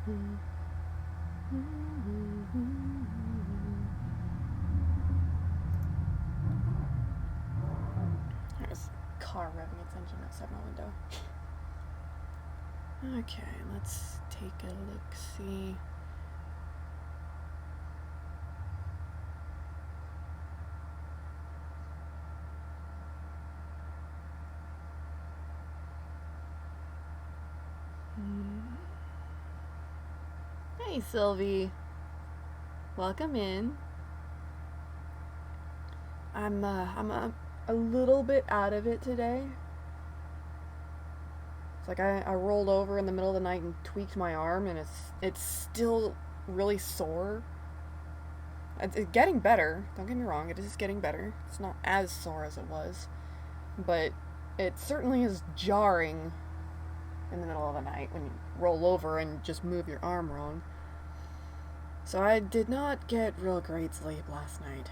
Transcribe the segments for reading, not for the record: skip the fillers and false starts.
There's a car revving its engine outside my window. Okay, let's take a look-see. Hey, Sylvie. Welcome in. I'm a little bit out of it today. It's like I rolled over in the middle of the night and tweaked my arm, and it's still really sore. It's getting better. Don't get me wrong, it is getting better. It's not as sore as it was, but it certainly is jarring in the middle of the night when you roll over and just move your arm wrong. So I did not get real great sleep last night.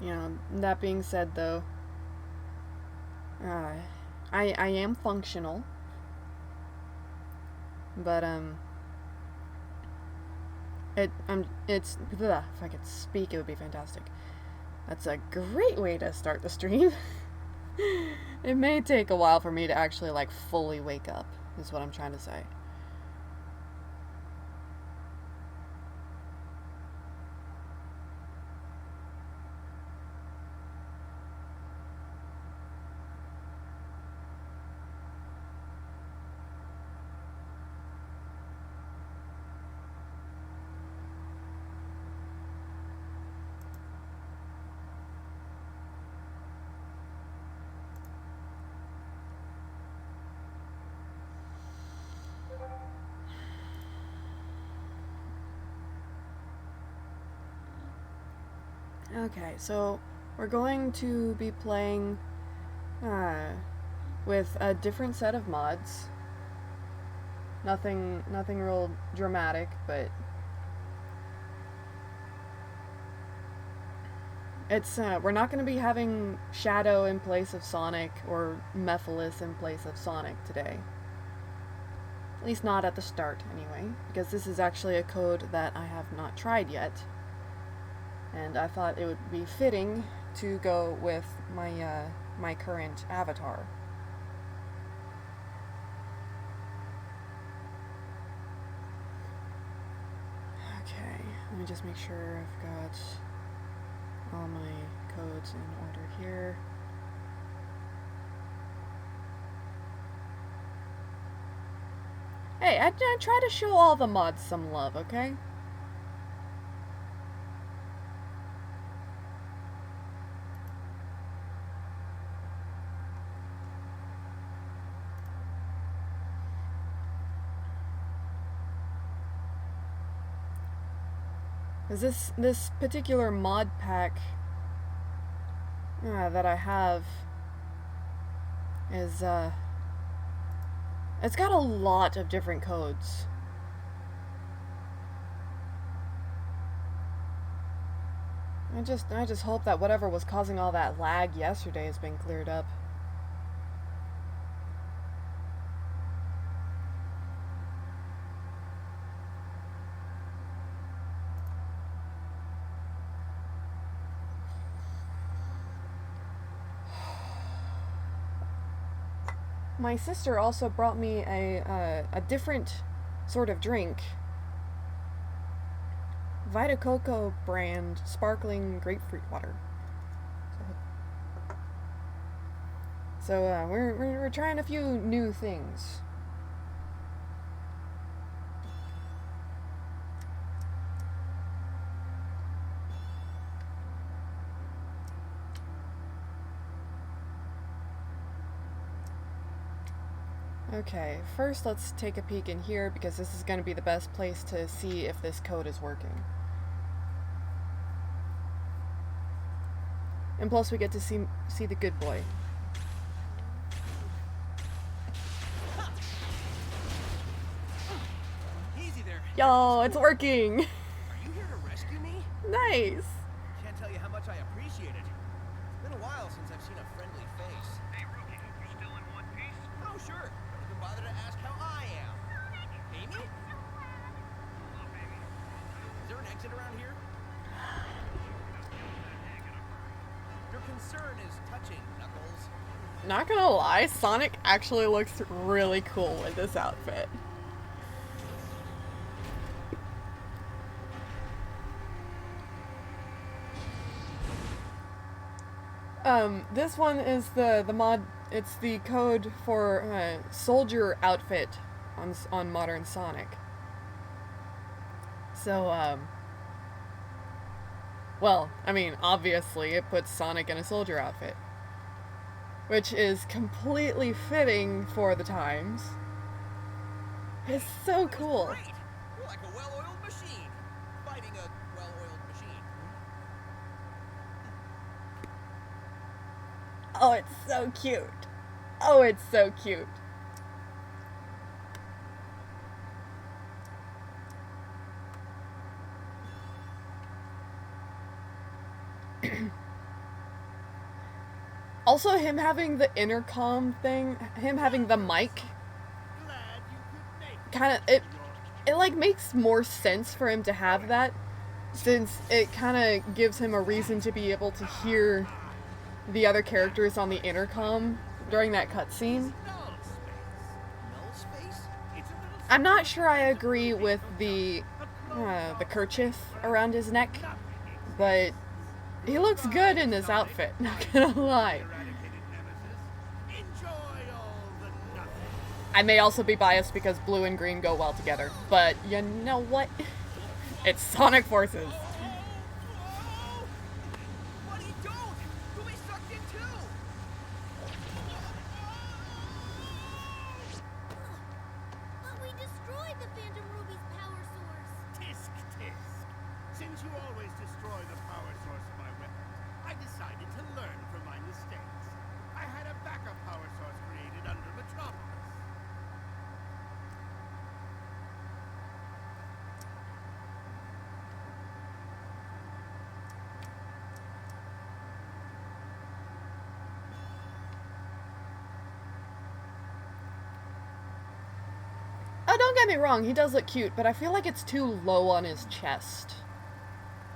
You know, that being said though, I am functional, but it's bleh, if I could speak, it would be fantastic. That's a great way to start the stream. It may take a while for me to actually like fully wake up, is what I'm trying to say. Okay, so we're going to be playing with a different set of mods. Nothing real dramatic, but it's we're not going to be having Shadow in place of Sonic or Mephiles in place of Sonic today. At least not at the start, anyway, because this is actually a code that I have not tried yet. And I thought it would be fitting to go with my my current avatar. Okay, let me just make sure I've got all my codes in order here. Hey, I try to show all the mods some love, okay? Because this particular mod pack that I have is, it's got a lot of different codes. I just hope that whatever was causing all that lag yesterday has been cleared up. My sister also brought me a different sort of drink. Vita Coco brand sparkling grapefruit water. So we're trying a few new things. Okay, first let's take a peek in here because this is going to be the best place to see if this code is working. And plus we get to see the good boy. Easy there. Yo, it's working! Are you here to rescue me? Nice! Can't tell you how much I appreciate it. Been a while since I've seen a friendly face. Hey, Rookie, you still in one piece? Oh, sure. Don't even bother to ask how I am. Amy? Hello, baby. Is there an exit around here? Your concern is touching, Knuckles. Not gonna lie, Sonic actually looks really cool with this outfit. This one is the mod. It's the code for soldier outfit on modern Sonic. So well, I mean, obviously it puts Sonic in a soldier outfit, which is completely fitting for the times. It's so cool. Great! You're like a well-oiled machine. Fighting a well-oiled machine. Oh, it's so cute. Oh, it's so cute. Also, him having the intercom thing, him having the mic, kind of it like makes more sense for him to have that, since it kind of gives him a reason to be able to hear the other characters on the intercom during that cutscene. Null space? I'm not sure I agree with the kerchief around his neck, but he looks good in this outfit. Not gonna lie. I may also be biased because blue and green go well together, but you know what? It's Sonic Forces. Buddy, don't! You'll be sucked in too! But we destroyed the Phantom Ruby's power source. Tisk, tisk. Since you always destroy the power source of my weapon, I decided to learn from my mistakes. I had a backup power source created under Metropolis. Oh, don't get me wrong, he does look cute, but I feel like it's too low on his chest.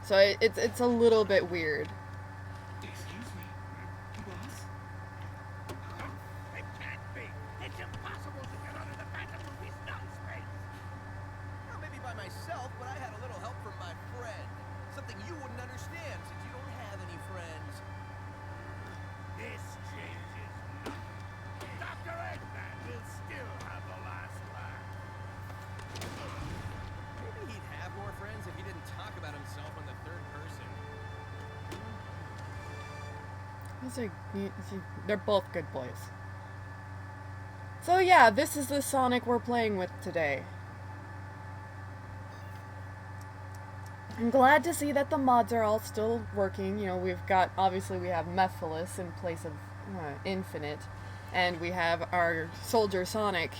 So it's a little bit weird. Excuse me, boss? It can't be. It's impossible to get under the Phantom Ruby's null space. Well, maybe by myself, but I had a little help from my friend. Something you wouldn't understand since you don't have any friends. This changes nothing. Dr. Eggman will still have the last laugh. Maybe he'd have more friends if he didn't talk about himself in the third person. They're both good boys. So yeah, this is the Sonic we're playing with today. I'm glad to see that the mods are all still working. You know, obviously we have Mephiles in place of Infinite, and we have our Soldier Sonic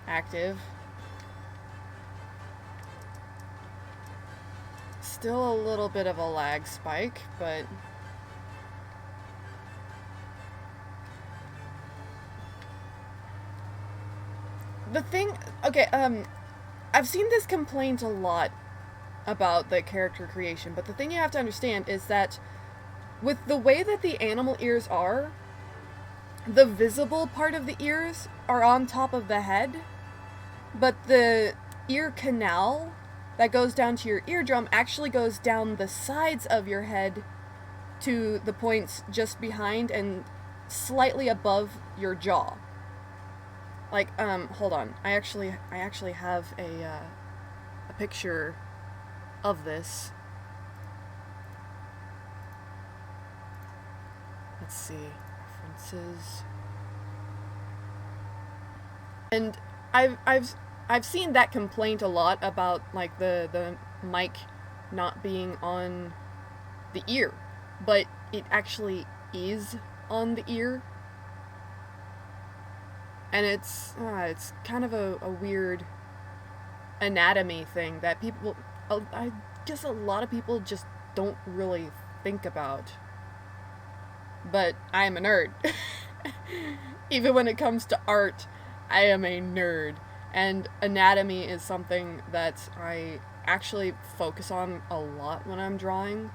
active. Still a little bit of a lag spike, but the thing, okay, I've seen this complaint a lot about the character creation, but the thing you have to understand is that with the way that the animal ears are, the visible part of the ears are on top of the head, but the ear canal that goes down to your eardrum actually goes down the sides of your head to the points just behind and slightly above your jaw. Like, hold on. I actually have a picture of this. Let's see. References. And I've seen that complaint a lot about, like, the mic not being on the ear, but it actually is on the ear. And it's kind of a weird anatomy thing that people, I guess a lot of people just don't really think about. but I am a nerd. Even when it comes to art, I am a nerd. And anatomy is something that I actually focus on a lot when I'm drawing.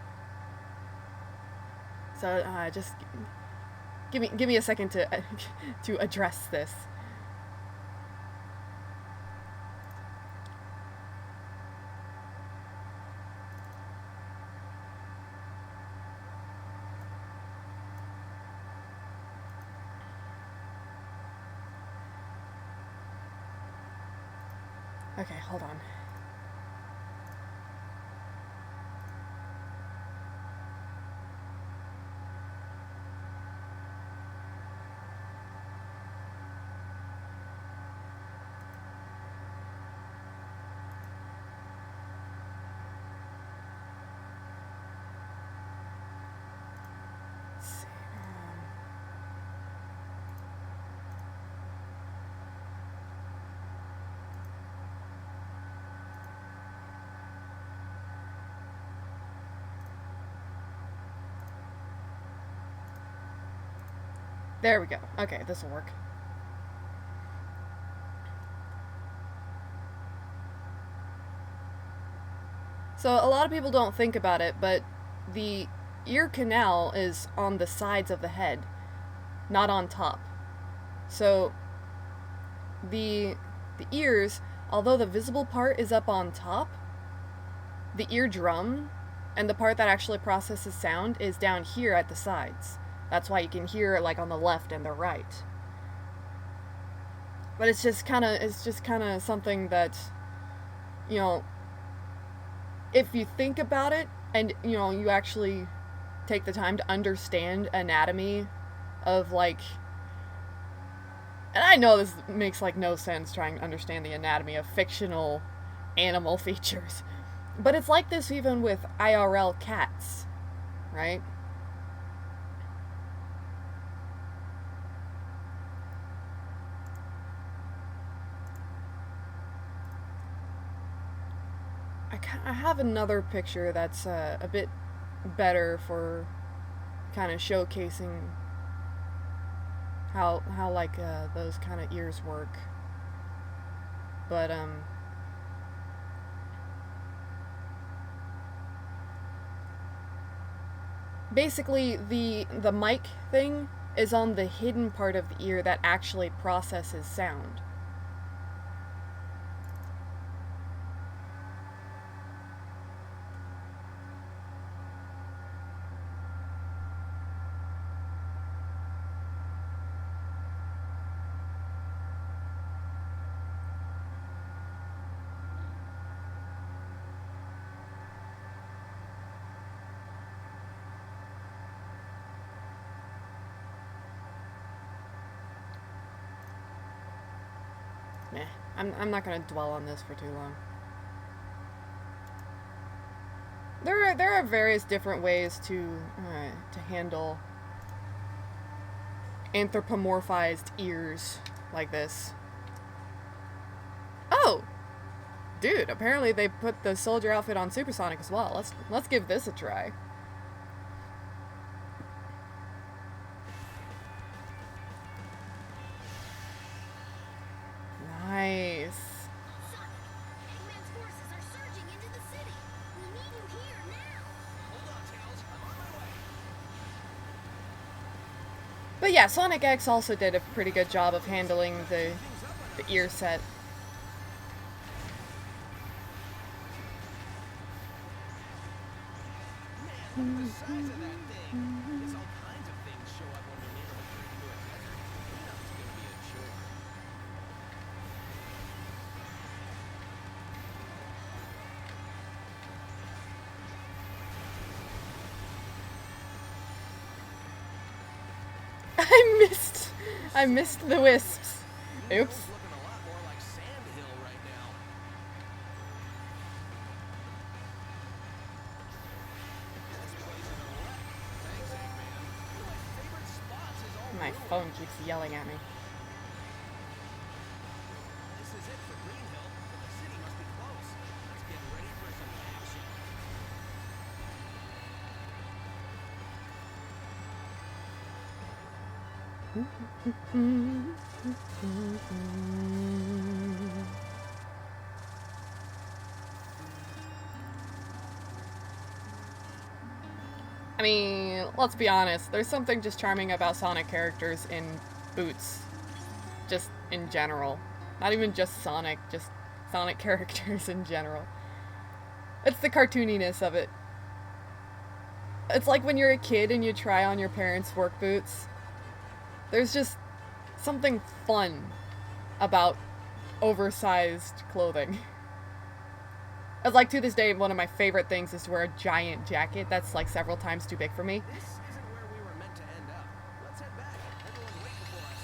So just give me a second to to address this. Okay, hold on. Let's see. There we go. Okay, this will work. So a lot of people don't think about it, but the ear canal is on the sides of the head, not on top. So the ears, although the visible part is up on top, the eardrum and the part that actually processes sound is down here at the sides. That's why you can hear like on the left and the right. But it's just kind of something that, you know, if you think about it and, you know, you actually take the time to understand anatomy of like, and I know this makes like no sense trying to understand the anatomy of fictional animal features, but it's like this even with IRL cats, right? I have another picture that's a bit better for kind of showcasing how like those kind of ears work. But basically the mic thing is on the hidden part of the ear that actually processes sound. Nah, I'm not gonna dwell on this for too long. There are various different ways to handle anthropomorphized ears like this. Oh, dude! Apparently they put the soldier outfit on Supersonic as well. Let's give this a try. Nice. Sonic, Eggman's forces are surging into the city. We need you here now. Hold on, Tails. I'm on my way. But yeah, Sonic X also did a pretty good job of handling the ear set. Man, look at the size of that thing. Guess all kinds of things show up when the neighborhood turns into a desert. Cleanup's gonna be a chore. I missed the wisps. Oops. It's looking a lot more like Sand Hill right now. This place is a wreck. Thanks, Eggman. One of my favorite spots is all My ruined. phone keeps yelling at me. This is it for Green Hill. The city must be close. Let's get ready for some action. I mean, let's be honest, there's something just charming about Sonic characters in Boots. Just in general. Not even just Sonic, just Sonic characters in general. It's the cartooniness of it. It's like when you're a kid and you try on your parents' work boots. There's just something fun about oversized clothing. It's like, to this day, one of my favorite things is to wear a giant jacket that's like several times too big for me. This isn't where we were meant to end up. Let's head back. Everyone's waiting for us.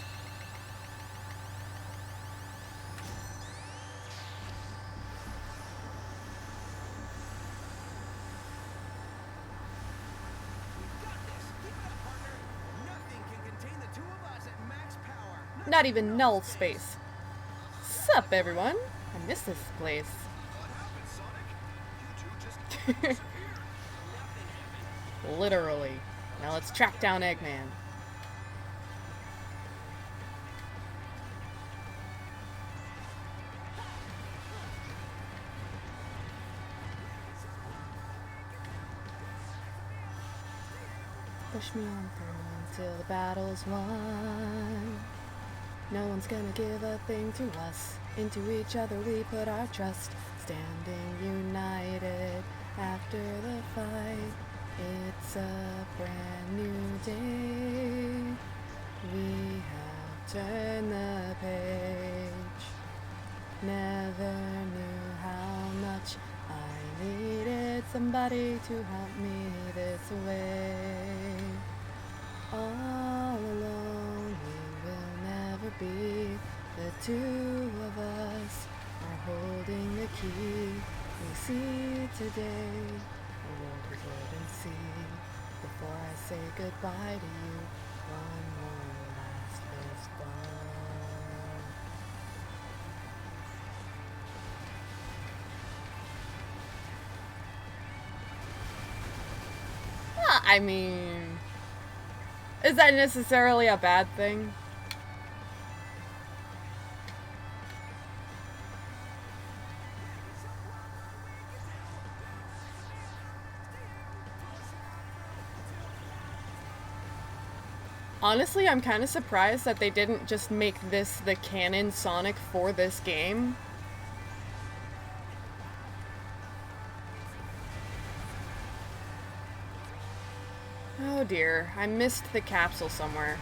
We've got this. Keep it up, partner. Nothing can contain the two of us at max power. Not even null space. Sup, everyone? I miss this place. What happened, Sonic? You two just Literally. Now let's track down Eggman. Push me on through until the battle's won. No one's gonna give a thing to us. Into each other we put our trust. Standing united after the fight. It's a brand new day. We have turned the page. Never knew how much I needed somebody to help me this way. All alone we will never be. The two of us are holding the key. We see today a world we couldn't see. Before I say goodbye to you, one more last fist bump. I mean, is that necessarily a bad thing? Honestly, I'm kind of surprised that they didn't just make this the canon Sonic for this game. Oh dear, I missed the capsule somewhere.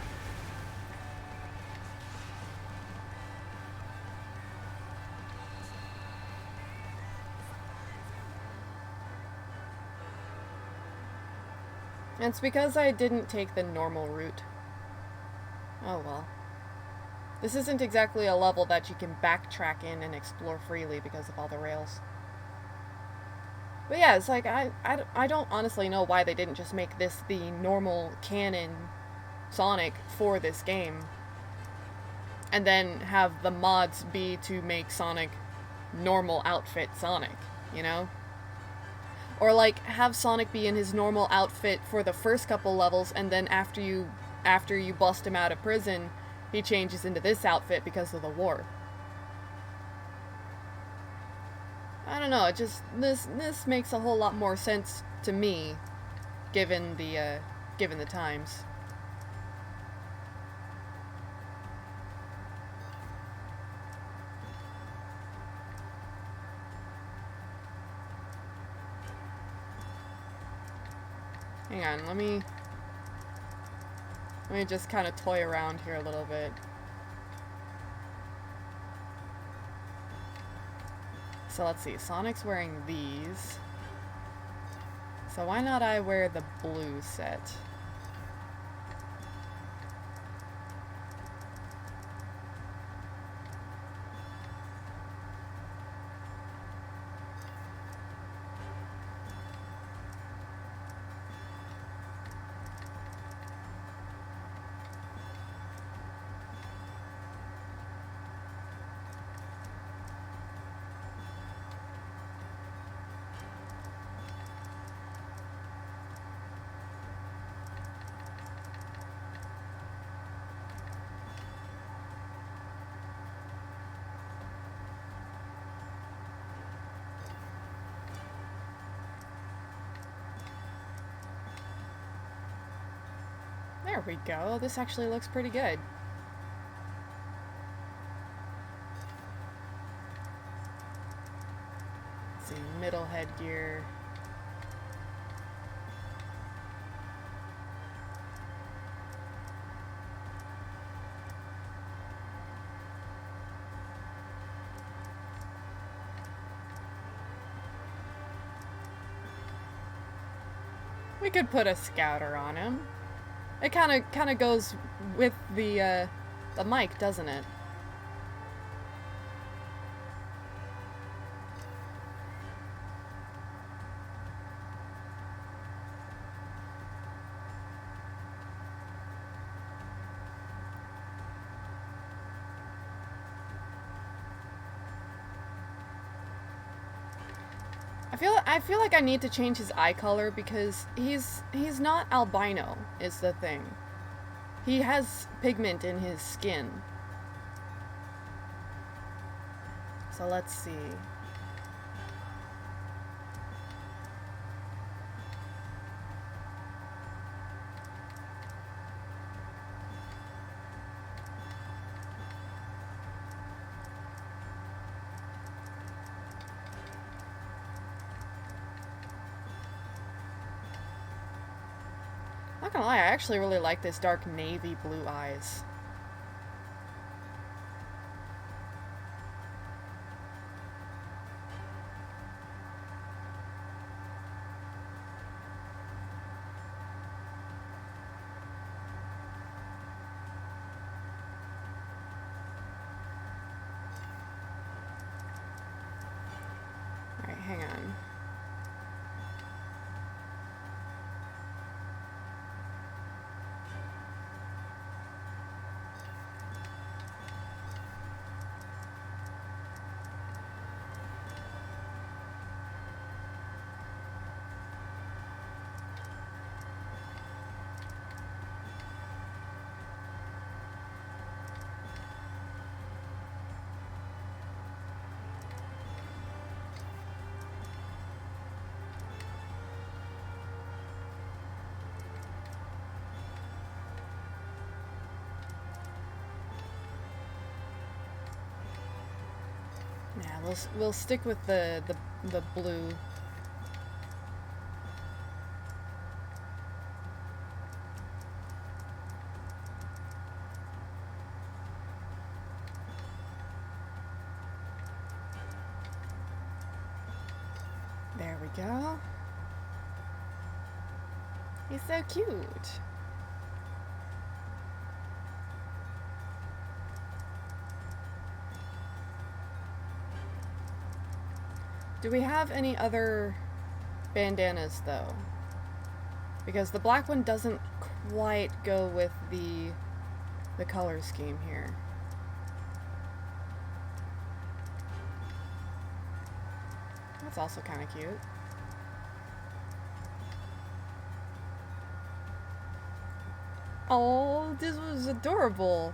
It's because I didn't take the normal route. Oh well. This isn't exactly a level that you can backtrack in and explore freely because of all the rails. But yeah, it's like, I don't honestly know why they didn't just make this the normal canon Sonic for this game. And then have the mods be to make Sonic normal outfit Sonic, you know? Or like, have Sonic be in his normal outfit for the first couple levels, and then after you bust him out of prison, he changes into this outfit because of the war. I don't know, it just, this makes a whole lot more sense to me, given the times. Hang on, let me just kind of toy around here a little bit. So let's see, Sonic's wearing these. So why not I wear the blue set? There we go. This actually looks pretty good. Let's see, middle headgear. We could put a scouter on him. It kind of goes with the mic, doesn't it? I feel like I need to change his eye color because he's not albino is the thing. He has pigment in his skin. So let's see. Not gonna lie, I actually really like this dark navy blue eyes. Alright, hang on. Yeah, we'll stick with the blue. There we go. He's so cute. Do we have any other bandanas, though? Because the black one doesn't quite go with the color scheme here. That's also kind of cute. Oh, this was adorable.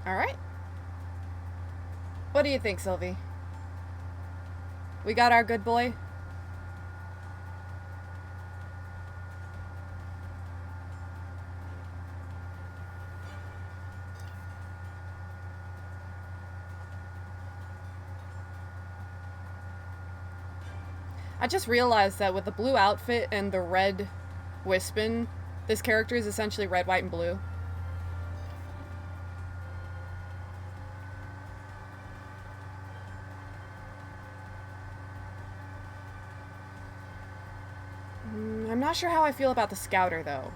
Alright. What do you think, Sylvie? We got our good boy? I just realized that with the blue outfit and the red Wispin, this character is essentially red, white, and blue. I'm not sure how I feel about the Scouter, though.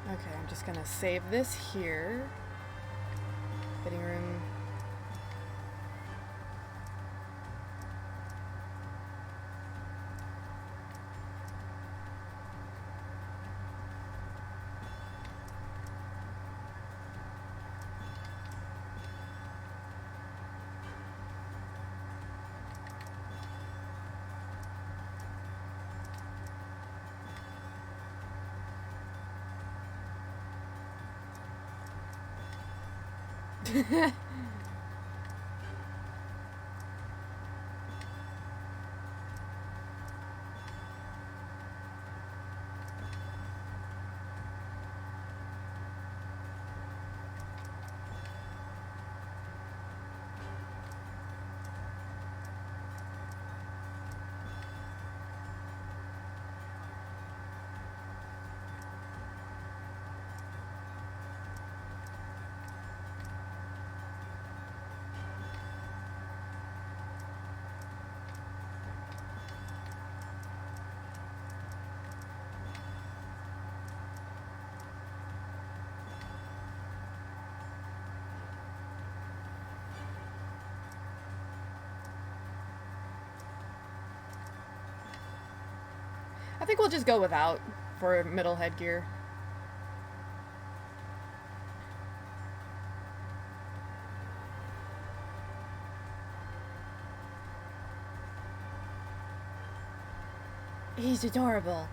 Okay, I'm just gonna save this here. Fitting room. I think we'll just go without for middle headgear. He's adorable.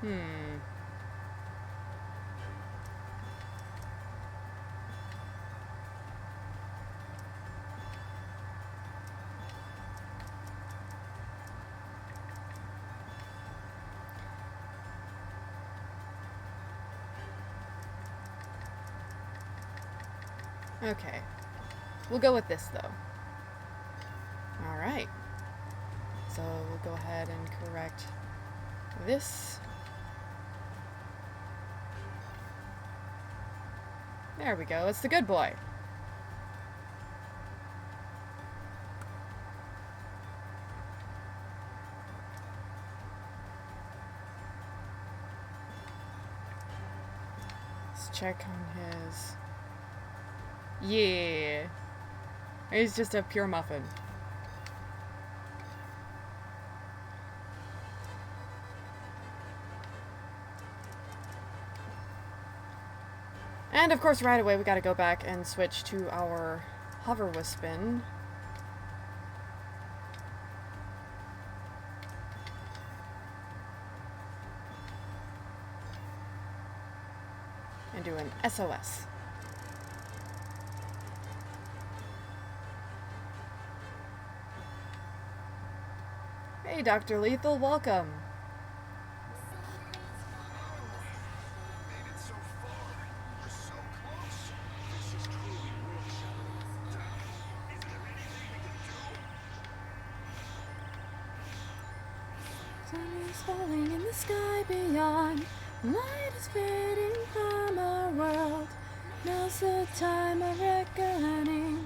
Hmm. Okay. We'll go with this, though. Alright. So we'll go ahead and correct this. There we go. It's the good boy. Let's check on his... Yeah. He's just a pure muffin. And of course, right away, we gotta go back and switch to our Hoverwispin. And do an SOS. Hey, Dr. Lethal, welcome. Sun is falling in the sky beyond. Light is fading from our world. Now's the time of reckoning.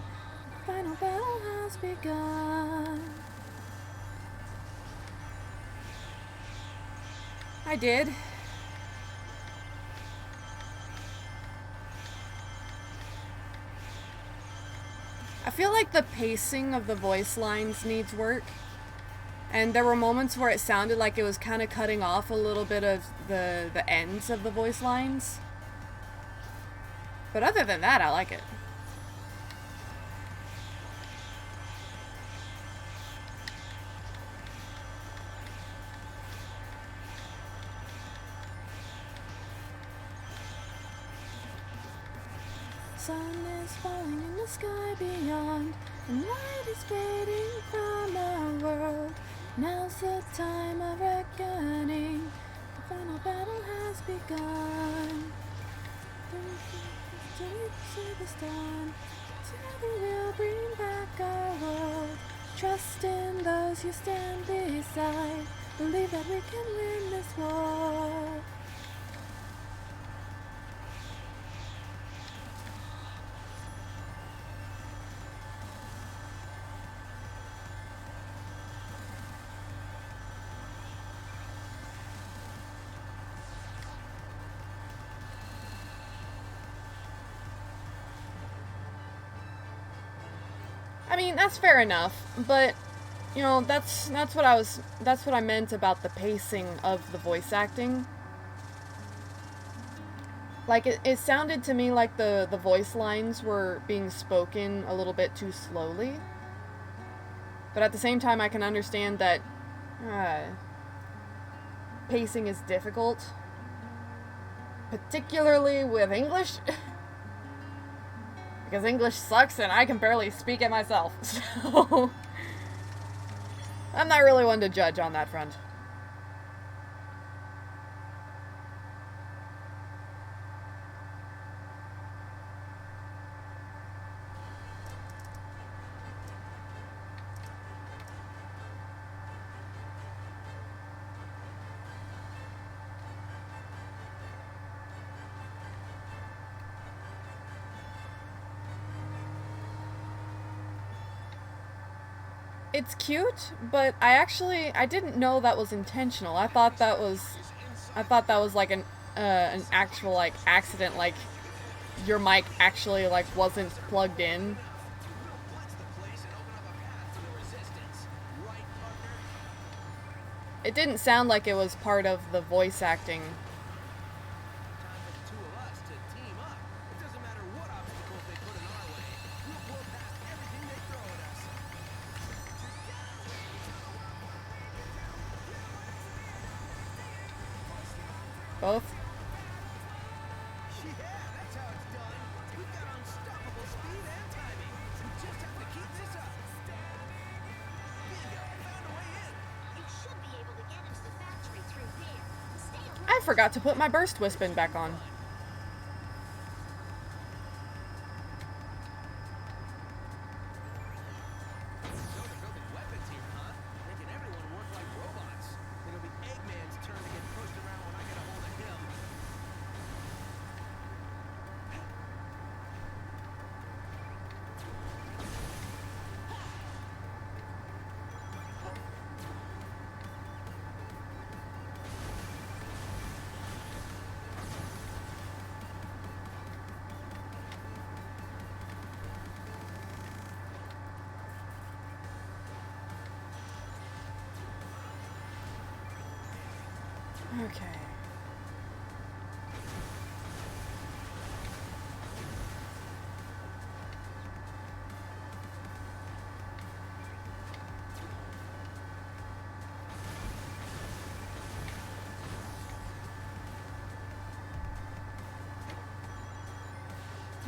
The final battle has begun. I did. I feel like the pacing of the voice lines needs work. And there were moments where it sounded like it was kind of cutting off a little bit of the ends of the voice lines. But other than that, I like it. Sun is falling in the sky beyond, and light is fading from our world. Now's the time of reckoning. The final battle has begun. To this dawn, together we'll bring back our world. Trust in those you stand beside. Believe that we can win this war. I mean, that's fair enough, but you know, that's what I meant about the pacing of the voice acting. Like, it sounded to me like the voice lines were being spoken a little bit too slowly. But at the same time, I can understand that pacing is difficult. Particularly with English. Because English sucks and I can barely speak it myself. So I'm not really one to judge on that front. It's cute, but I didn't know that was intentional. I thought that was like an actual like accident, like your mic actually like wasn't plugged in. It didn't sound like it was part of the voice acting. Both? Yeah, that's how it's done. We've got unstoppable speed and timing. We just have to keep this up. Bingo, found a way in. You should be able to get into the factory through there. Stay alert. I forgot to put my burst wispin back on. So they're building weapons here, huh? Making everyone work like robots. It'll be Eggman's turn to get pushed around when I get a hold of him. Okay.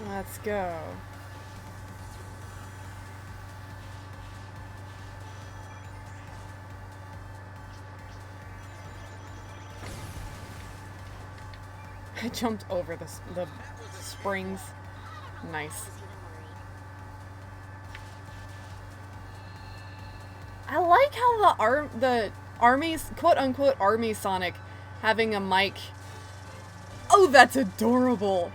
Let's go. I jumped over the springs. Nice. Was even worried. I like how the army's quote unquote army Sonic having a mic. Oh, that's adorable.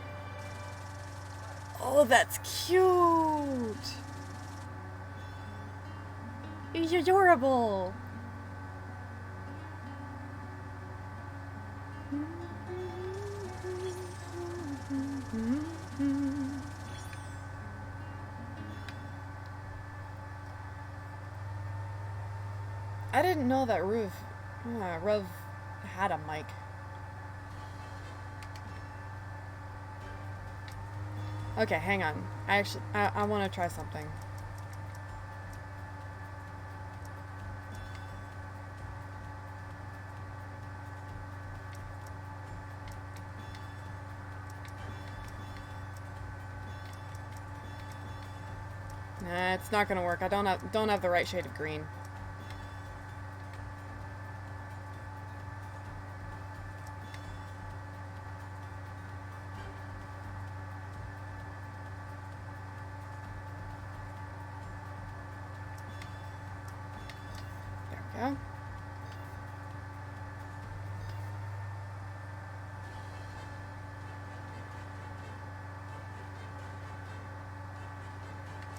Oh, that's cute. He's adorable. I didn't know that Rev had a mic. Okay, hang on. I want to try something. Nah, it's not gonna work. I don't have the right shade of green. There we go.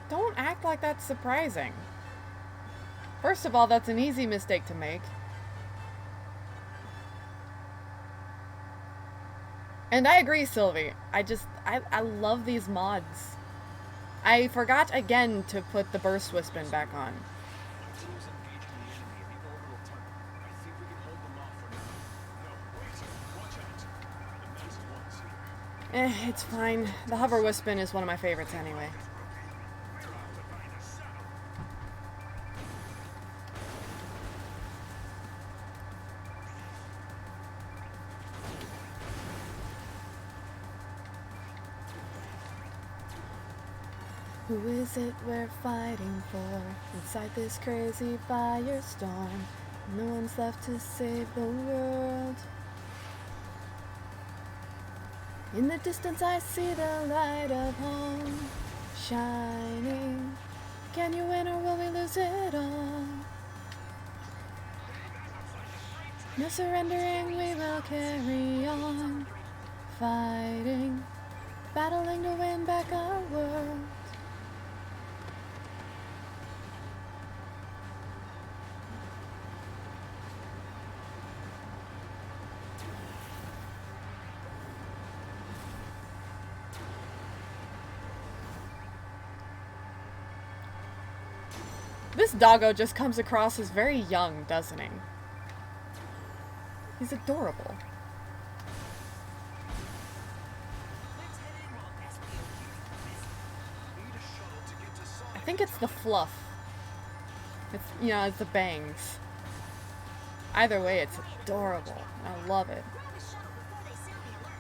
Don't act like that's surprising. First of all, that's an easy mistake to make. And I agree, Sylvie. I love these mods. I forgot again to put the burst wispin back on. It's fine. The hover wispin is one of my favorites anyway. Who is it we're fighting for inside this crazy firestorm? No one's left to save the world. In the distance I see the light of home shining. Can you win or will we lose it all? No surrendering, we will carry on. Fighting, battling to win back our world. This doggo just comes across as very young, doesn't he? He's adorable. I think it's the fluff. It's, you know, it's the bangs. Either way, it's adorable. I love it. Grab a shuttle before they sound the alert.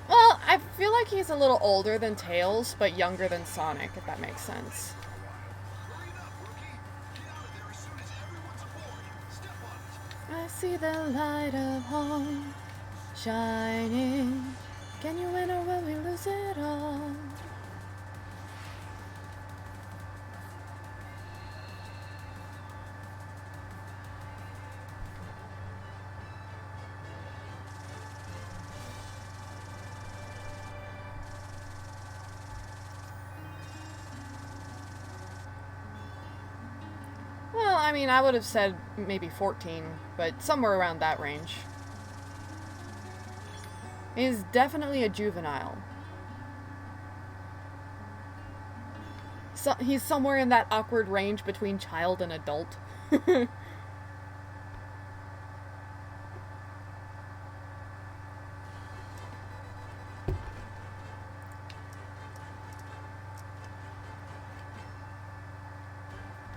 Well, I feel like he's a little older than Tails, but younger than Sonic, if that makes sense. I see the light of home shining. Can you win or will we lose it all? Well, I mean, I would have said maybe 14, but somewhere around that range. He's definitely a juvenile. So, he's somewhere in that awkward range between child and adult.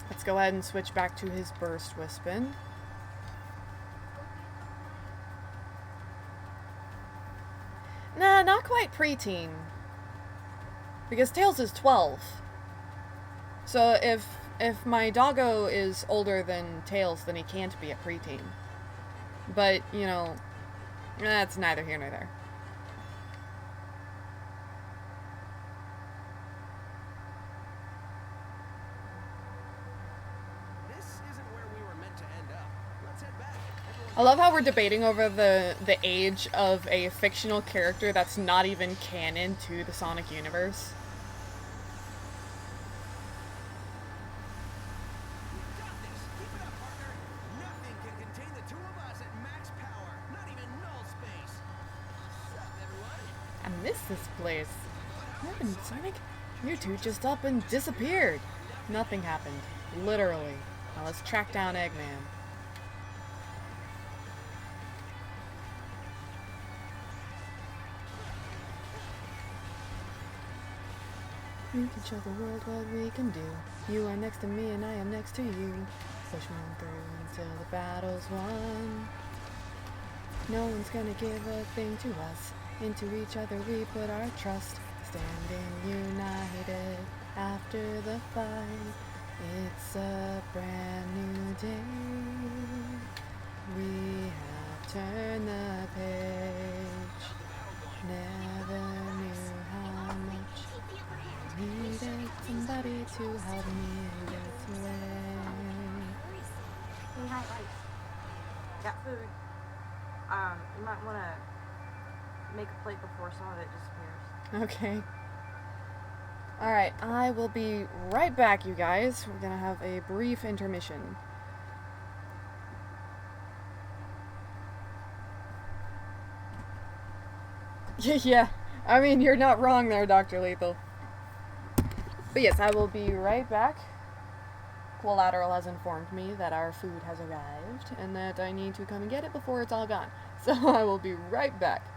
Let's go ahead and switch back to his burst wispin. Nah, not quite preteen. Because Tails is 12. So if my doggo is older than Tails, then he can't be a preteen. But, you know, that's neither here nor there. This isn't where we were meant to end up. Let's head back. I love how we're debating over the age of a fictional character that's not even canon to the Sonic universe. You got this. Keep it up, partner. Nothing can contain the two of us at max power. Not even null space. What's up, everyone? I miss this place. What happened, Sonic? You two just up and disappeared. Nothing happened. Literally. Now let's track down Eggman. We can show the world what we can do. You are next to me and I am next to you. Push on through until the battle's won. No one's gonna give a thing to us. Into each other we put our trust. Standing united after the fight. It's a brand new day. We have turned the page. Never knew how much Keep the upper hand. I needed somebody to help me this way. Hey, hi, got food. You might want to make a plate before some of it disappears. Okay. Alright, I will be right back, you guys. We're gonna have a brief intermission. Yeah, I mean, you're not wrong there, Dr. Lethal. But yes, I will be right back. Collateral has informed me that our food has arrived and that I need to come and get it before it's all gone. So I will be right back.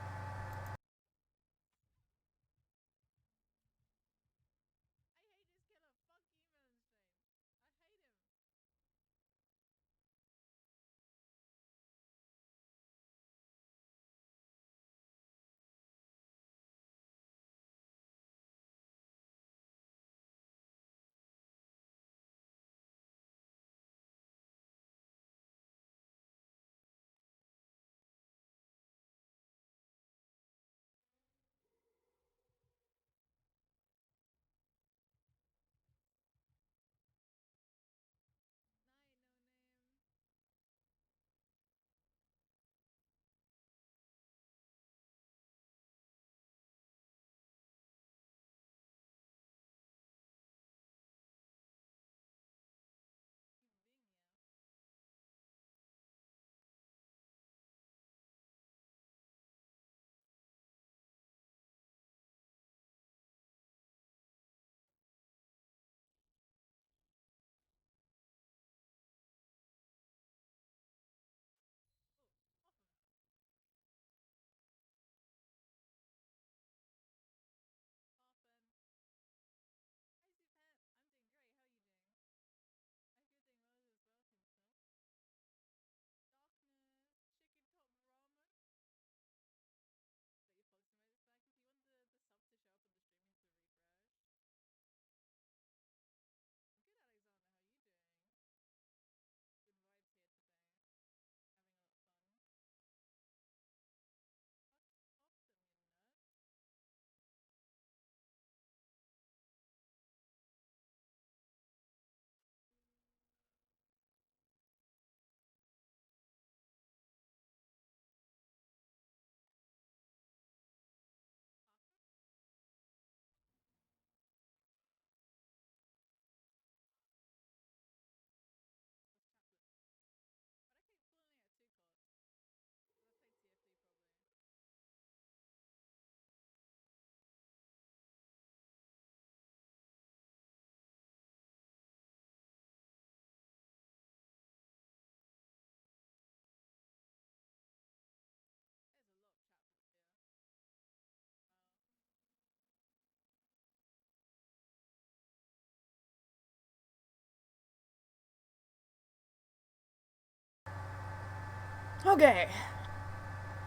Okay,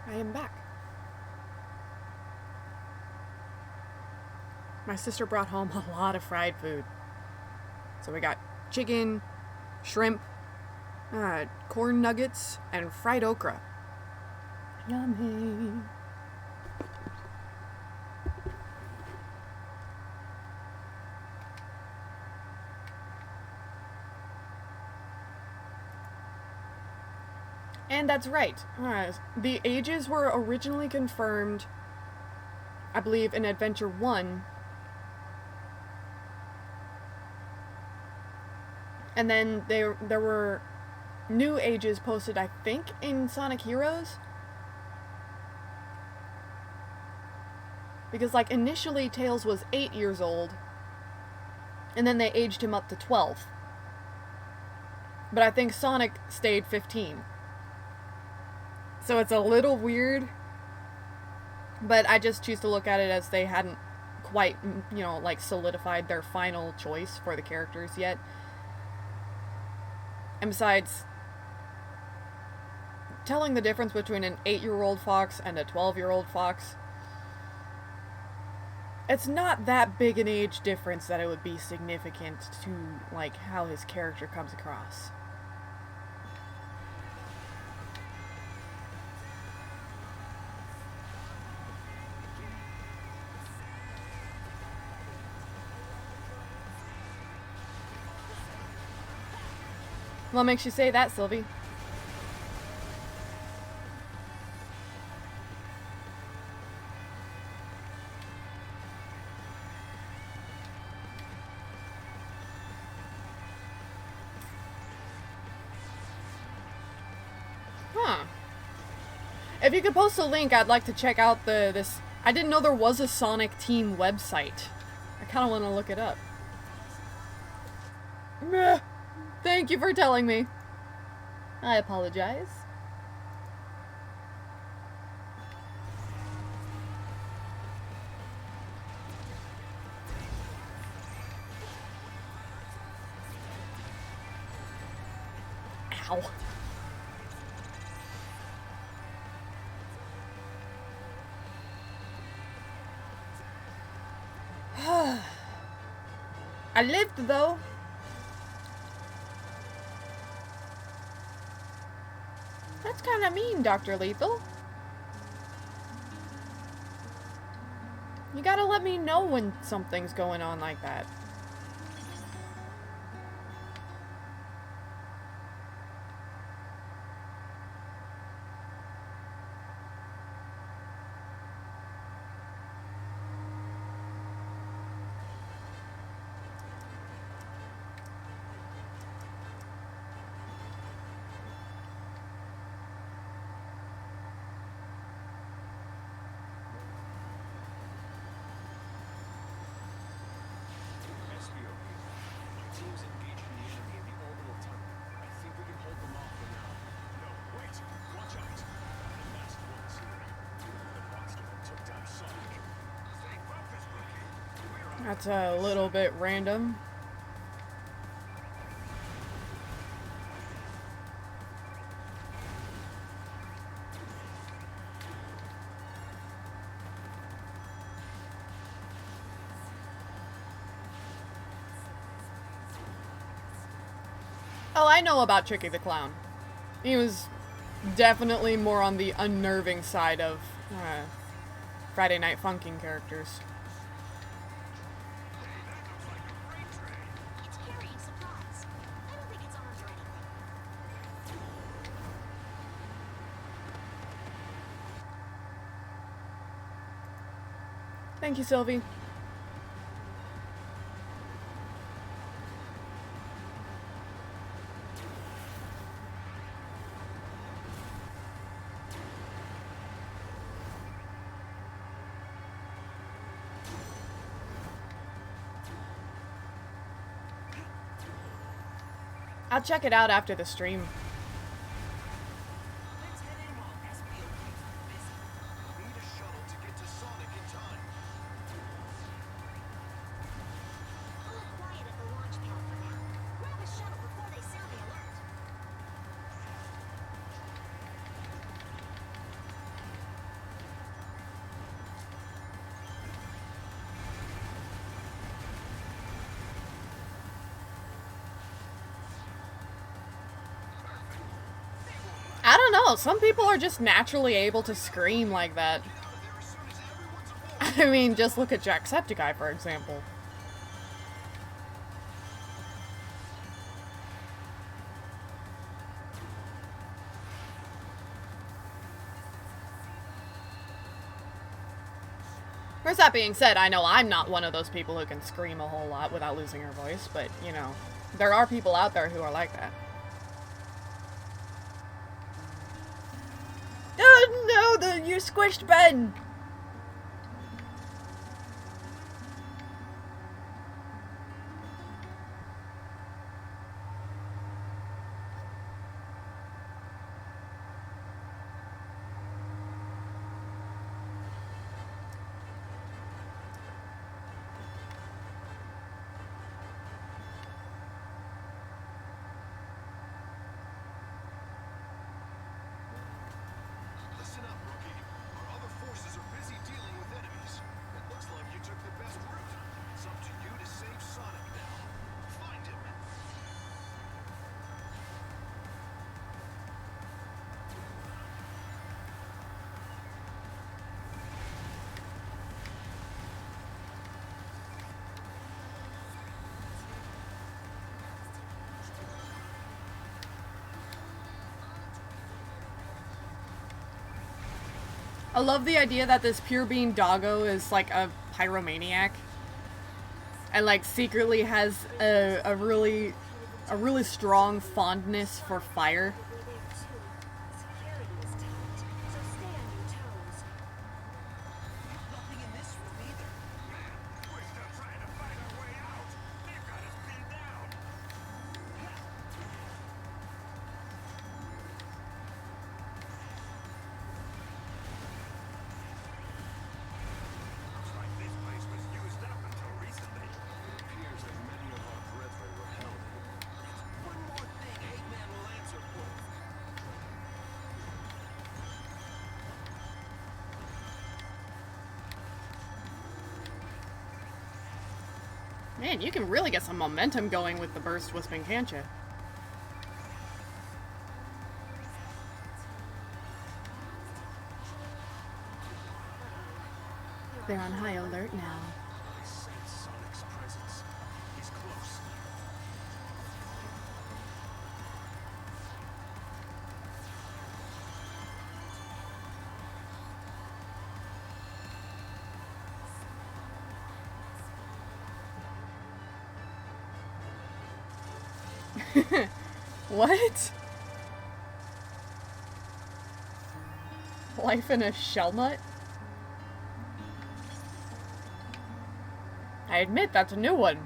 I am back. My sister brought home a lot of fried food. So we got chicken, shrimp, corn nuggets, and fried okra. Yummy. And that's right. The ages were originally confirmed, I believe, in Adventure 1. And then there were new ages posted, I think, in Sonic Heroes. Because, like, initially Tails was 8 years old, and then they aged him up to 12. But I think Sonic stayed 15. So it's a little weird, but I just choose to look at it as they hadn't quite, like, solidified their final choice for the characters yet. And besides, telling the difference between an 8-year-old Fox and a 12-year-old Fox, it's not that big an age difference that it would be significant to, like, how his character comes across. What makes you say that, Sylvie? Huh. If you could post a link, I'd like to check out this. I didn't know there was a Sonic Team website. I kind of want to look it up. Meh. Thank you for telling me. I apologize. Ow. I lived, though. That's kind of mean, Dr. Lethal. You gotta let me know when something's going on like that. That's a little bit random. Oh, I know about Tricky the Clown. He was definitely more on the unnerving side of Friday Night Funkin' characters. It's carrying supplies. I don't think it's armed or anything. Thank you, Sylvie. I'll check it out after the stream. Let's head in while SBO keeps them busy. Need a shuttle to get to Sonic in time. A little quiet at the launch pad for now. Grab a shuttle before they sound the alert. I don't know, some people are just naturally able to scream like that. I mean, just look at Jacksepticeye, for example. Of course, that being said, I know I'm not one of those people who can scream a whole lot without losing her voice, but, you know, there are people out there who are like that. Oh no, you squished Ben! Listen up, rookie. Our other forces are busy dealing with enemies. It looks like you took the best route. It's up to you to save Sonic now. Find him. I love the idea that this Pure Bean Doggo is like a pyromaniac. And like secretly has a really strong fondness for fire. Man, you can really get some momentum going with the burst wisping, can't you? They're on high alert now. I sense Sonic's presence. He's close. What? Life in a shell nut? I admit that's a new one.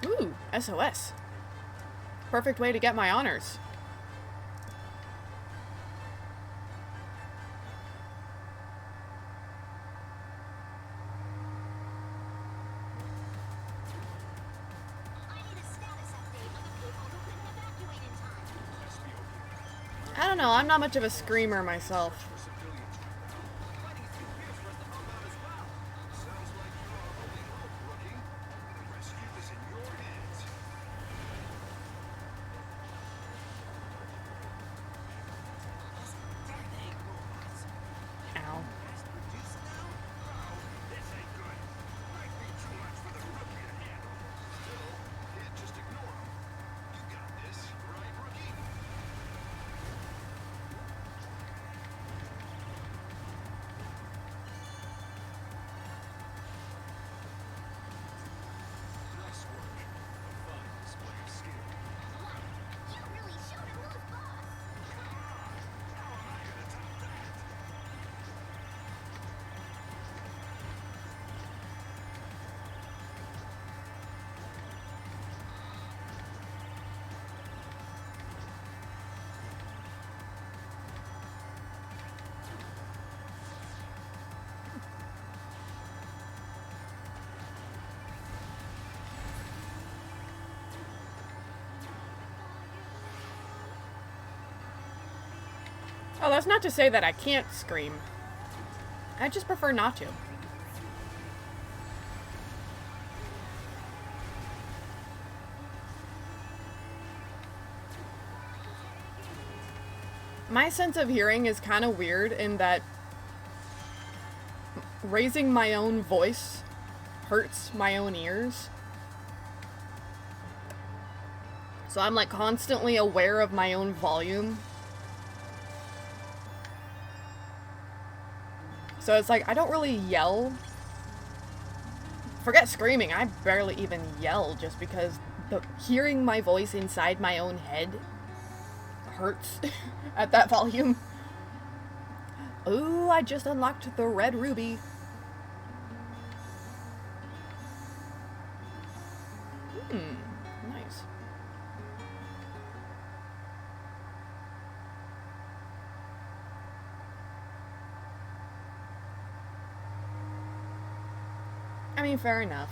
Ooh, SOS. Perfect way to get my honors. I need a status update on the people who couldn't evacuate in time. I don't know, I'm not much of a screamer myself. For civilians right now. Fighting's too fierce for us to help out as well. Sounds like you're our only hope, rookie. The rescue is in your hands. Ow. This ain't good. Might be too much for the rookie to handle. Still, can't just ignore him. You got this, right, rookie? Nice work. A fine display of skill. Wow, you really showed him who's boss. How am I gonna top that? Oh, that's not to say that I can't scream. I just prefer not to. My sense of hearing is kind of weird in that raising my own voice hurts my own ears. So I'm like constantly aware of my own volume. So it's like, I don't really yell. Forget screaming, I barely even yell just because hearing my voice inside my own head hurts at that volume. Ooh, I just unlocked the red ruby. Nice. I mean, fair enough.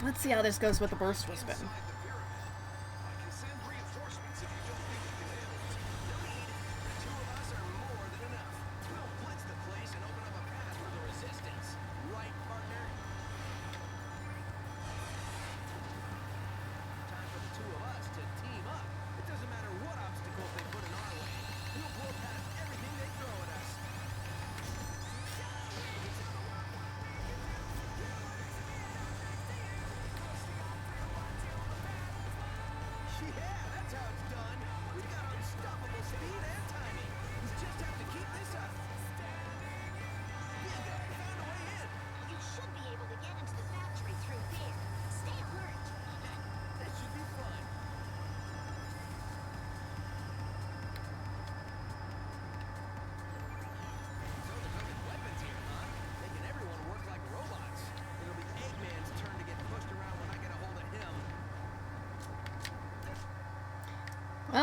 Let's see how this goes with the burst wisping. Inside the pyramid. I can send reinforcements if you don't think you can handle it. No need. The two of us are more than enough. We'll blitz the place and open up a path for the resistance. Right, partner? Time for the two of us to team up. It doesn't matter what obstacles they put in our way. We'll blow past everything they throw at us.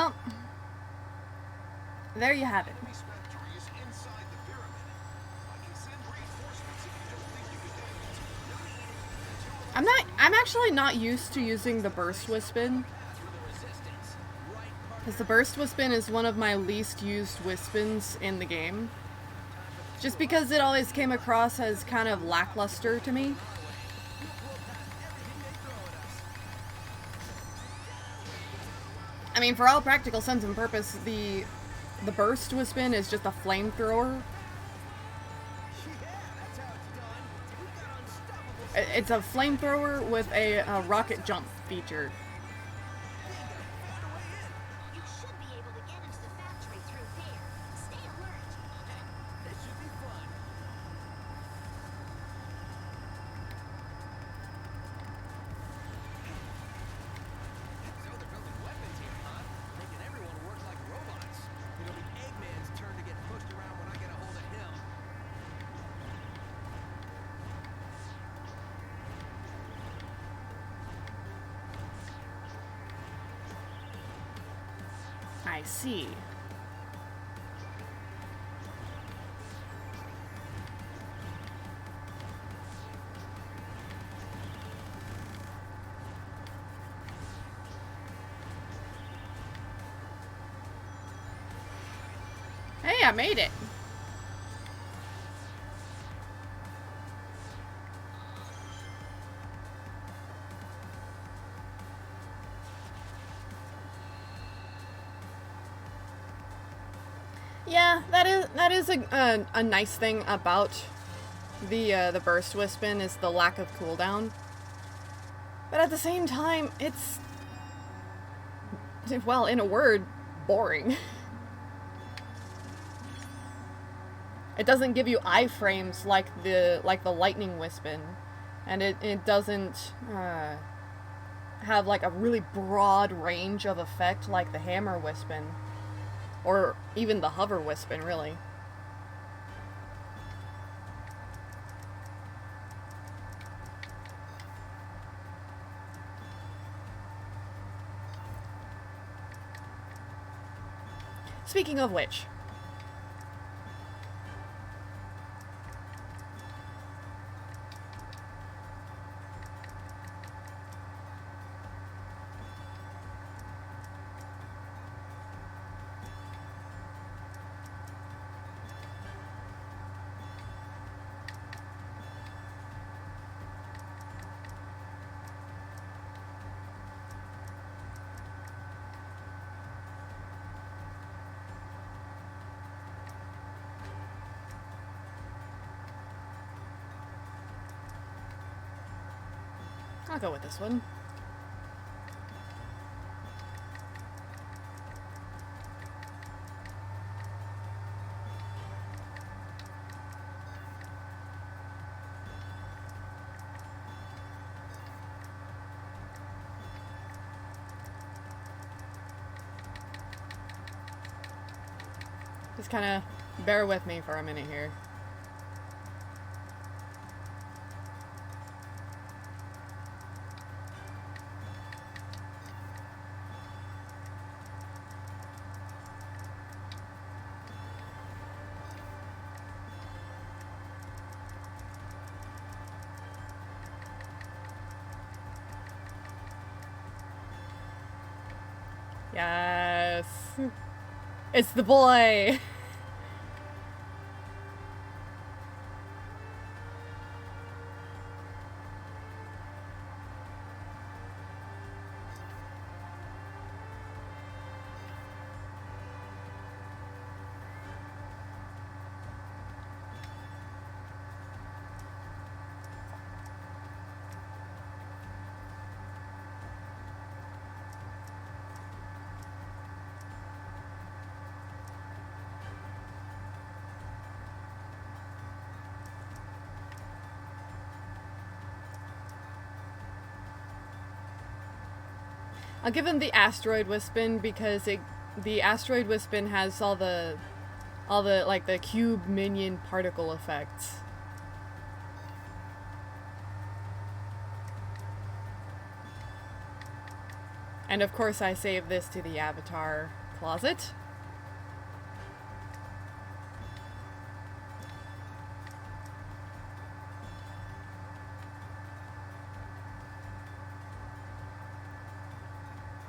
Well, there you have it. Enemy's factory is inside the pyramid. I can send reinforcements if you don't think you can handle it. No need. The two of us I'm actually not used to using the Burst Wispin, path for the resistance. Right, because the Burst Wispin is one of my least used Wispins in the game. Just because it always came across as kind of lackluster to me. I mean, for all practical sense and purpose, the Burst Wispin is just a flamethrower. It's a flamethrower with a rocket jump feature. You should be able to get into the factory through there. Stay alert. This should be fun. So they're building weapons here, huh? Making everyone work like robots. It'll be Eggman's turn to get pushed around when I get a hold of him. I see. Hey, I made it. Yeah, that is a nice thing about the Burst Wispin is the lack of cooldown. But at the same time, it's, well, in a word, boring. It doesn't give you iframes like the Lightning Wispin, and it doesn't have like a really broad range of effect like the Hammer Wispin. Or even the Hover Wispin, really. Speaking of which... I'll go with this one. Just kind of bear with me for a minute here. Yes. It's the boy. I'll give him the Asteroid Wispin because the Asteroid Wispin has all the like the cube minion particle effects. And of course I save this to the avatar closet.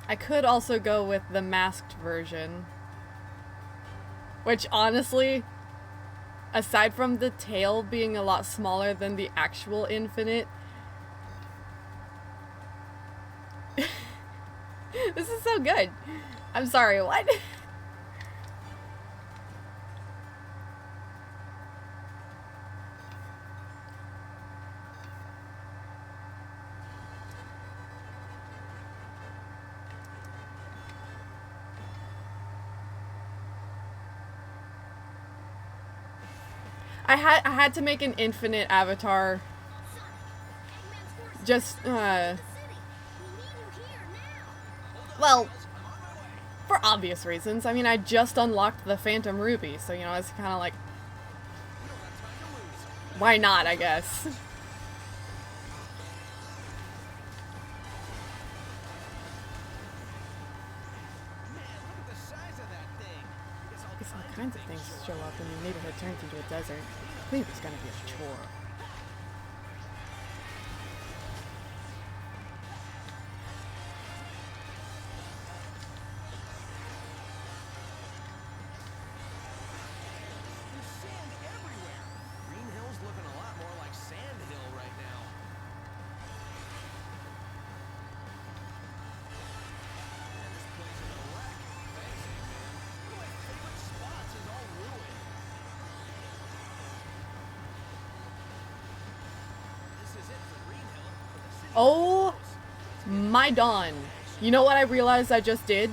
I could also go with the masked version. Which honestly, aside from the tail being a lot smaller than the actual Infinite, this is so good. I'm sorry, what? I had to make an Infinite avatar. Just well, for obvious reasons. I mean, I just unlocked the Phantom Ruby, so you know, it's kind of like, why not, I guess. Guess all kinds of things show up when your neighborhood turns into a desert. Cleanup gonna be a chore. There's sand everywhere. Green Hill's looking a lot more like Sand Hill right now. Man, this place is a wreck. Thanks, man. One of my favorite spots is all ruined. This is it for Green Hill. For the city. Oh my dawn. You know what I realized I just did?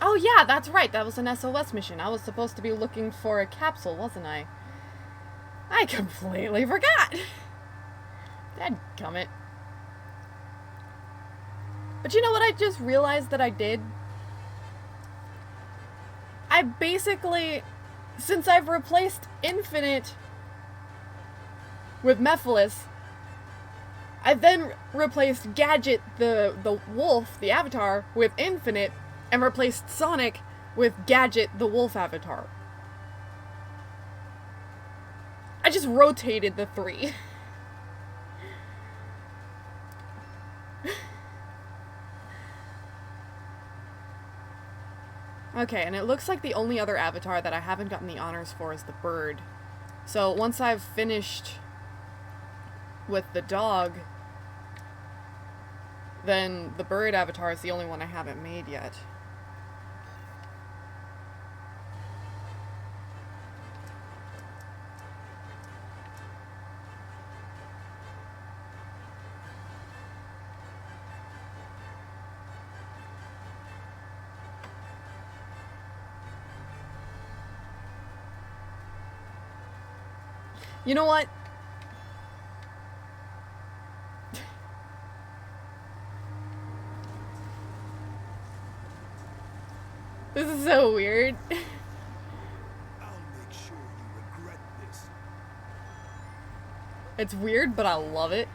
Oh yeah, that's right. That was an SOS mission. I was supposed to be looking for a capsule, wasn't I? I completely forgot. Dadgummit. But you know what I just realized that I did? I basically, since I've replaced Infinite with Mephiles, I then replaced Gadget, the wolf, the avatar, with Infinite, and replaced Sonic with Gadget, the wolf avatar. I just rotated the three. Okay, and it looks like the only other avatar that I haven't gotten the honors for is the bird. So once I've finished with the dog, then the bird avatar is the only one I haven't made yet. You know what? This is so weird. I'll make sure you regret this. It's weird, but I love it.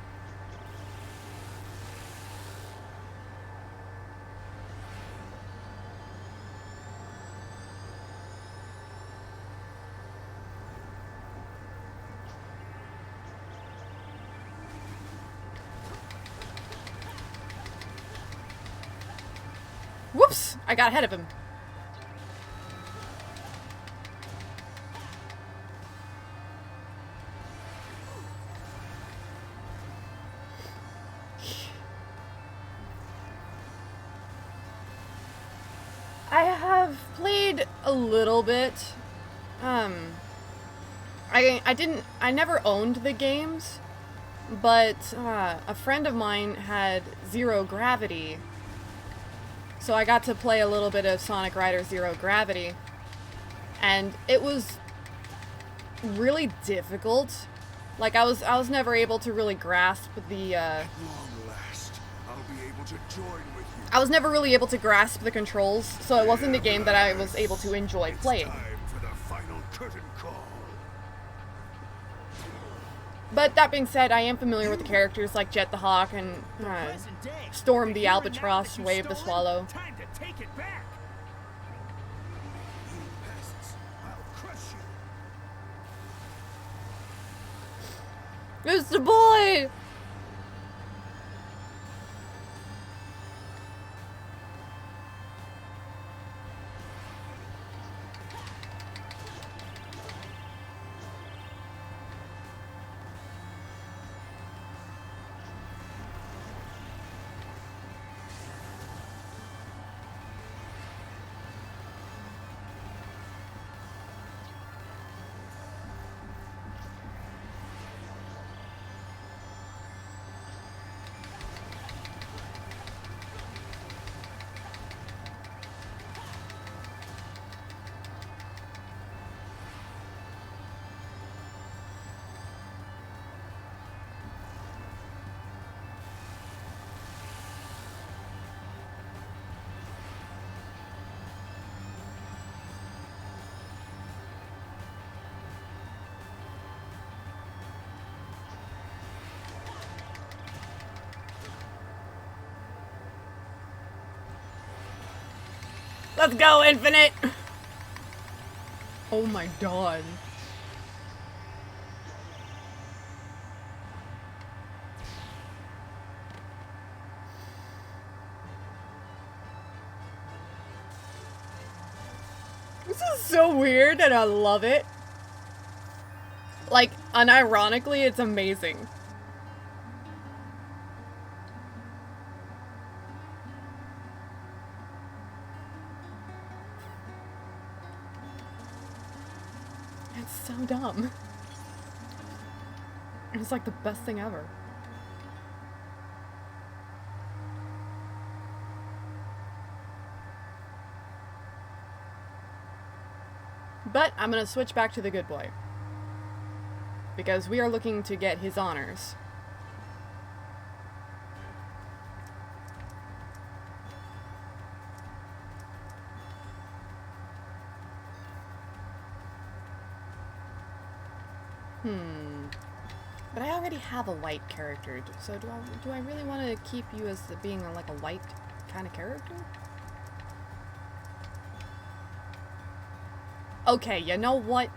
Whoops! I got ahead of him. I have played a little bit. I never owned the games, but a friend of mine had Zero Gravity, so I got to play a little bit of Sonic Rider Zero Gravity, and it was really difficult. Like I was never able to really grasp the At long last, I'll be able to join with you. I was never really able to grasp the controls, so it wasn't a game that I was able to enjoy playing. It's time for the final curtain call. But that being said, I am familiar with the characters like Jet the Hawk and Present day. Storm If the you renounce Albatross, what you've Wave the stolen, Swallow. Time to take it back. You peasants, I'll crush you. It's the boy! Let's go, Infinite! Oh my god. This is so weird and I love it. Like, unironically, it's amazing. It's so dumb. It's like the best thing ever. But I'm gonna switch back to the good boy. Because we are looking to get his honors. But I already have a white character, so do I really want to keep you as being like a white kind of character? Okay, you know what?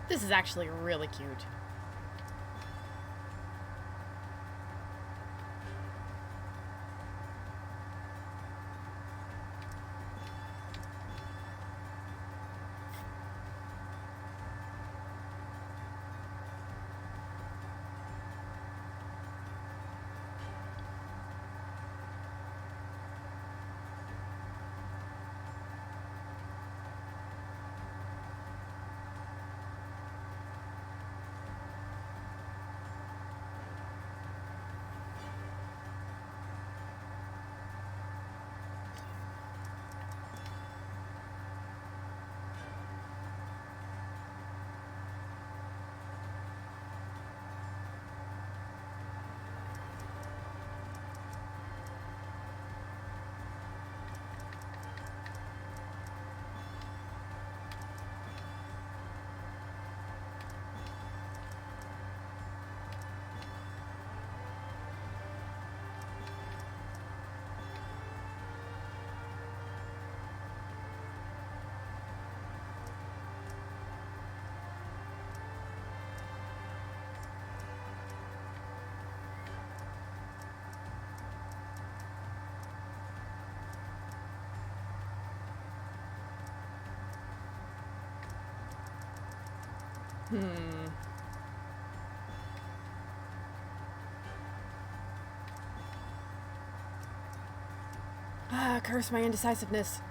This is actually really cute. Ah, curse my indecisiveness.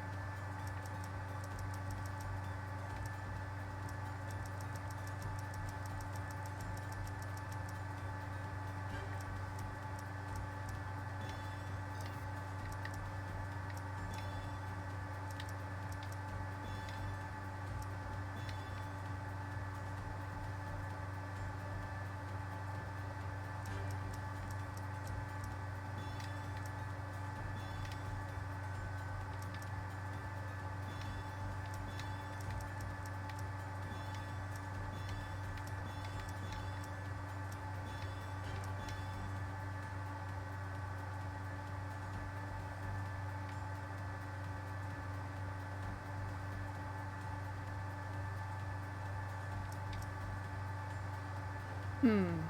Hmm.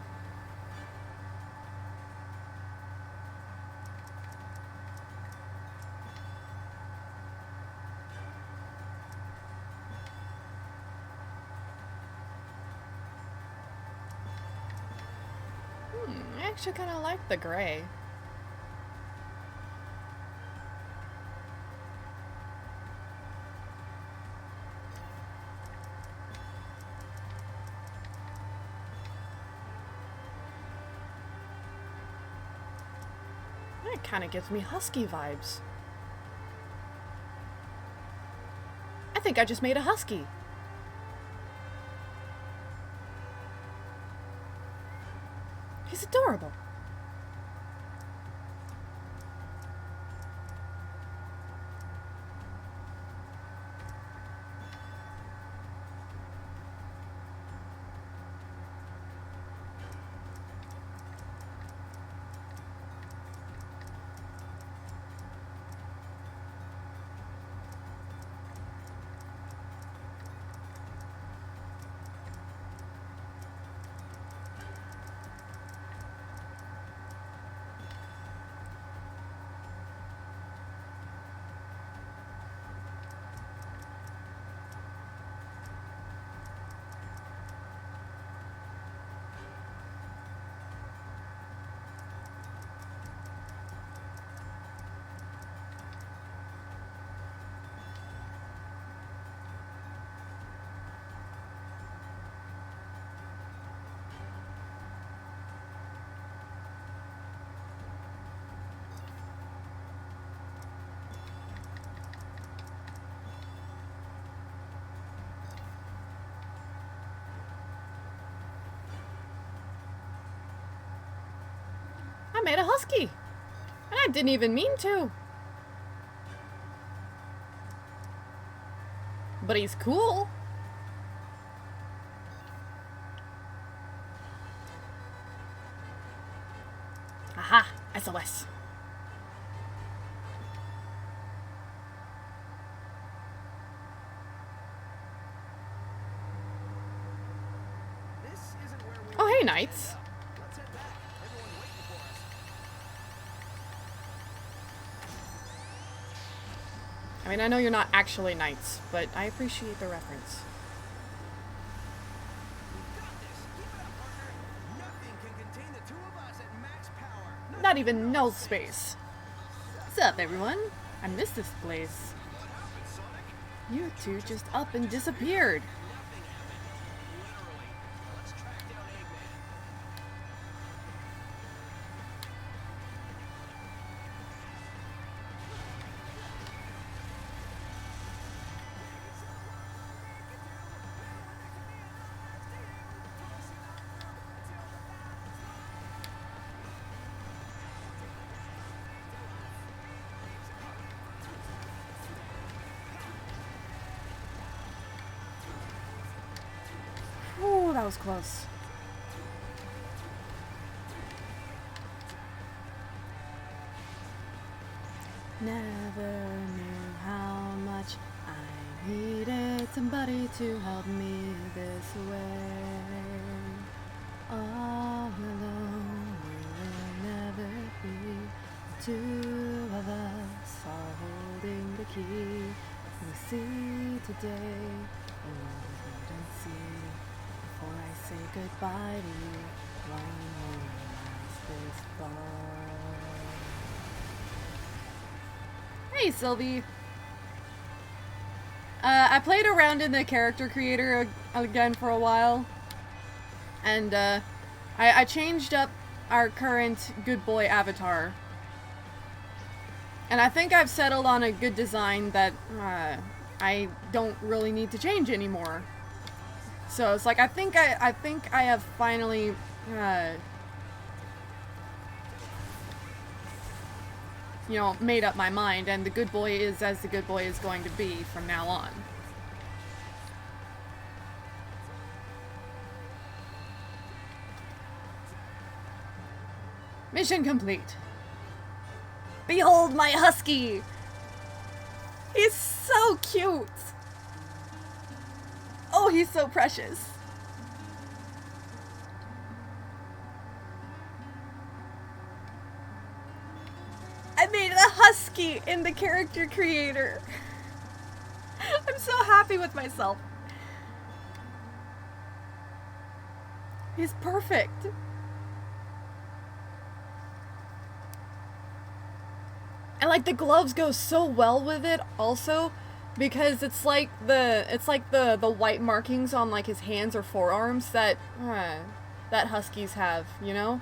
I actually kind of like the gray. It kind of gives me husky vibes. I think I just made a husky. He's adorable. I made a husky. And I didn't even mean to. But he's cool. Aha, SOS. This isn't where we Oh, hey, wanted to knights. end up. Let's head back. Everyone's waiting for us. I mean, I know you're not actually knights, but I appreciate the reference. We've got this. Keep it up, partner. Nothing can contain the two of us at max power. Not even no space. What's up, everyone? I missed this place. What happened, Sonic? You two just up and disappeared. Nothing happened. Literally. Let's track down Eggman. Ooh, that was close. Never knew how much I needed somebody to help me this way. All alone, we will never be. The two of us are holding the key. We see today what we didn't see. Before I say goodbye to you, one more last baseball. Hey, Sylvie. I played around in the character creator again for a while, and I changed up our current good boy avatar. And I think I've settled on a good design that I don't really need to change anymore. So it's like I think I have finally you know, made up my mind, and the good boy is as the good boy is going to be from now on. Mission complete. Behold my husky! He's so cute! Oh, he's so precious. husky in the character creator. I'm so happy with myself. He's perfect. And like the gloves go so well with it also because it's like the white markings on like his hands or forearms that huskies have, you know?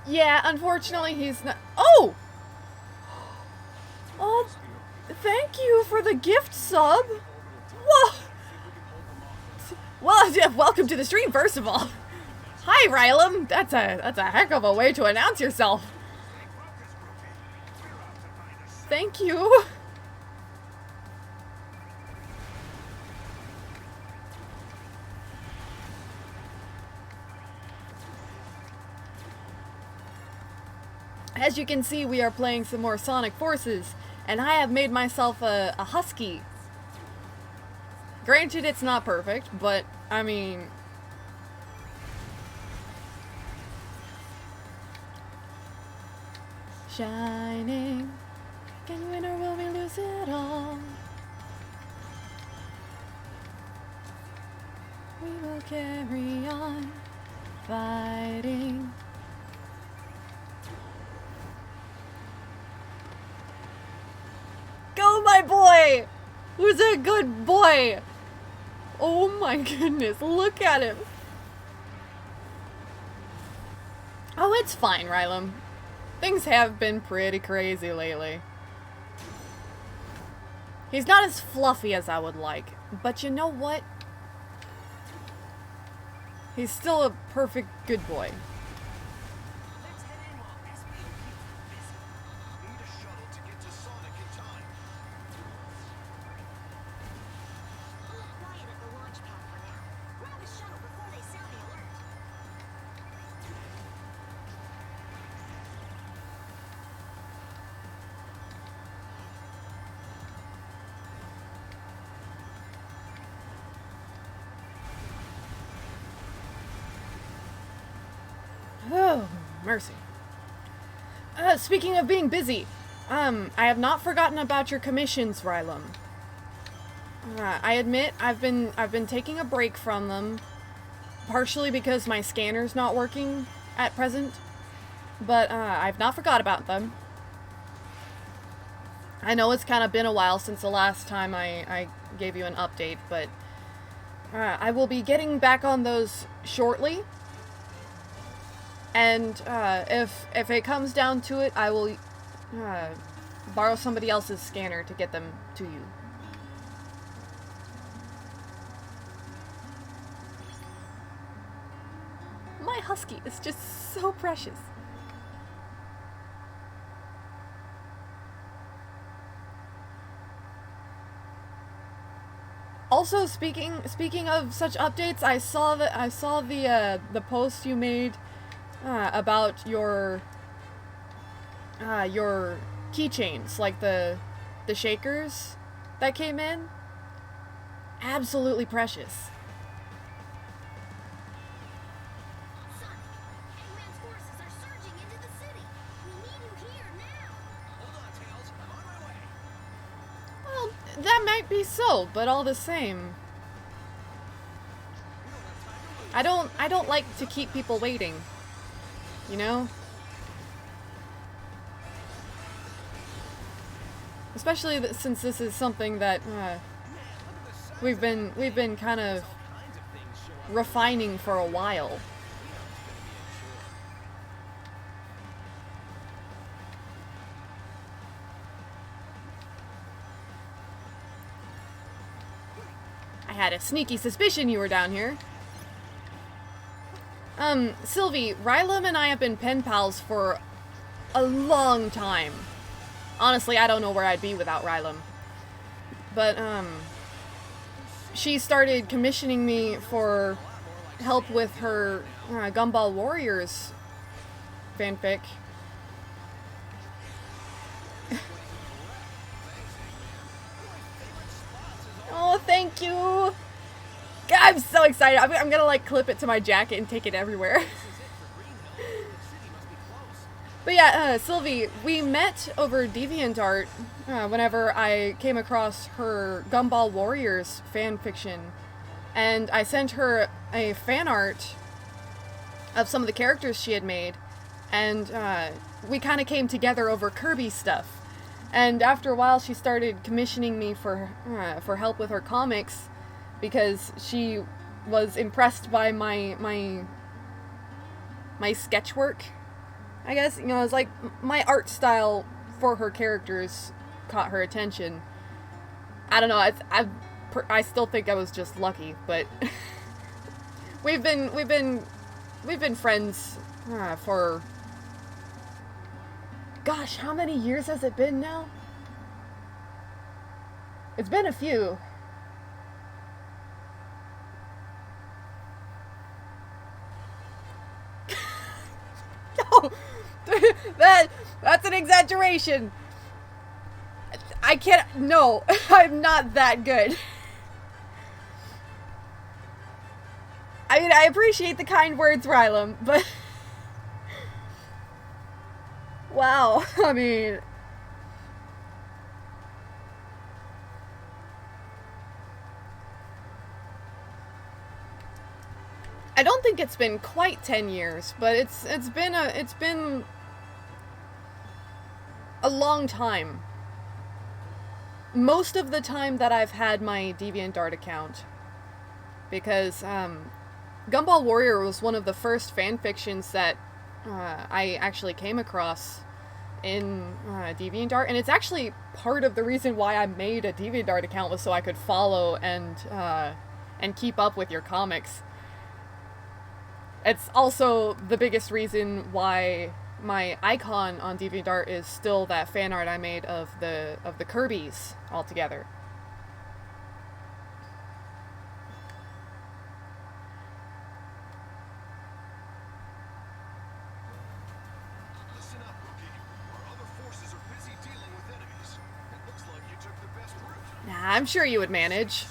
Yeah, unfortunately he's not. Oh! Oh, thank you for the gift sub. Whoa! Well, yeah, welcome to the stream, first of all. Hi, Rylum. That's a heck of a way to announce yourself. Thank you. As you can see, we are playing some more Sonic Forces, and I have made myself a husky. Granted, it's not perfect, but, I mean... Shining, can we win or will we lose it all? We will carry on, fighting. Go, my boy! Who's a good boy? Oh my goodness, look at him. Oh, it's fine, Rylum. Things have been pretty crazy lately. He's not as fluffy as I would like, but you know what? He's still a perfect good boy. Let's head in while SP keeps them busy. Need a shuttle to get to Sonic in time. A little quiet at the launch pad for now. Grab a shuttle before they sound the alert. Oh, mercy. Speaking of being busy, I have not forgotten about your commissions, Rylum. I admit I've been taking a break from them, partially because my scanner's not working at present, but I've not forgot about them. I know it's kind of been a while since the last time I gave you an update, but I will be getting back on those shortly. And if it comes down to it, I will borrow somebody else's scanner to get them to you. My husky is just so precious. Also, speaking of such updates, I saw the post you made about your keychains, like the shakers that came in. Absolutely precious. Sonic, Eggman's forces are surging into the city. We need you here now. Hold on, Tails. I'm on my way. Well, that might be so, but all the same, I don't like to keep people waiting. You know? Especially since this is something that we've been kind of refining for a while. I had a sneaky suspicion you were down here. Sylvie, Rylum and I have been pen pals for a long time. Honestly, I don't know where I'd be without Rylum. But, she started commissioning me for help with her Gumball Warriors fanfic. I'm so excited. I'm gonna like clip it to my jacket and take it everywhere. This is it for Greenhill. The city must be close. But yeah, Sylvie, we met over DeviantArt whenever I came across her Gumball Warriors fan fiction, and I sent her a fan art of some of the characters she had made, and we kind of came together over Kirby stuff. And after a while, she started commissioning me for help with her comics because she was impressed by my sketch work. I guess, you know, it's like my art style for her characters caught her attention. I don't know. I still think I was just lucky, but we've been friends for, gosh, how many years has it been now? It's been a few. No, that's an exaggeration. I can't. No, I'm not that good. I mean, I appreciate the kind words, Rylam, but wow. I mean, I don't think it's been quite 10 years, but it's been a long time. Most of the time that I've had my DeviantArt account, because Gumball Warrior was one of the first fan fictions that I actually came across in DeviantArt, and it's actually part of the reason why I made a DeviantArt account was so I could follow and keep up with your comics. It's also the biggest reason why my icon on DeviantArt is still that fan art I made of the Kirbys altogether. Listen up, rookie. Our other forces are busy dealing with enemies. It looks like you took the best route. Nah, I'm sure you would manage.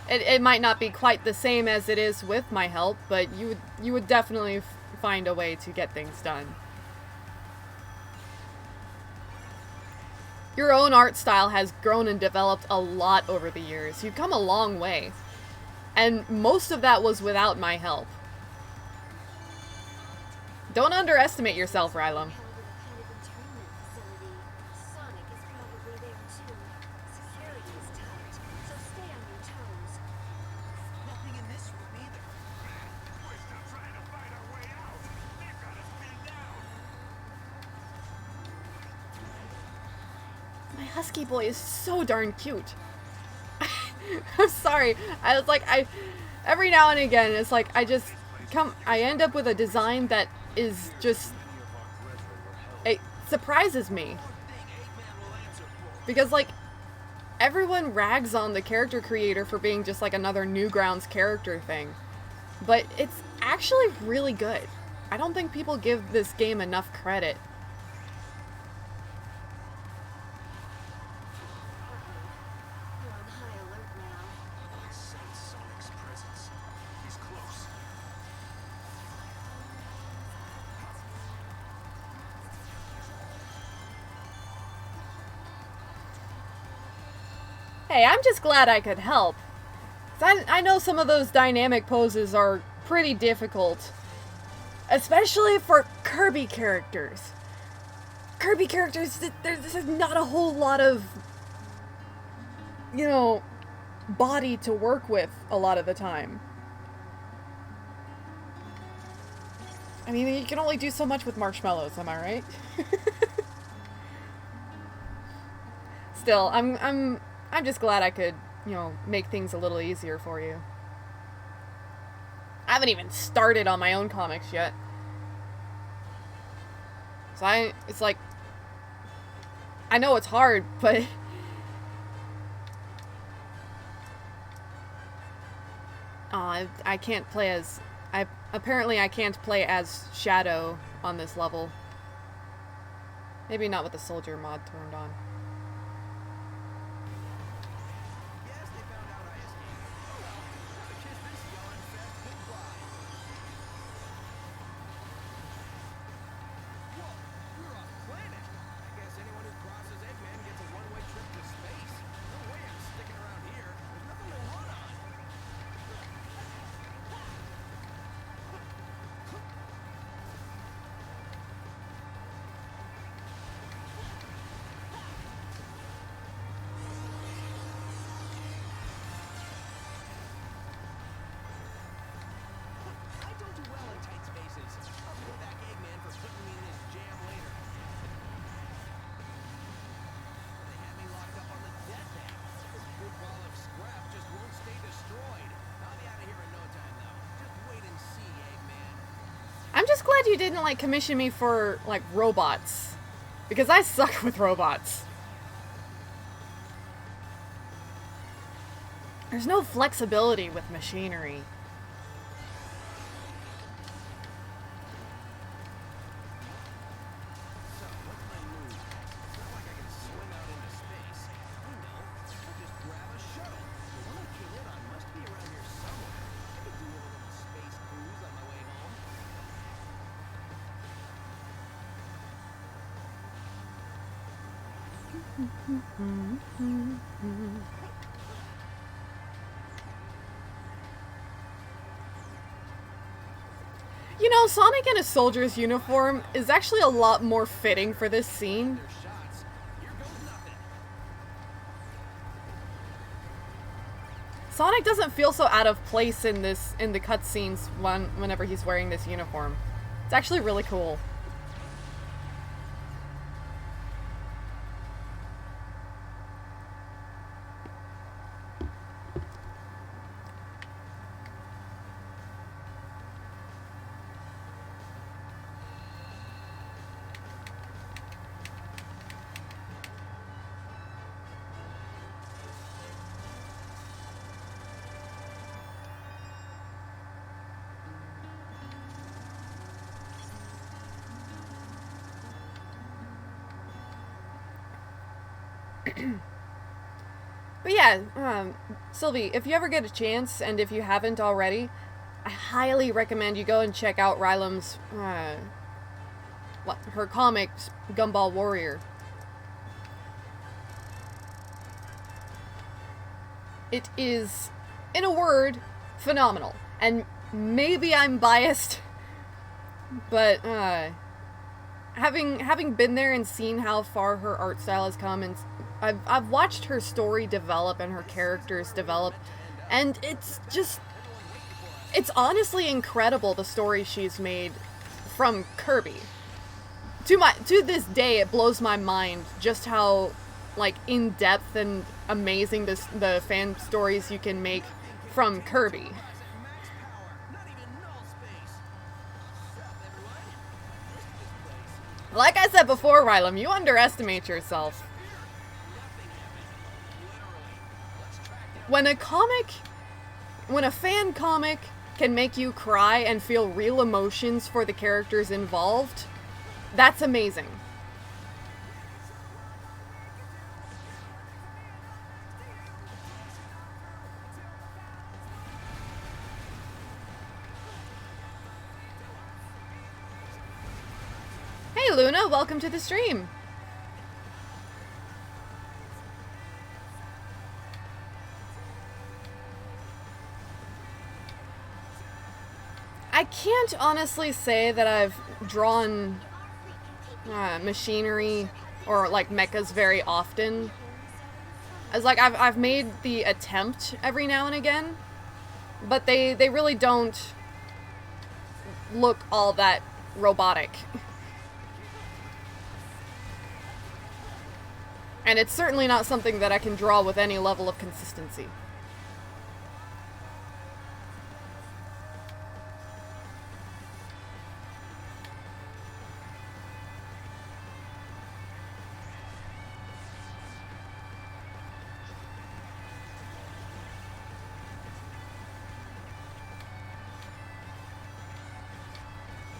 It might not be quite the same as it is with my help, but you would definitely find a way to get things done. Your own art style has grown and developed a lot over the years. You've come a long way. And most of that was without my help. Don't underestimate yourself, Rylam. Held at a kind of internment facility. Sonic is probably there too. Security is tight, so stay on your toes. Nothing in this room either. We're still trying to fight our way out. They've got us pinned down. My husky boy is so darn cute. I'm sorry. I was like, every now and again, it's like, I end up with a design that is just, it surprises me. Because, like, everyone rags on the character creator for being just like another Newgrounds character thing. But it's actually really good. I don't think people give this game enough credit. You're on high alert now. I sense Sonic's presence. He's close. Hey, I'm just glad I could help. 'Cause I know some of those dynamic poses are pretty difficult. Especially for Kirby characters. Kirby characters, there's not a whole lot of, you know, body to work with a lot of the time. I mean, you can only do so much with marshmallows, am I right? Still, I'm just glad I could, you know, make things a little easier for you. I haven't even started on my own comics yet. So it's like, I know it's hard, but I can't play as, apparently I can't play as Shadow on this level. Maybe not with the soldier mod turned on. Yes, they found out I escaped. Oh well, the kiss this just glad you didn't, like, commission me for, like, robots. Because I suck with robots. There's no flexibility with machinery. So, what's my move? It's not like I can swim out into space. I know. I'll just grab a shuttle. The one I came in on must be around here somewhere. I could do a little space cruise on my way home. You know, Sonic in a soldier's uniform is actually a lot more fitting for this scene. There's shots. Here goes nothing. Sonic doesn't feel so out of place in the cutscenes whenever he's wearing this uniform. It's actually really cool. But yeah, Sylvie, if you ever get a chance, and if you haven't already, I highly recommend you go and check out Rylam's, her comics, Gumball Warrior. It is, in a word, phenomenal. And maybe I'm biased, but, having been there and seen how far her art style has come, and I've watched her story develop and her characters develop, and it's honestly incredible, the story she's made from Kirby. To this day, it blows my mind just how, like, in depth and amazing the fan stories you can make from Kirby. Max power, not even null space. Sup, everyone? This place. Like I said before, Rylam, you underestimate yourself. Nothing happened. Literally. Let's track down. When a fan comic can make you cry and feel real emotions for the characters involved, that's amazing. Hey Luna, welcome to the stream. I can't honestly say that I've drawn machinery or like mechas very often. As like I've made the attempt every now and again, but they really don't look all that robotic. And it's certainly not something that I can draw with any level of consistency.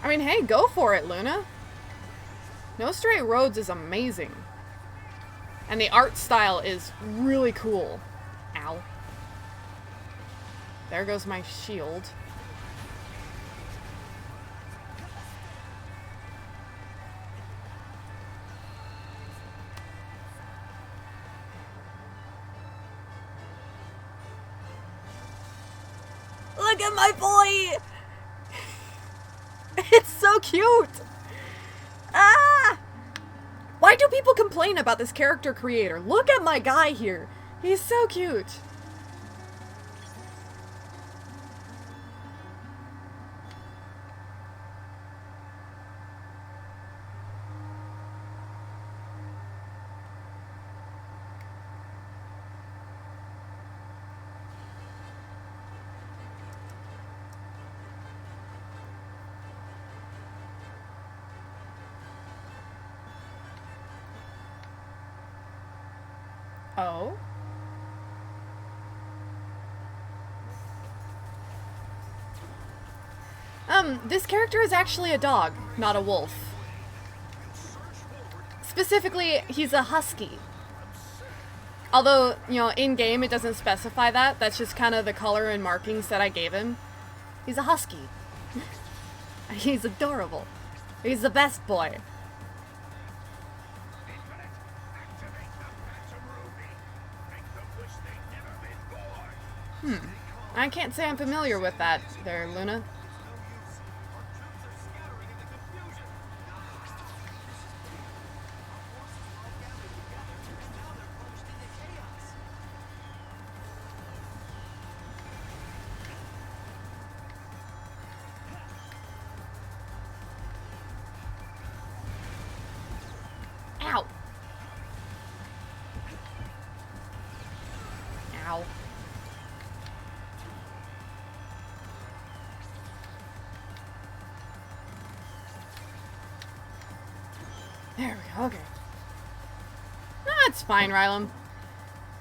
I mean, hey, go for it, Luna. No Straight Roads is amazing. And the art style is really cool. Ow. There goes my shield. Look at my boy! It's so cute! Ah! Why do people complain about this character creator? Look at my guy here. He's so cute. Oh? This character is actually a dog, not a wolf. Specifically, he's a husky. Although, you know, in-game it doesn't specify that. That's just kind of the color and markings that I gave him. He's a husky. He's adorable. He's the best boy. Infinite, activate the Phantom Ruby. Make them wish they'd never been born. I can't say I'm familiar with that there, Luna. Ow. Ow. There we go, okay. That's fine, Rylam.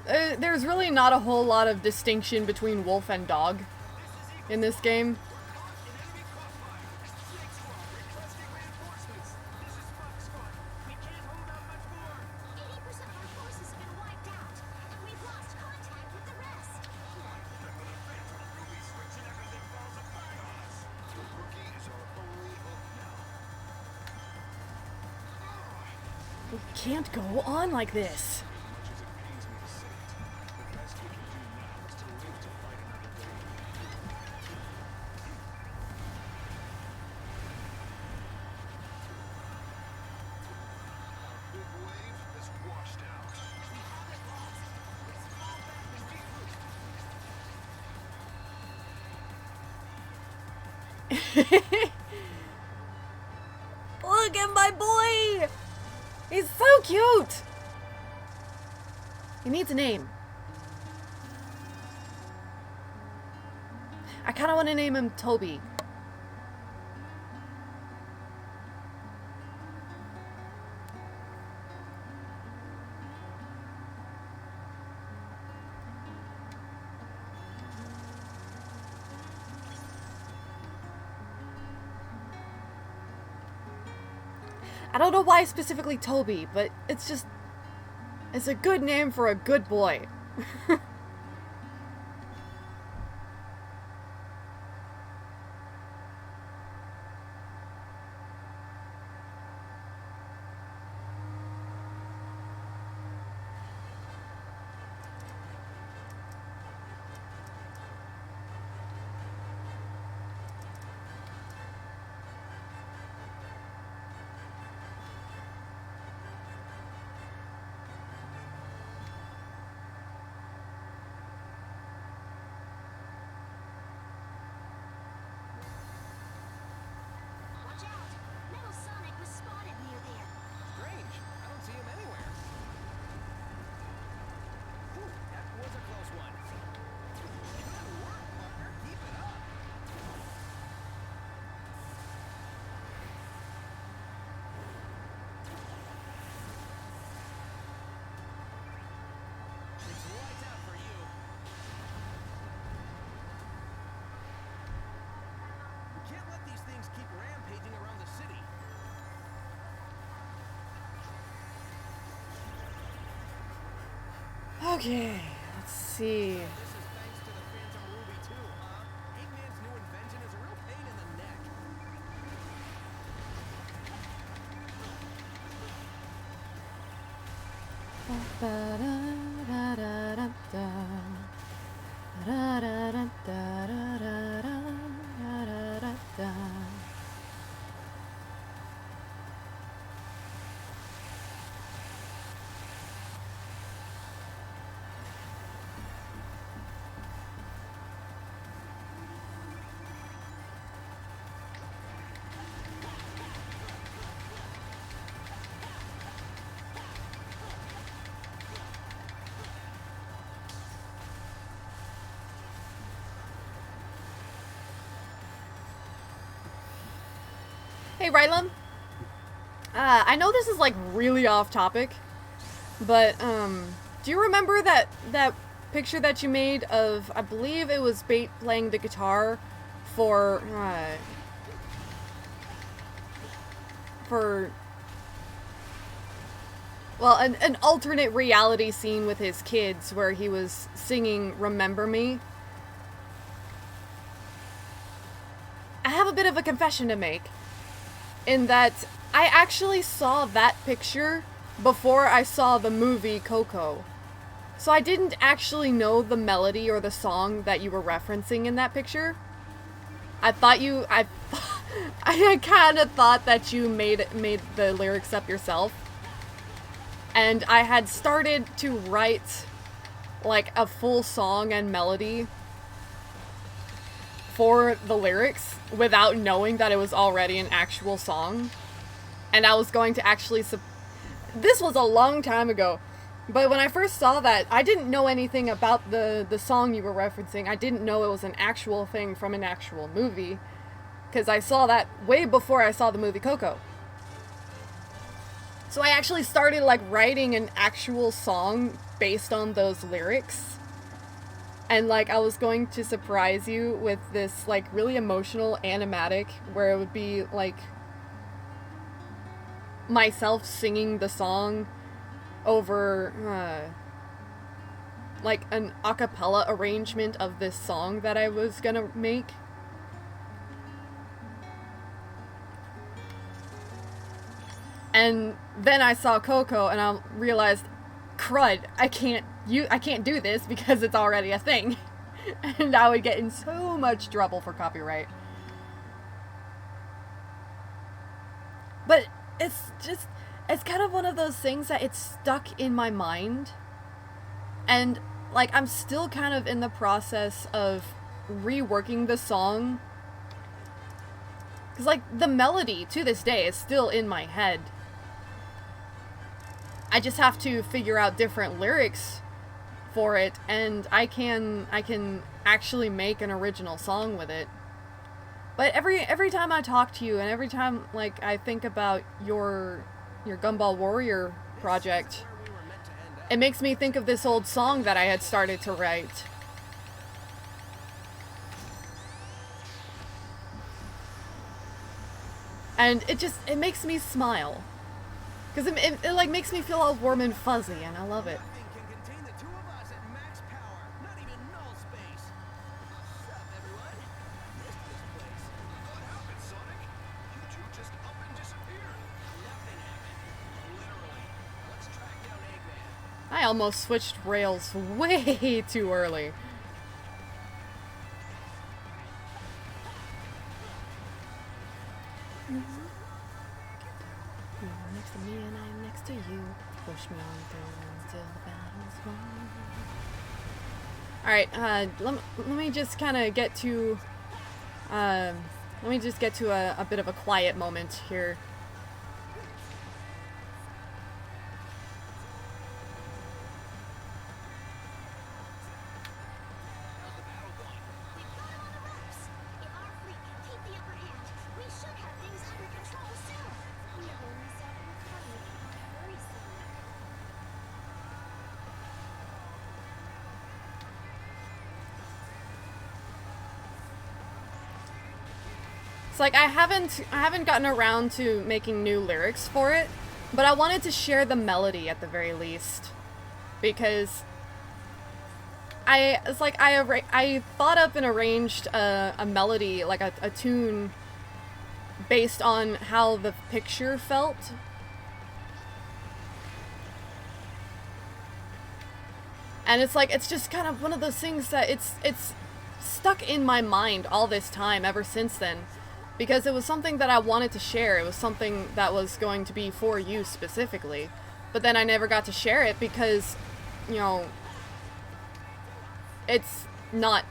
There's really not a whole lot of distinction between wolf and dog in this game. We can't go on like this. Look at my boy! He's so cute! He needs a name. I kind of want to name him Toby. I don't know why specifically Toby, but it's just... it's a good name for a good boy. Watch out! Metal Sonic was spotted near there. Strange. I don't see him anywhere. Whew, that was a close one. Good work, partner. Keep it up. It's lights out for you. We can't let these things keep rampaging around the city. Okay, let's see. This is thanks to the Phantom Ruby too, huh? Eggman's new invention is a real pain in the neck. Hey, Rylam. I know this is like really off topic, but Do you remember that picture that you made of, I believe it was Bait playing the guitar for well, an alternate reality scene with his kids where he was singing Remember Me? I have a bit of a confession to make, in that I actually saw that picture before I saw the movie Coco. So I didn't actually know the melody or the song that you were referencing in that picture. I thought you, I kind of thought that you made the lyrics up yourself. And I had started to write like a full song and melody for the lyrics without knowing that it was already an actual song. And I was going to actually this was a long time ago. But when I first saw that, I didn't know anything about the song you were referencing. I didn't know it was an actual thing from an actual movie. Because I saw that way before I saw the movie Coco. So I actually started like writing an actual song based on those lyrics. And like I was going to surprise you with this like really emotional animatic where it would be like myself singing the song over like an a cappella arrangement of this song that I was gonna make. And then I saw Coco and I realized, crud, I can't do this because it's already a thing. And I would get in so much trouble for copyright. But it's kind of one of those things that it's stuck in my mind. And like I'm still kind of in the process of reworking the song. Cause like the melody to this day is still in my head. I just have to figure out different lyrics for it, and I can actually make an original song with it. But every time I talk to you, and every time like I think about your Gumball Warrior project, it makes me think of this old song that I had started to write. And it makes me smile. Because it like makes me feel all warm and fuzzy, and I love it. Nothing can contain the two of us at max power. Not even null space. What's up, everyone? Missed this place. What happened, Sonic? You two just up and disappeared. Nothing happened. Literally. Let's track down Eggman. I almost switched rails way too early. You're next to me and I'm next to you. Push me on through until the battle's won. Alright, let me just kind of get to... let me just get to a bit of a quiet moment here. How's the battle going? We've got him on the ropes. If our fleet can keep the upper hand, we should have things under control soon. We have only 7:20. Hurry, Sonic. It's like I haven't gotten around to making new lyrics for it, but I wanted to share the melody at the very least, because I thought up and arranged a melody, like a tune, based on how the picture felt. And it's like, it's just kind of one of those things that it's stuck in my mind all this time ever since then. Because it was something that I wanted to share. It was something that was going to be for you specifically. But then I never got to share it because, you know, it's not,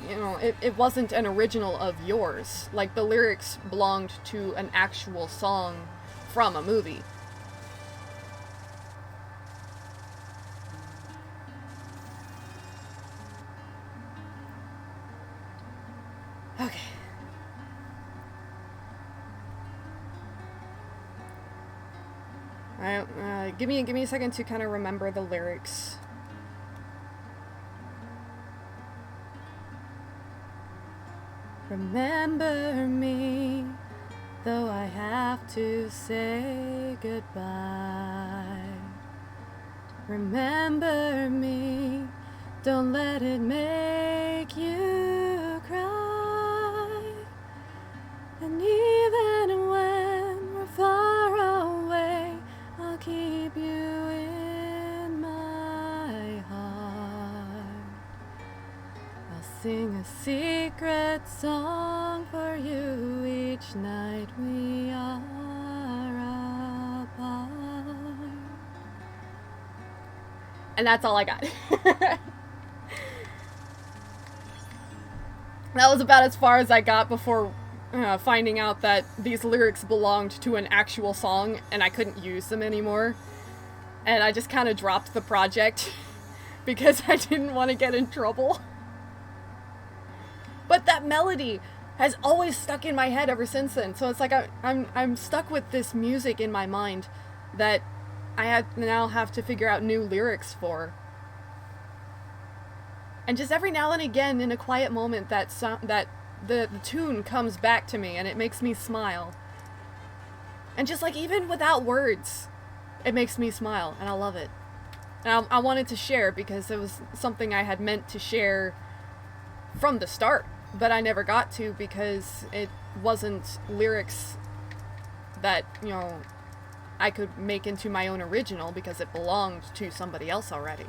you know, it wasn't an original of yours. Like, the lyrics belonged to an actual song from a movie. Okay. Give me a second to kind of remember the lyrics. Remember me, though I have to say goodbye. Remember me, don't let it make you cry. And even when we're far away, I'll keep you in my heart. I'll sing a secret song for you each night we are apart. And that's all I got. That was about as far as I got before finding out that these lyrics belonged to an actual song and I couldn't use them anymore. And I just kind of dropped the project because I didn't want to get in trouble. But that melody has always stuck in my head ever since then. So it's like I'm stuck with this music in my mind that I now have to figure out new lyrics for. And just every now and again, in a quiet moment, that the tune comes back to me and it makes me smile. And just like even without words, it makes me smile and I love it. And I wanted to share because it was something I had meant to share from the start, but I never got to because it wasn't lyrics that, you know, I could make into my own original because it belonged to somebody else already.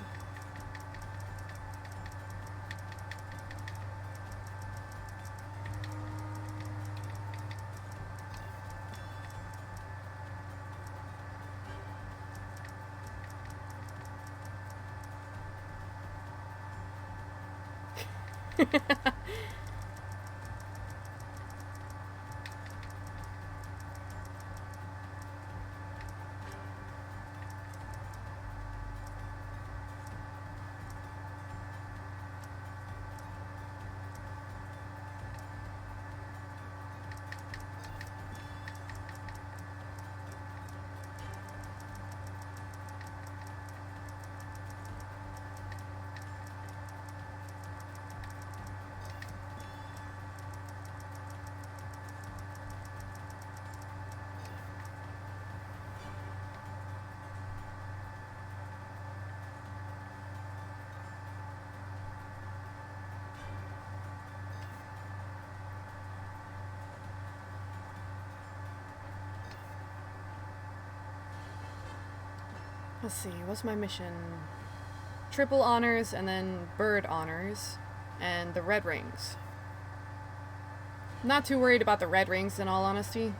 Let's see, what's my mission? Triple honors and then bird honors and the red rings. Not too worried about the red rings in all honesty.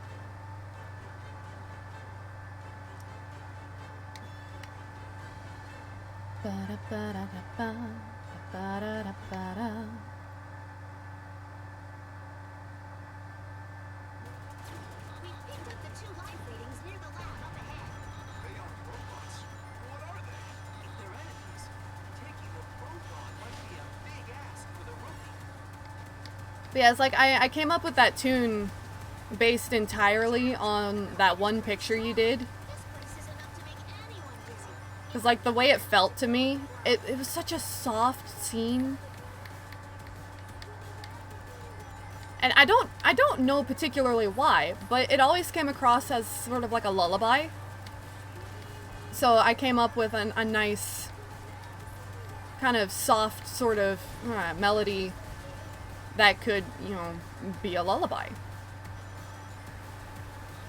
Ba-da-ba-da-da-ba, ba-da-da-ba-da. We picked up the 2 life readings near the lab up ahead. They are robots. What are they? If they're enemies, taking a proton might be a big ask for the rookie. But yeah, it's like I came up with that tune based entirely on that one picture you did. This place is enough to make anyone dizzy. Because like the way it felt to me, it was such a soft scene. And I don't know particularly why, but it always came across as sort of like a lullaby. So I came up with a nice kind of soft sort of melody that could, you know, be a lullaby. We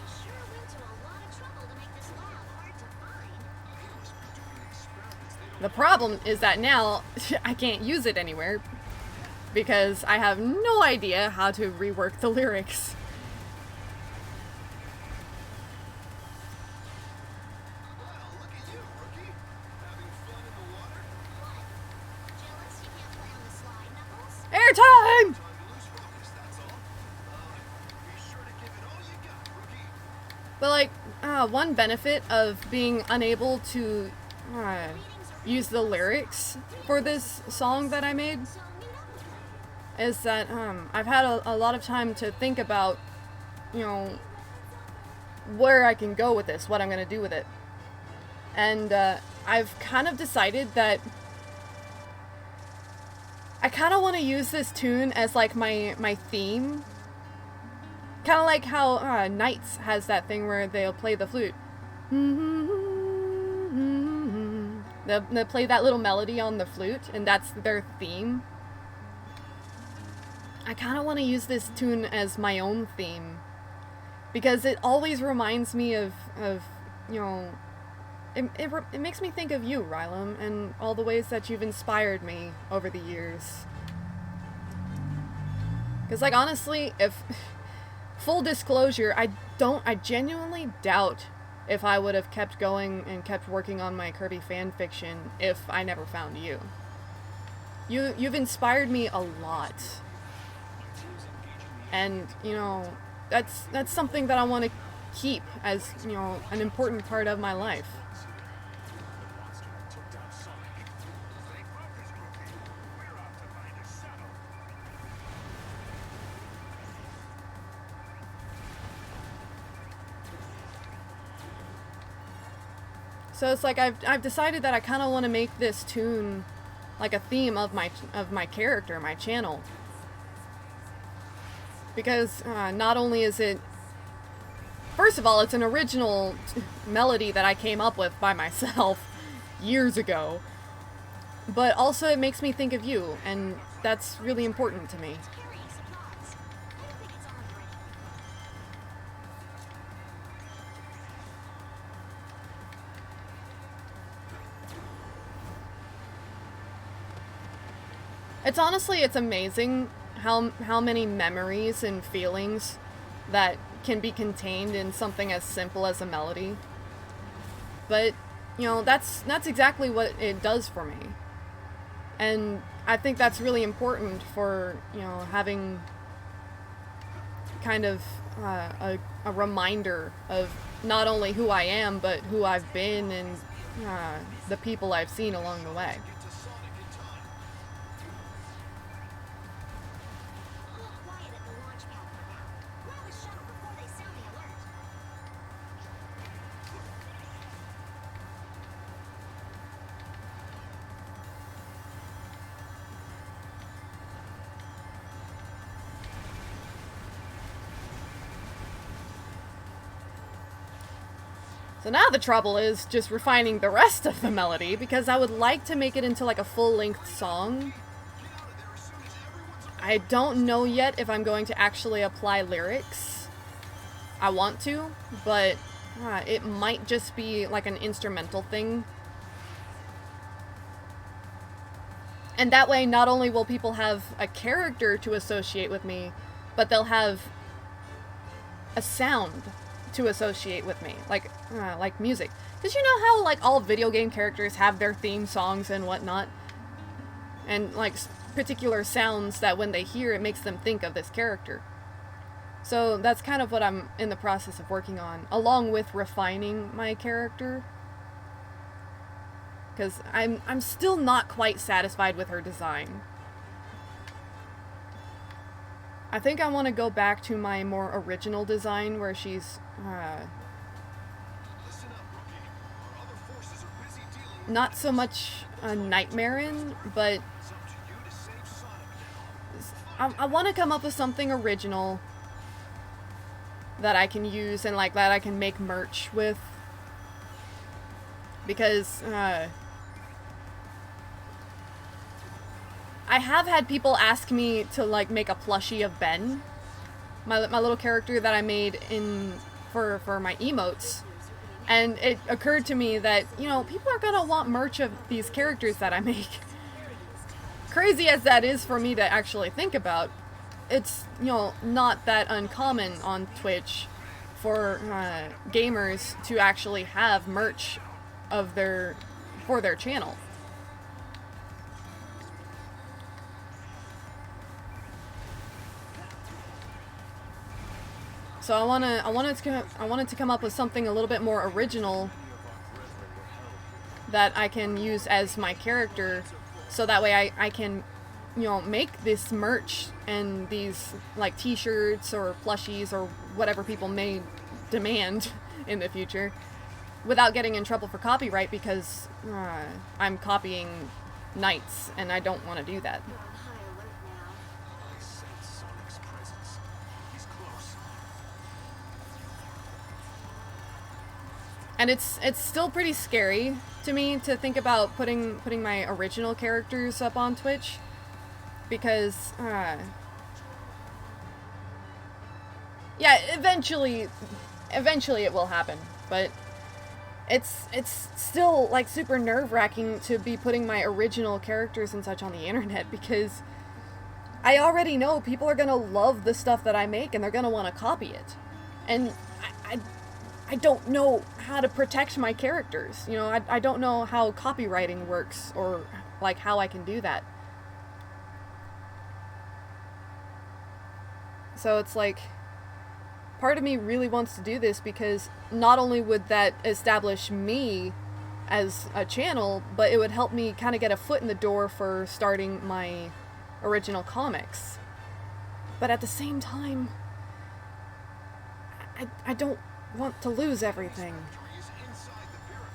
sure went to a lot of trouble to make this lab hard to find. They must be doing experiments they don't The problem is that now I can't use it anywhere because I have no idea how to rework the lyrics. Well, look at you, rookie. Having fun in the water? What? Jealous you can't play on the slide, Knuckles? Airtime! Time to lose focus, that's all. Be sure to give it all you got, rookie. But like, one benefit of being unable to use the lyrics for this song that I made So meet up with them. is that I've had a lot of time to think about, you know, where I can go with this, what I'm going to do with it. And I've kind of decided that I kind of want to use this tune as like my theme. Kind of like how Knights has that thing where they'll play the flute. They'll play that little melody on the flute, and that's their theme. I kind of want to use this tune as my own theme, because it always reminds me of you know, it makes me think of you, Rylam, and all the ways that you've inspired me over the years. Because, like, honestly, if full disclosure, I genuinely doubt if I would have kept going and kept working on my Kirby fanfiction if I never found you. You've inspired me a lot. And, you know, that's something that I want to keep as, you know, an important part of my life. Stay focused, Rookie. We're off to find a shuttle. So it's like I've decided that I kind of want to make this tune like a theme of my character, my channel. Because not only is it, first of all, it's an original melody that I came up with by myself years ago, but also it makes me think of you, and that's really important to me. Carrying supplies. I don't think it's on right. It's honestly, it's amazing how many memories and feelings that can be contained in something as simple as a melody. But, you know, that's exactly what it does for me. And I think that's really important for, you know, having kind of a reminder of not only who I am, but who I've been and the people I've seen along the way. Get to Sonic in time. Hold quiet at the launch pad for now. Grab a shuttle before they sound the alert. So now the trouble is just refining the rest of the melody, because I would like to make it into like a full-length song. I don't know yet if I'm going to actually apply lyrics. I want to, but it might just be like an instrumental thing. And that way, not only will people have a character to associate with me, but they'll have a sound to associate with me, like music. Because you know how like all video game characters have their theme songs and whatnot, and like particular sounds that when they hear it makes them think of this character. So that's kind of what I'm in the process of working on, along with refining my character. Because I'm still not quite satisfied with her design. I think I want to go back to my more original design where she's Listen up, Rookie. Our other forces are busy dealing with not so much a nightmarean, but it's up to you to save Sonic now. I want to come up with something original that I can use and like that I can make merch with. Because I have had people ask me to like make a plushie of Ben, my little character that I made for my emotes, and it occurred to me that, you know, people are gonna want merch of these characters that I make. Crazy as that is for me to actually think about, it's, you know, not that uncommon on Twitch for gamers to actually have merch of for their channel. So I wanted to come up with something a little bit more original that I can use as my character, so that way I can, you know, make this merch and these like t-shirts or plushies or whatever people may demand in the future. without getting in trouble for copyright because I'm copying knights and I don't want to do that. You're on high alert now. I sense Sonic's presence. He's close. And it's still pretty scary to me to think about putting my original characters up on Twitch because yeah, eventually it will happen, but it's still like super nerve-wracking to be putting my original characters and such on the internet because I already know people are gonna love the stuff that I make and they're gonna want to copy it, and I don't know how to protect my characters. You know, I don't know how copywriting works or like how I can do that. So it's like, part of me really wants to do this because not only would that establish me as a channel, but it would help me kind of get a foot in the door for starting my original comics. But at the same time, I don't want to lose everything. Factory is inside the pyramid.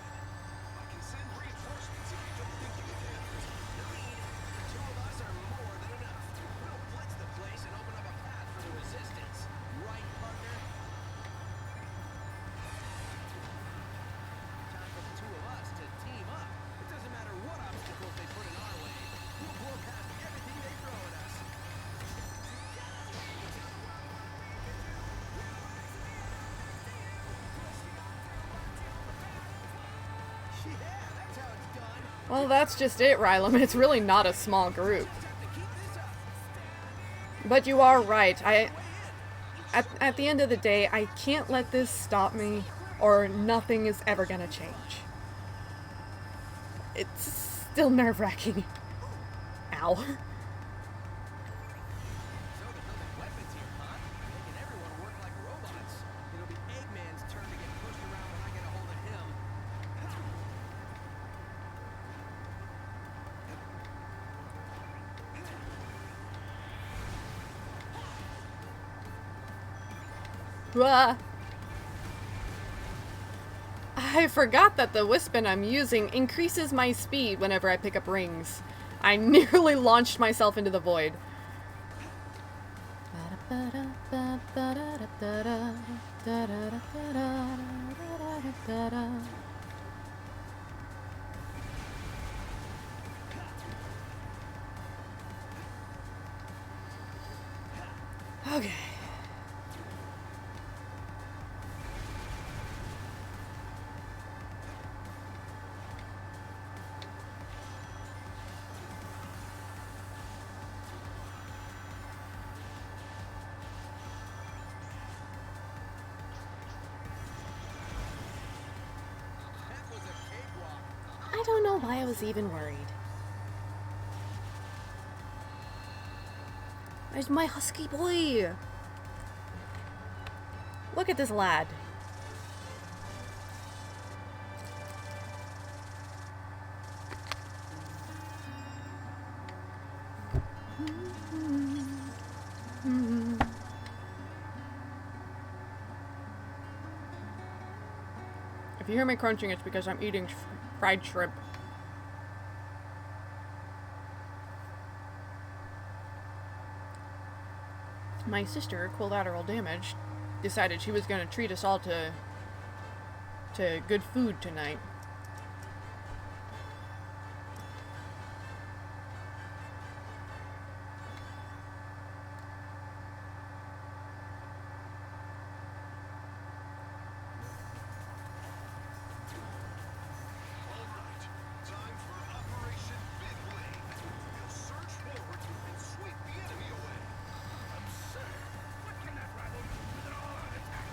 I can send reinforcements if you don't think you can handle it. No need. The two of us are more than enough. We'll blitz the place and open up a path for the resistance. Right, partner? Time for the two of us to team up. It doesn't matter what obstacles they put in our way. We'll blow past everything they throw at us. Yeah, that's how it's done. Well, that's just it, Rylam. It's really not a small group. Just have to keep this up. But you are right. At the end of the day, I can't let this stop me, or nothing is ever gonna change. It's still nerve-wracking. Ow. So they're building weapons here, huh? Making everyone work like robots. It'll be Eggman's turn to get pushed around when I get a hold of him. Wah. I forgot that the Wispin I'm using increases my speed whenever I pick up rings. I nearly launched myself into the void. Okay. That was a cakewalk. I don't know why I was even worried. Where's my husky boy? Look at this lad. If you hear me crunching, it's because I'm eating fried shrimp. My sister, collateral damage, decided she was going to treat us all to good food tonight. All right. Time for Operation Big Wave. We'll surge forward and sweep the enemy away. Absurd! What can that rabble do with an all-out attack?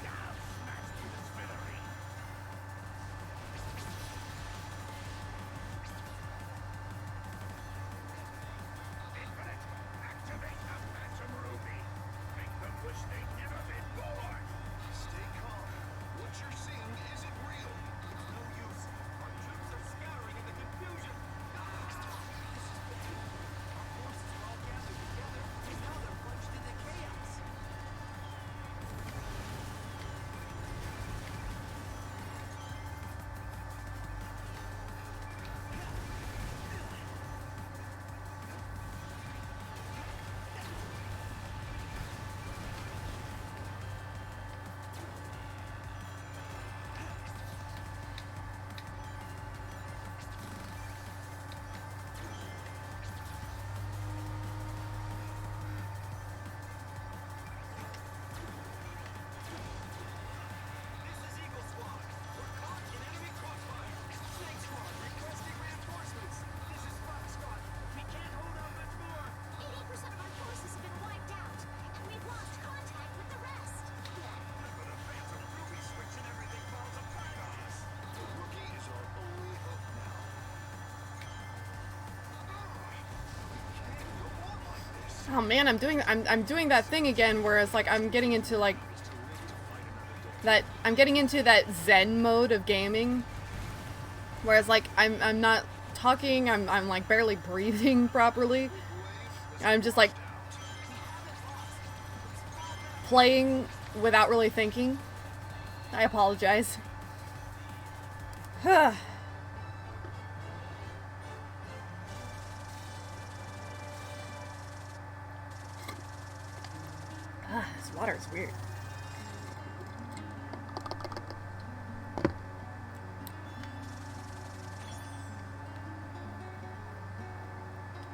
I'll smash through the smithereens! Oh man, I'm doing that thing again, whereas like I'm getting into like that Zen mode of gaming. Whereas like I'm not talking, I'm like barely breathing properly. I'm just like playing without really thinking. I apologize. This water is weird.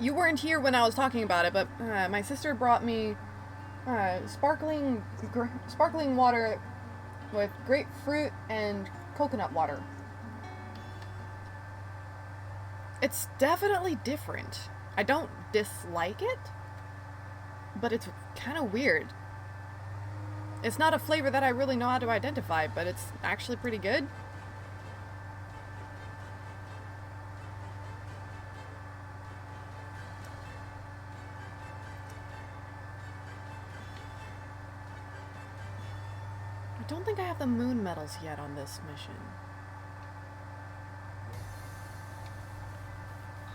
You weren't here when I was talking about it, but my sister brought me sparkling water with grapefruit and coconut water. It's definitely different. I don't dislike it, but it's kind of weird. It's not a flavor that I really know how to identify, but it's actually pretty good. I don't think I have the moon medals yet on this mission.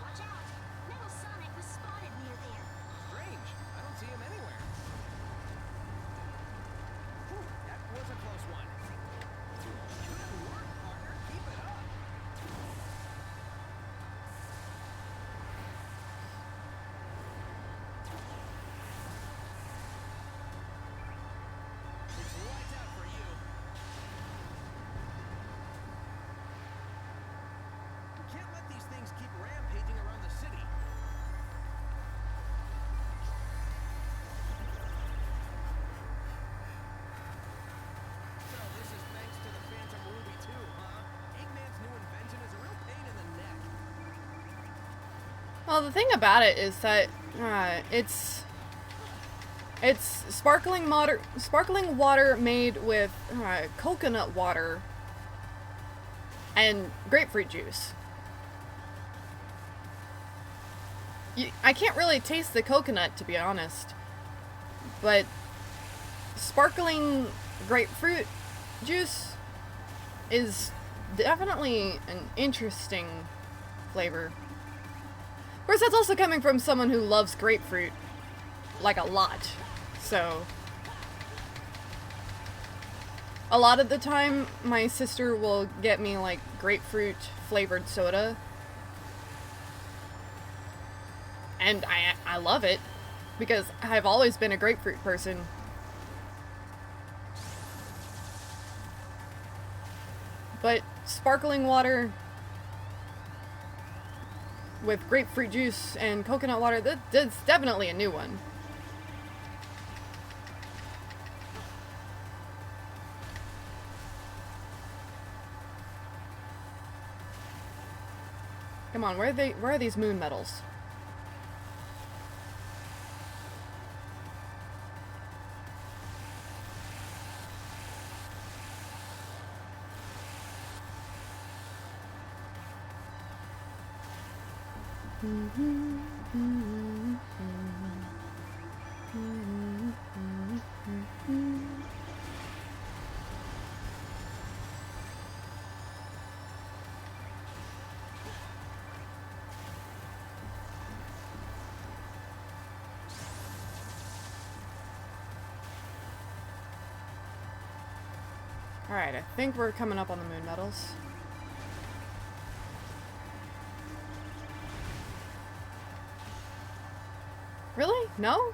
Watch out! Metal Sonic was spotted near there. Strange. I don't see him anywhere. Whew, that was a close one. Good work, partner. Keep it up. It's lights out for you. Can't let these things keep rampaging around the city. So this is thanks to the Phantom Ruby too, huh? Eggman's new invention is a real pain in the neck. Well, the thing about it is that it's sparkling water made with coconut water and grapefruit juice. I can't really taste the coconut, to be honest, but sparkling grapefruit juice is definitely an interesting flavor. Of course, that's also coming from someone who loves grapefruit, like, a lot. So, a lot of the time, my sister will get me, like, grapefruit flavored soda. And I love it, because I've always been a grapefruit person. But sparkling water with grapefruit juice and coconut water, that's definitely a new one. Come on, where are these moon medals? Alright, I think we're coming up on the moon medals. Really? No?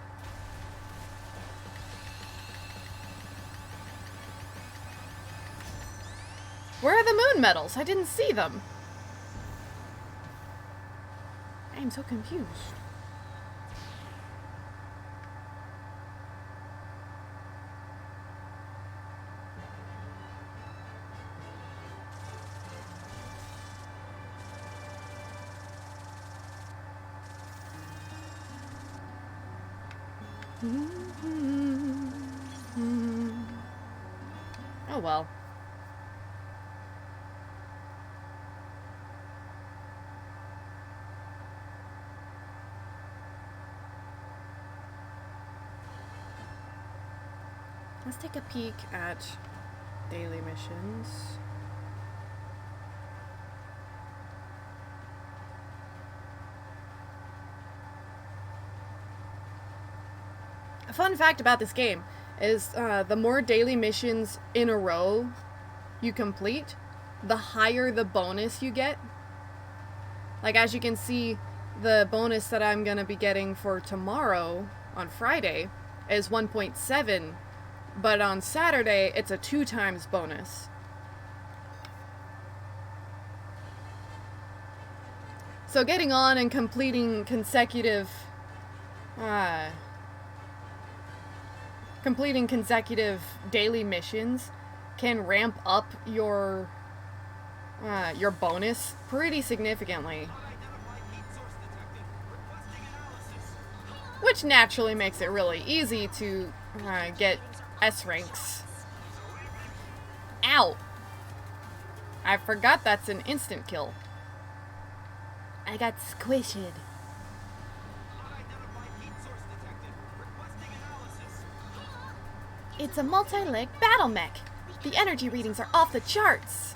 Where are the moon medals? I didn't see them. I am so confused. Oh well. Let's take a peek at daily missions. A fun fact about this game is the more daily missions in a row you complete, the higher the bonus you get. Like, as you can see, the bonus that I'm gonna be getting for tomorrow, on Friday, is 1.7, but on Saturday, it's a 2 times bonus. So getting on and completing consecutive daily missions can ramp up your bonus pretty significantly. Which naturally makes it really easy to get S ranks. Ow! I forgot that's an instant kill. I got squished. It's a multi-leg battle mech. The energy readings are off the charts.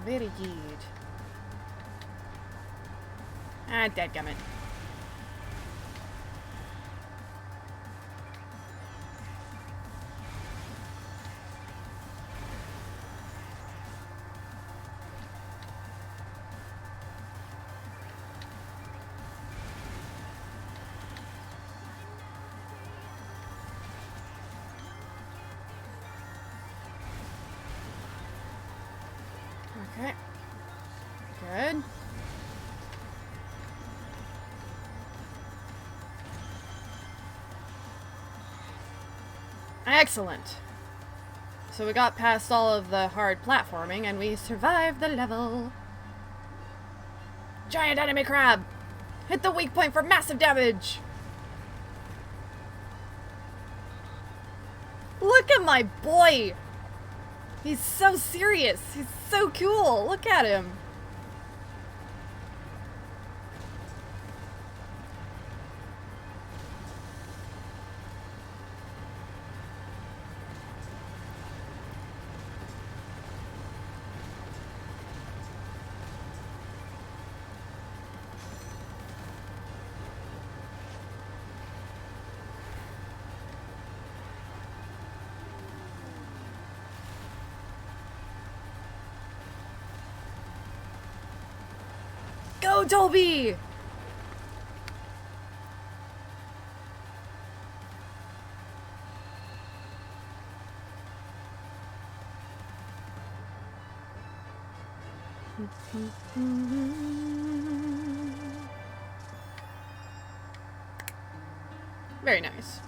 Very good. Ah, dadgummit. Okay. Good. Excellent. So we got past all of the hard platforming and we survived the level. Giant enemy crab! Hit the weak point for massive damage! Look at my boy! He's so serious. He's so cool. Look at him. Go, Toby! Very nice.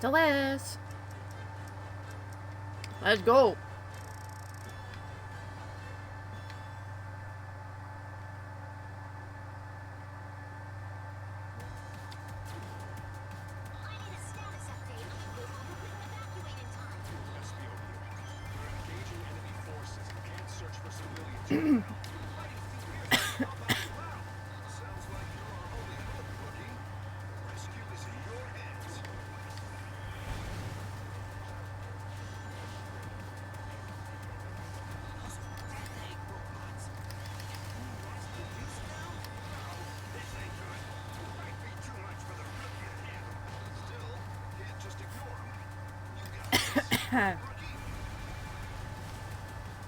SOS. Let's go. I need a status update on the people who couldn't evacuate in time. SBO here. We're engaging enemy forces and can't search for civilians right now. Fighting furious and all that loud. Sounds like you're our only hope, rookie. The rescue is in your hands. Those egg robots. Wants the juice now? No, this ain't good. Might be too much for the rookie to handle. Still, can't just ignore him. You got this,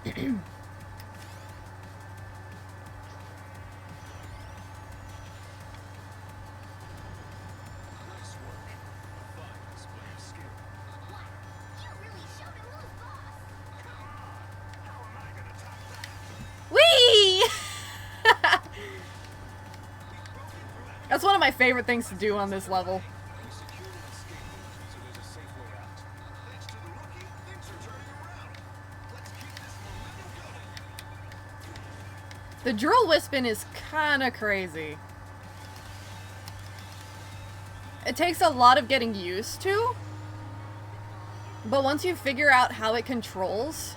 rookie. Nice work. A fine display of skill. Wow, you really showed him who's boss. Come on! How am I gonna top that? Whee! That's one of my favorite things to do on this level. We secured an escape route, so there's a safe way out. Thanks to the rookie, things are turning around. Let's keep this momentum going. The drill wispin is kinda crazy. It takes a lot of getting used to, but once you figure out how it controls,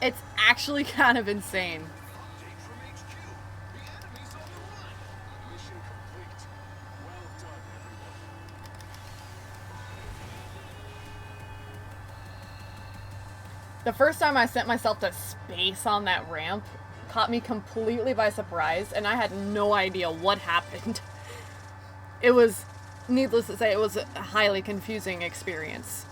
it's actually kind of insane. Update from HQ. The enemy's on the run. Mission complete. Well done, everyone. The first time I sent myself to space on that ramp caught me completely by surprise, and I had no idea what happened. It was, needless to say, it was a highly confusing experience.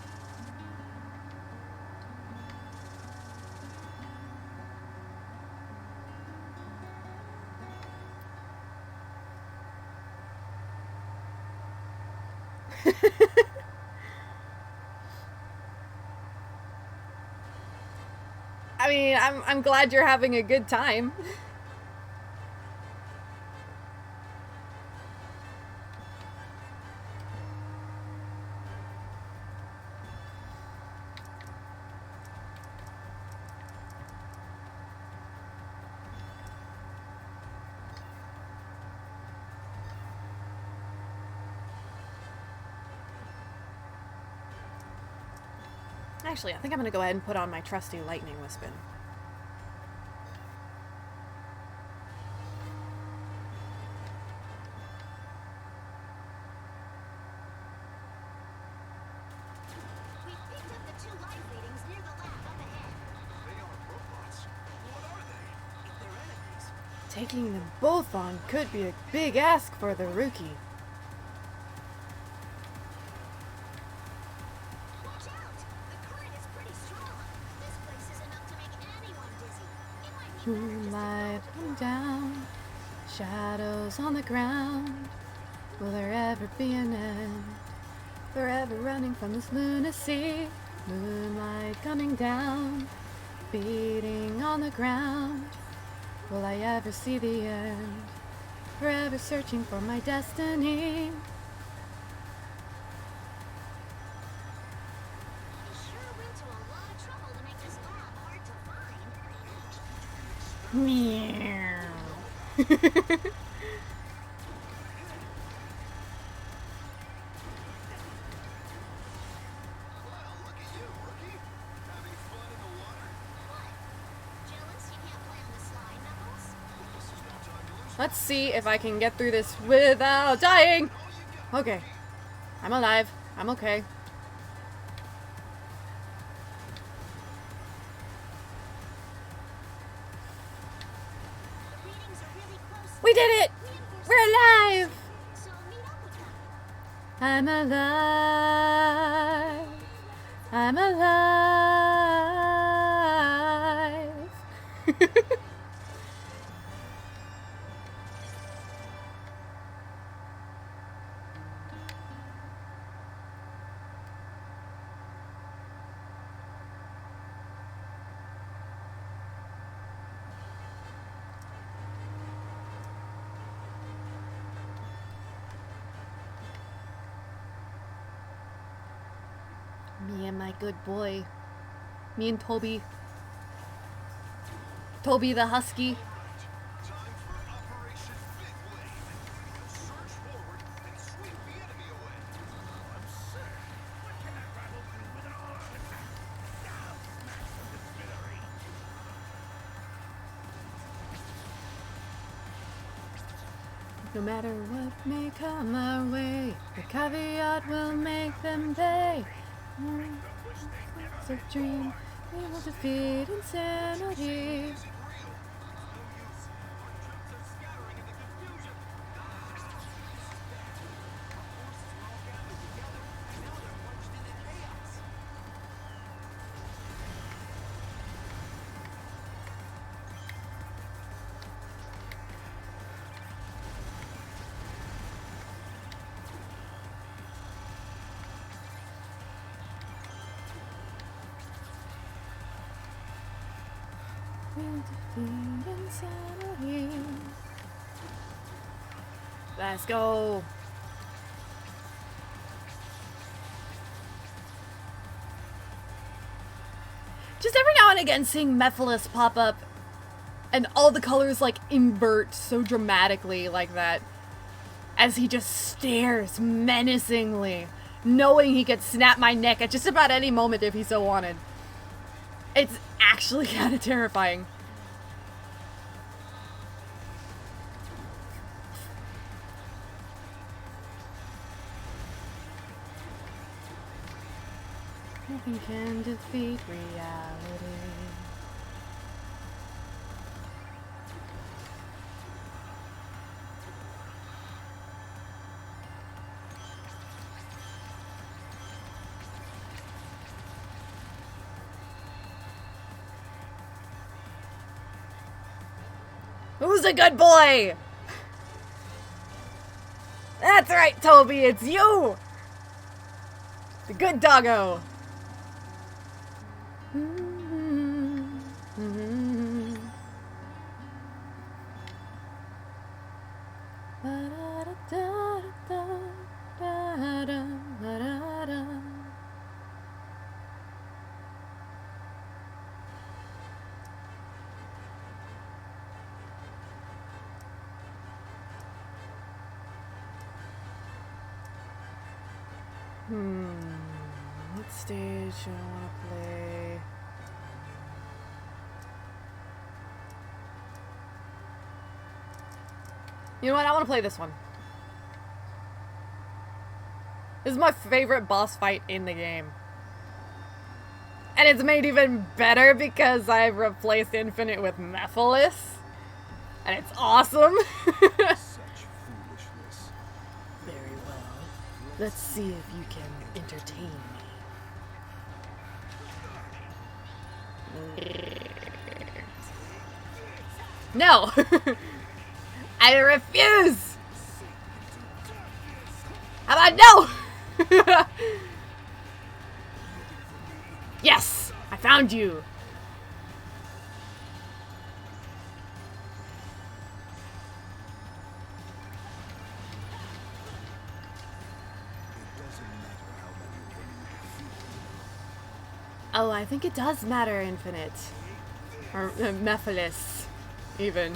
I mean, I'm glad you're having a good time. Actually, I think I'm gonna go ahead and put on my trusty lightning wispin. We picked up the 2 life readings near the lab up ahead. They aren't robots. What are they? If they're enemies, Taking them both on could be a big ask for the rookie. watch out! The current is pretty strong. This place is enough to make anyone dizzy. It might be better just to Moonlight coming down, shadows on the ground. Will there ever be an end? Forever running from this lunacy. Moonlight coming down, beating on the ground. Will I ever see the end? Forever searching for my destiny. We sure went to a lot of trouble to make this lab hard to find. Meow. Well, look at you, rookie. Having fun in the water? What? Jealous you can't play on the slide, Knuckles? This is no time to lose. Let's see if I can get through this without dying. Okay. I'm alive. I'm okay. The readings are really close. We did it! Reinforcements We're alive! So meet up with them. I'm alive. I'm alive. Me and my good boy. Me and Toby. Toby the Husky. Time for Operation Big Wave. Surge forward and sweep the enemy away. Absurd. What can I rattle through with an arm attack? Now smash them to smithereens. No matter what may come our way, the caveat will make them pay. It's a dream. We will defeat insanity. Isn't real. No use. Our troops are scattering in the confusion. This is bad. Our forces were all gathered together, and now they're plunged into chaos. We'll defeat insanity. Let's go. Just every now and again seeing Mephiles pop up and all the colors like invert so dramatically like that as he just stares menacingly, knowing he could snap my neck at just about any moment if he so wanted. It's actually kind of terrifying. Nothing can defeat reality. Who's a good boy? That's right, Toby, it's you! The good doggo. What stage do I want to play? You know what? I want to play this one. This is my favorite boss fight in the game. And it's made even better because I've replaced Infinite with Mephiles. And it's awesome. Such foolishness. Very well. Let's see if you can entertain me. No! I refuse! How about no? Yes! I found you! Oh, I think it does matter, Infinite. Or Mephiles, even.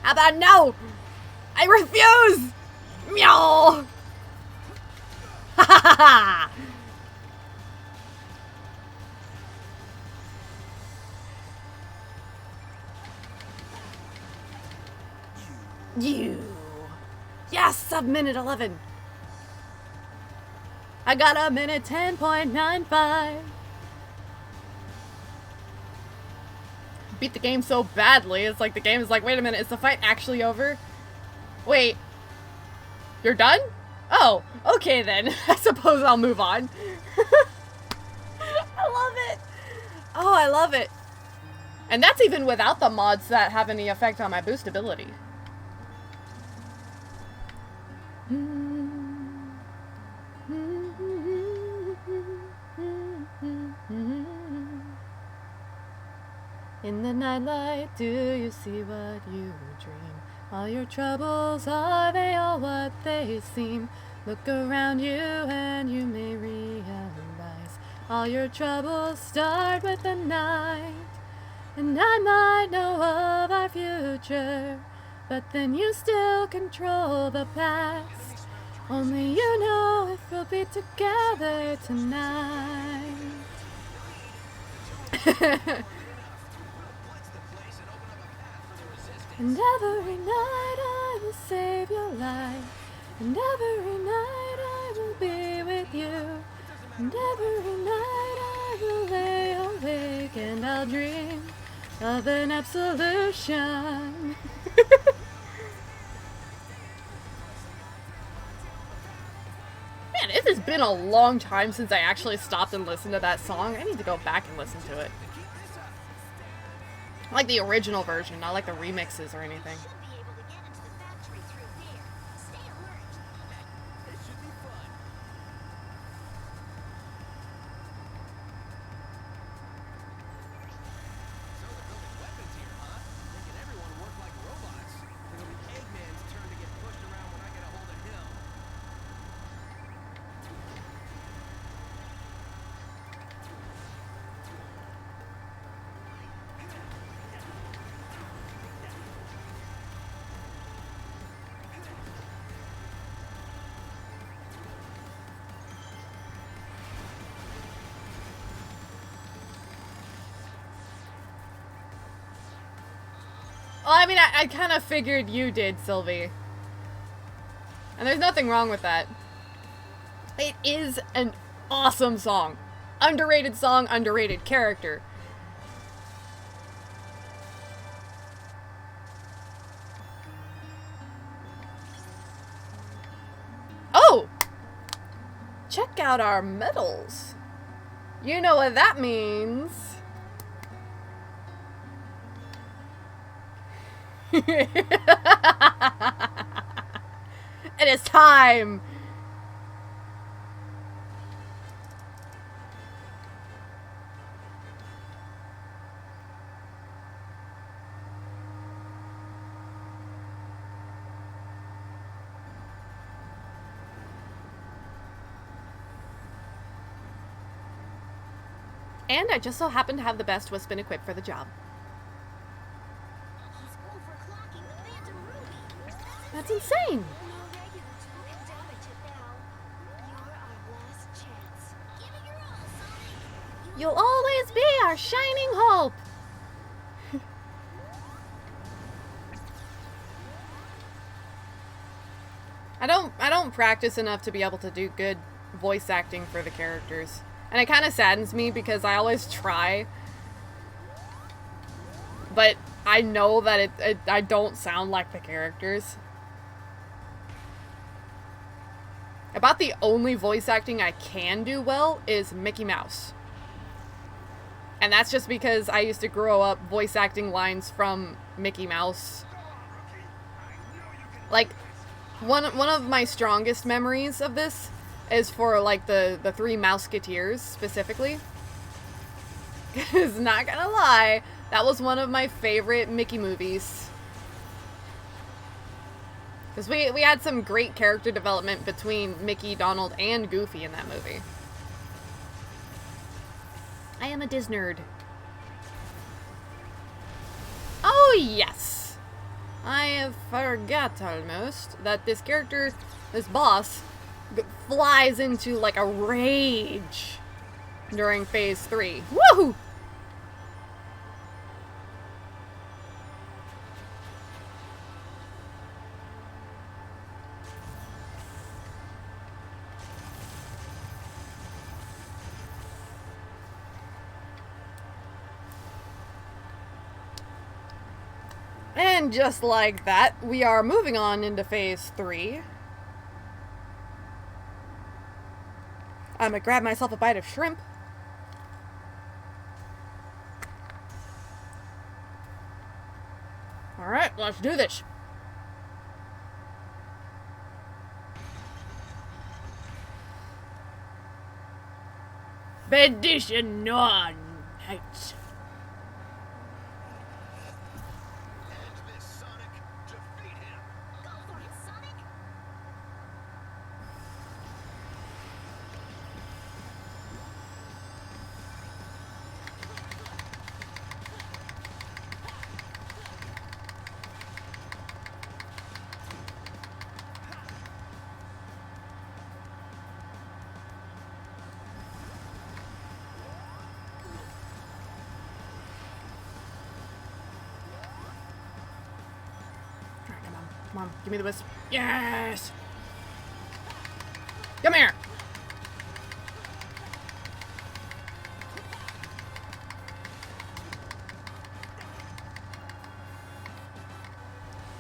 How about no? I refuse! Meow! Ha ha ha! You. Yes, sub-minute 11. I got a minute 10.95. Beat the game so badly, it's like the game is like, wait a minute, is the fight actually over? Wait. You're done? Oh, okay then. I suppose I'll move on. I love it. Oh, I love it. And that's even without the mods that have any effect on my boost ability. In the nightlight, do you see what you dream? All your troubles, are they all what they seem? Look around you and you may realize all your troubles start with the night. And I might know of our future, but then you still control the past. Only you know if we'll be together tonight. And every night I will save your life. And every night I will be with you. And every night I will lay awake and I'll dream of an absolution. Man, it has been a long time since I actually stopped and listened to that song. I need to go back and listen to it. I like the original version, not like the remixes or anything. Should be able to get into the factory through there. Stay alert. It should be fun. So they're building weapons here, Well, I mean, I kind of figured you did, Sylvie. And there's nothing wrong with that. It is an awesome song. Underrated song, underrated character. Oh! Check out our medals. You know what that means. It is time. And I just so happen to have the best Wispin equipped for the job. He's overclocking the Phantom Ruby. That's insane. No regular two can damage it now. You're our last chance. Give it your all, Sonic. You'll always be our shining hope. I don't practice enough to be able to do good voice acting for the characters. And it kind of saddens me because I always try. But I know that I don't sound like the characters. About the only voice acting I can do well is Mickey Mouse. And that's just because I used to grow up voice acting lines from Mickey Mouse. Like, one of my strongest memories of this is for, like, the Three Mouseketeers, specifically. Because, not gonna lie, that was one of my favorite Mickey movies. Because we had some great character development between Mickey, Donald, and Goofy in that movie. I am a Disnerd. Oh, yes! I forgot almost that this character, this boss, flies into like a rage during phase 3. Woohoo! And just like that, we are moving on into phase 3. I'm gonna grab myself a bite of shrimp. Alright, let's do this. Petition non hates. End this, Sonic. Defeat him. Go for it, Sonic. Alright, come on, give me the wisp. Yes! Come here!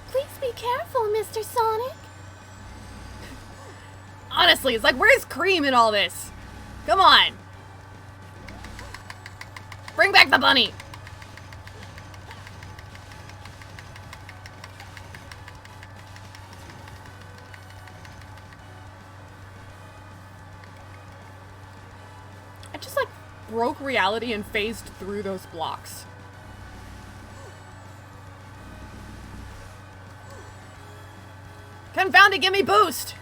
Please be careful, Mr. Sonic. Honestly, it's like, where's Cream in all this? Come on! Bring back the bunny! I just, like, broke reality and phased through those blocks. Confound it, give me boost!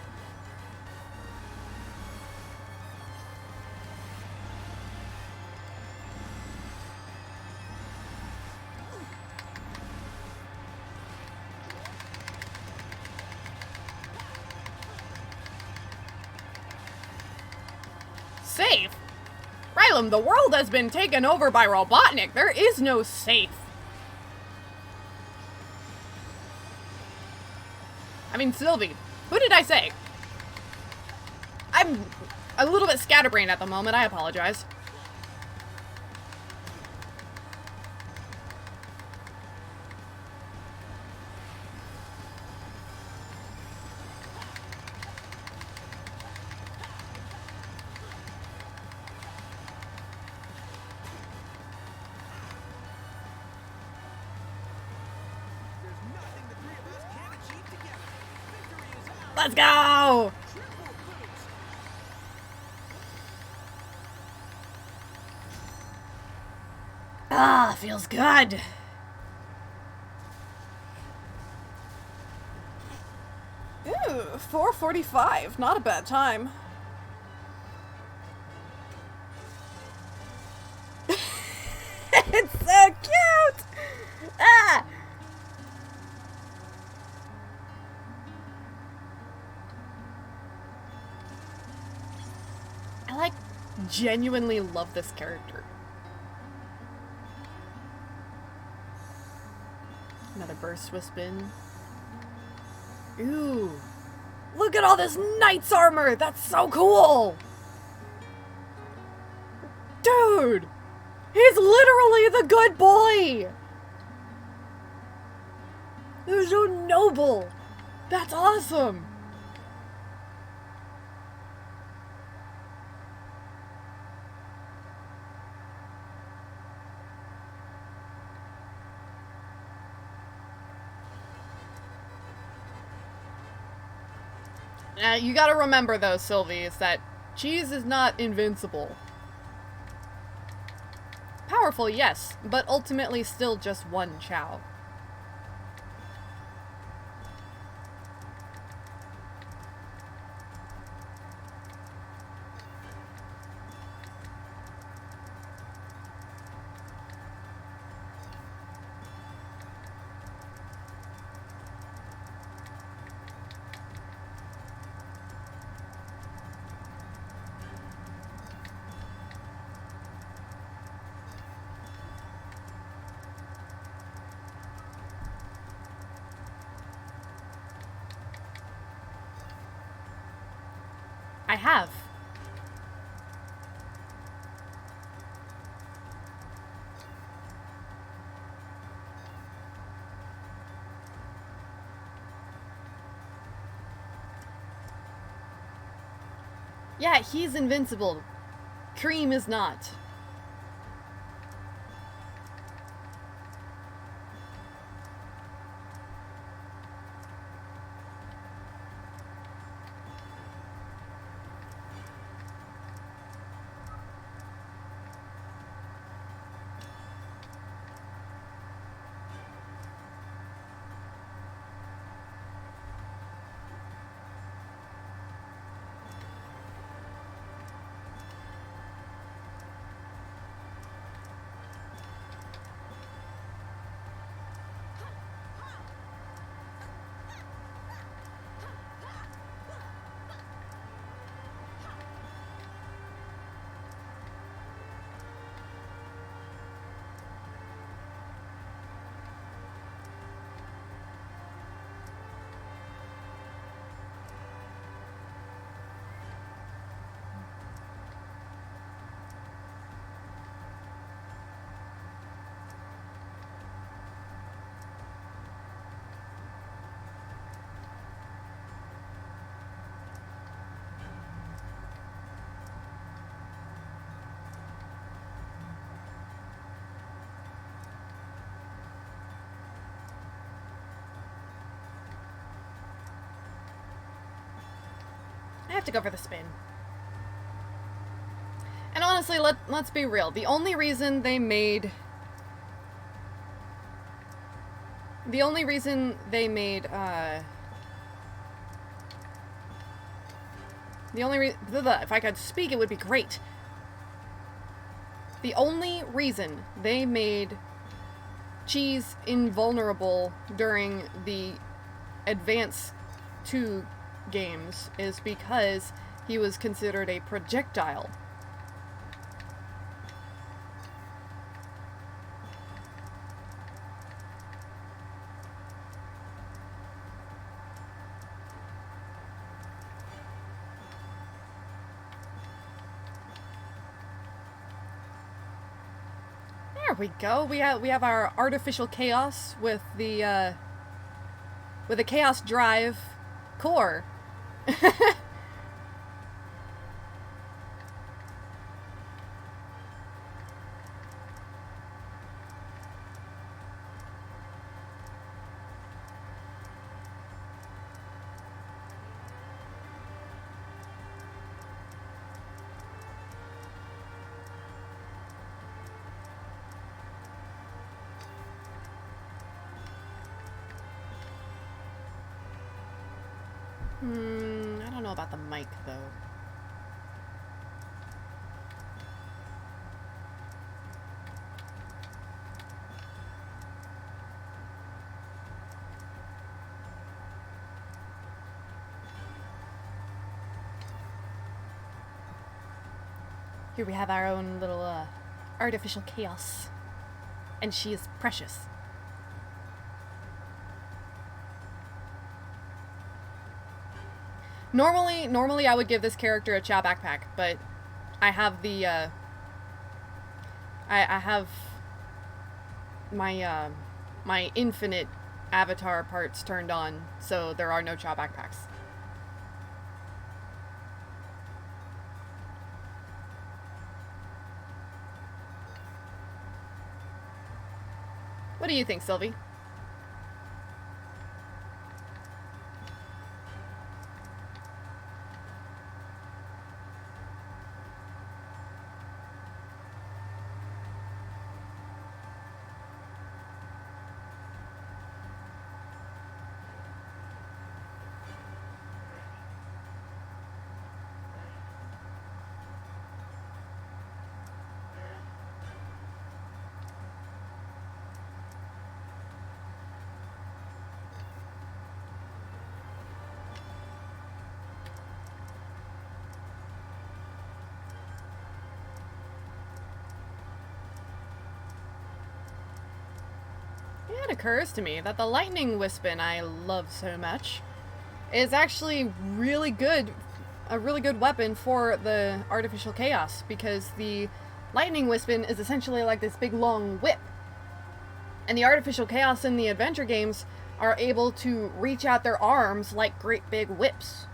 Safe? Rylam, the world has been taken over by Robotnik. There is no safe. I mean, Sylvie. Who did I say? I'm a little bit scatterbrained at the moment. I apologize. There's nothing the three of us can't achieve together. Victory is ours. Let's go! Triple boost. Ah, feels good. Ooh, 4:45. Not a bad time. It's so cute! Ah! I like genuinely love this character. Another burst with spin. Ooh. Look at all this knight's armor! That's so cool! Dude! He's literally the good boy! They're so noble! That's awesome! You gotta remember though, Sylvie, is that cheese is not invincible. Powerful, yes, but ultimately still just one Chow. I have. Yeah, he's invincible. Cream is not. I have to go for the spin. And honestly, let's be real. The only reason they made... The only reason they made, if I could speak, it would be great. The only reason they made Cheese invulnerable during the Advance 2 games is because he was considered a projectile. we go. We have our artificial chaos with the chaos drive core. I don't know about the mic, though. Here we have our own little, artificial chaos. And she is precious. Normally I would give this character a Chow backpack, but I have the, I have my, my infinite avatar parts turned on, so there are no Chow backpacks. What do you think, Sylvie? It occurs to me that the Lightning Wispin I love so much is actually really good, a really good weapon for the Artificial Chaos, because the Lightning Wispin is essentially like this big long whip. And the Artificial Chaos in the adventure games are able to reach out their arms like great big whips.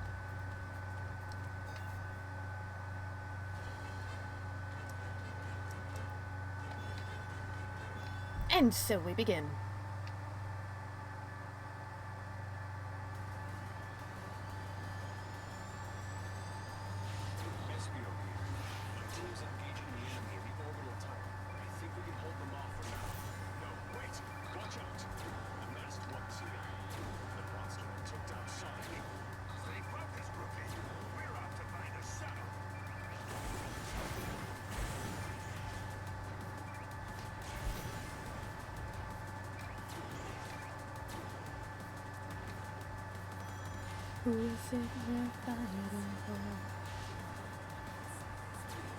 And so we begin.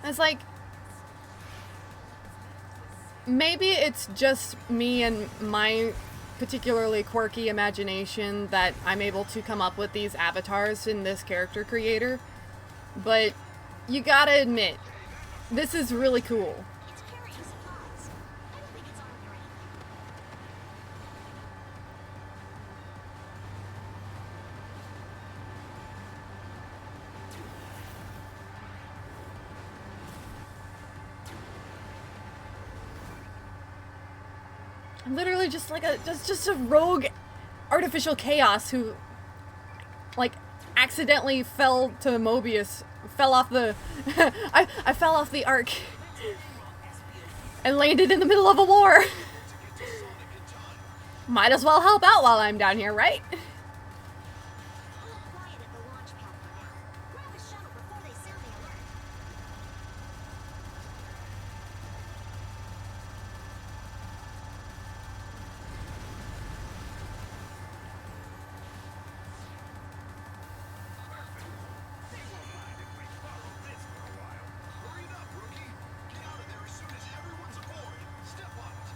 It's like, maybe it's just me and my particularly quirky imagination that I'm able to come up with these avatars in this character creator, but you gotta admit, this is really cool. It's carrying supplies. I don't think it's armed or anything. I'm literally just like just a rogue artificial chaos who, like, accidentally fell to Mobius, fell off the, I fell off the arc and landed in the middle of a war. Might as well help out while I'm down here, right? A little quiet at the launch pad for now. Grab a shuttle before they sound the alert. They won't mind if we follow this for a while. Hurry it up, rookie. Get out of there as soon as everyone's aboard. Step on it.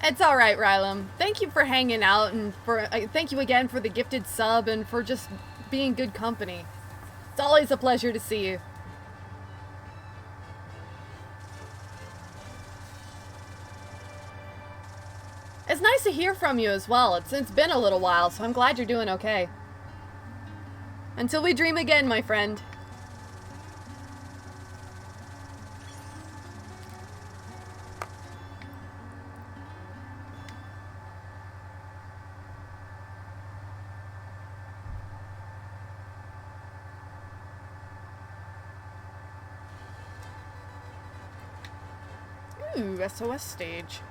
It's alright, Rylum. Thank you for hanging out, and for thank you again for the gifted sub and for just being good company. It's always a pleasure to see you. It's nice to hear from you as well. It's been a little while, so I'm glad you're doing okay. Until we dream again, my friend. Ooh, SOS stage.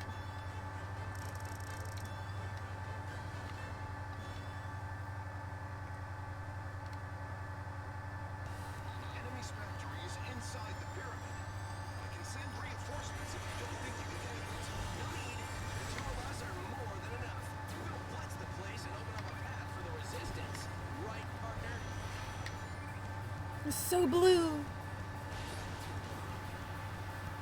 Enemy's factory is inside the pyramid. I can send reinforcements if you don't think you can handle it. No need. The two of us are more than enough. We'll blitz the place and open up a path for the resistance. Right, partner? It's so blue.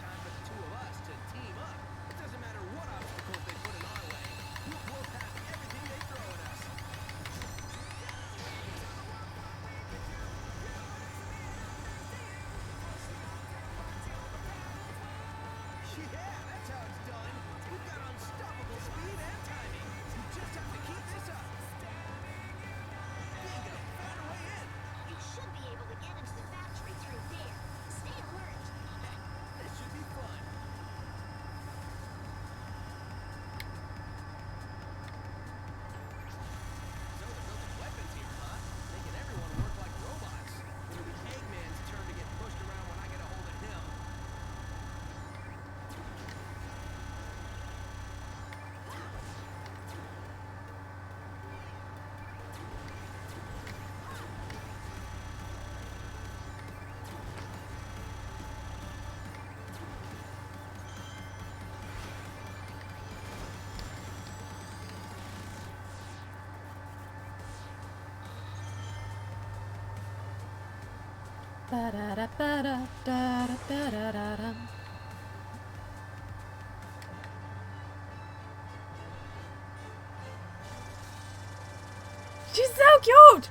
Time for the two of us to team up. It doesn't matter what obstacles they put in our way. We'll blow past everything they throw at us. Yeah, that's how it's done. We've got unstoppable speed and timing. You just have to keep this up. Bingo, found a way in. You should be able to get into the factory through there. Stay alert. This should be fun. So they're building weapons here, huh? Making everyone work like robots. It'll be Eggman's turn to get pushed around when I get a hold of him. Ba-da-da-ba-da-da-da-da-da. She's so cute!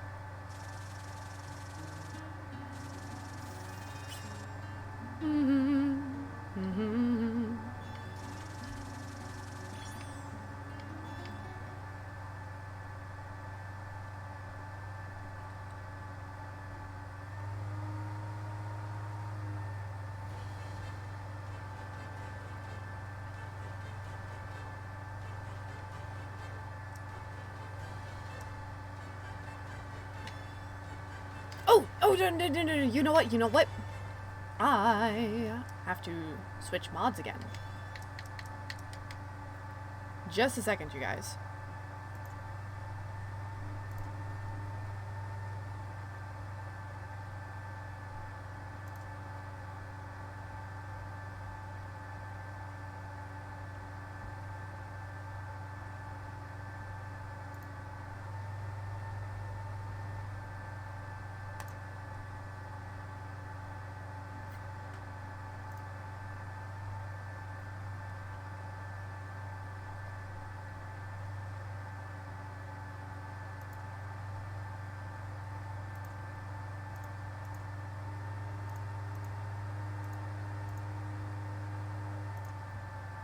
Oh, no, you know what? I have to switch mods again. Just a second, you guys.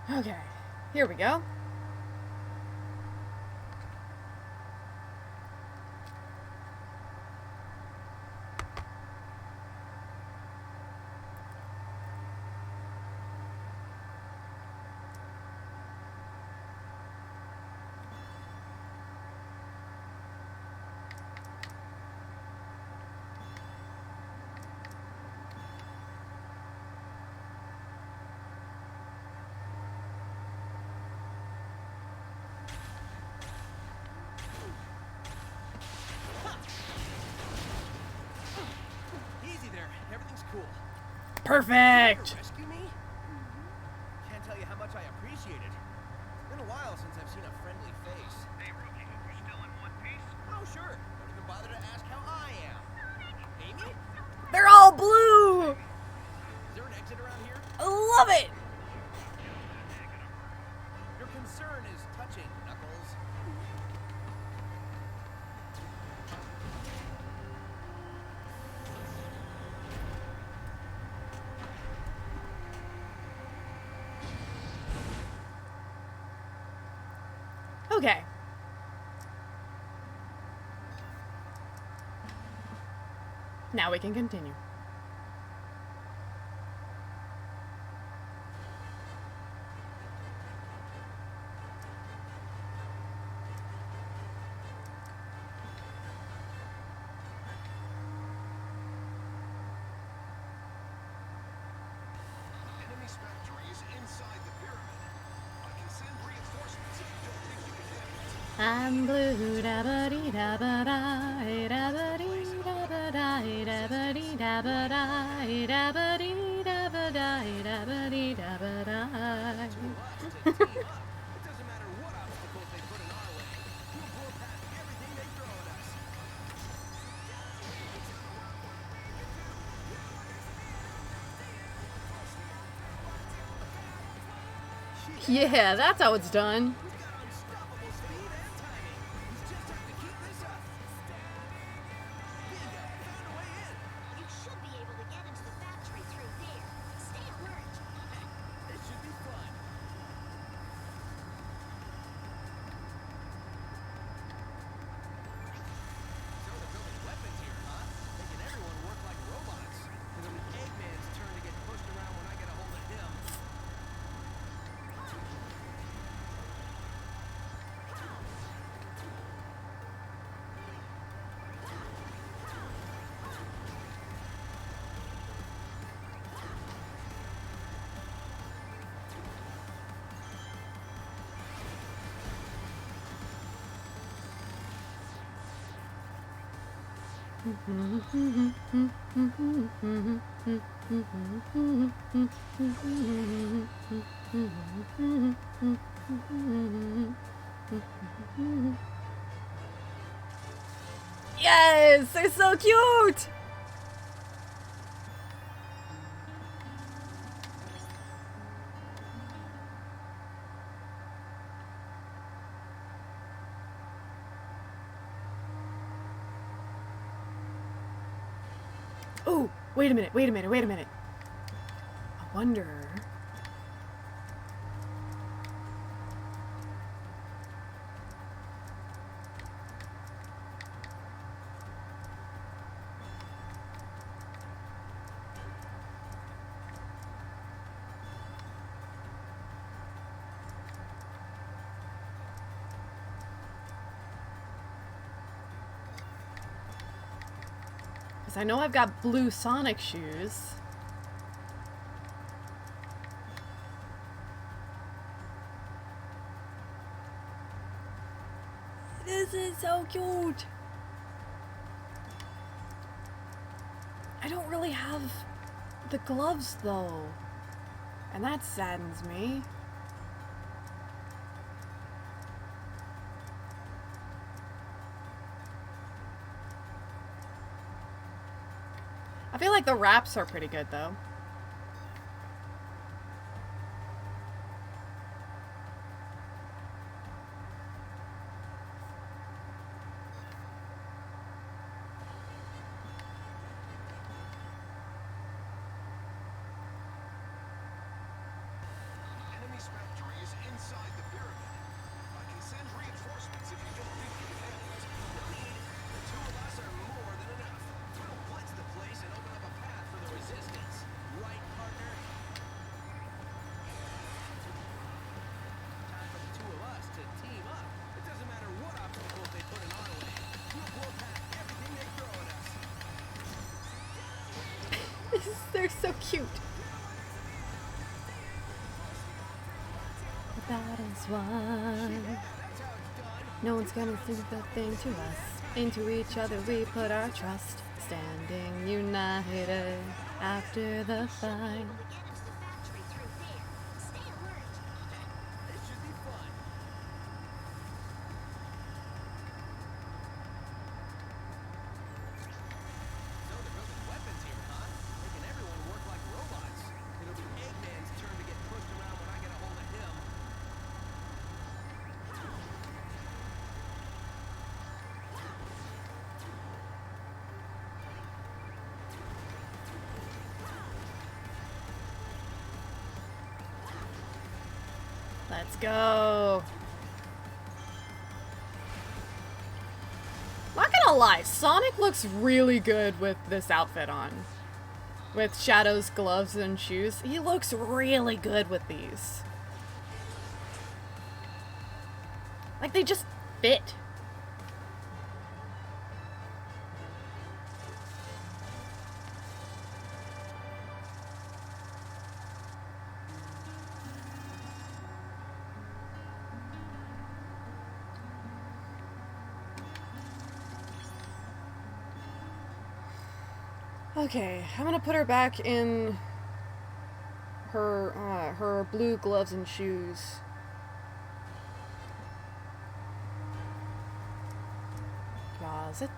Okay, here we go. Easy there. Everything's cool. Perfect! Rescue me? Can't tell you how much I appreciate it. It's been a while since I've seen a friendly face. Hey, Rookie, you still in one piece? Oh, sure. Don't even bother to ask how I am. Amy? They're all blue! Is there an exit around here? I love it! Your concern is touching, Knuckles. Okay. Now we can continue. Enemy factories inside the pyramid. I can send reinforcements if you don't think you can handle it. I'm blue, da ba dee da ba da, da ba dee da ba da, da ba dee da ba da, da ba dee da ba da, da ba dee da ba da. To team up. It doesn't matter what obstacles they put in our way. We'll blow past everything they throw at us. Yeah, that's how it's done. We've got unstoppable speed and timing. We just have to keep this up. Bingo, found a way in. You should be able to get into the factory through there. Stay alert. This should be fun. So they're building weapons here, huh? Making everyone work like robots. It'll be Eggman's turn to get pushed around when I get a hold of him. Yes, they're so cute. Oh, wait a minute, wait a minute, wait a minute. I wonder. Because I know I've got blue Sonic shoes. This is so cute. I don't really have the gloves though. And that saddens me. I feel like the wraps are pretty good though. Enemy's factory is inside the pyramid. I can send reinforcements if you don't think you can handle it. No need. The two of us are more than enough. We'll blitz the place and open up a path for the resistance. Right, partner? Time for the two of us to team up. It doesn't matter what obstacles they put in our way. We'll blow past everything they throw at us. They're so cute. The battle's won. That's how it's done. No one's gonna think the thing to us. Into each other we put our trust. Standing united after the fight. Able to get into the factory through there. Stay alert. This should be fun. So they're building weapons here, huh? Making everyone work like robots. It'll be Eggman's turn to get pushed around when I get a hold of him. Let's go. lie, Sonic looks really good with this outfit on. With Shadow's gloves and shoes. He looks really good with these. Like, they just fit. Okay, I'm gonna put her back in her blue gloves and shoes. Closet.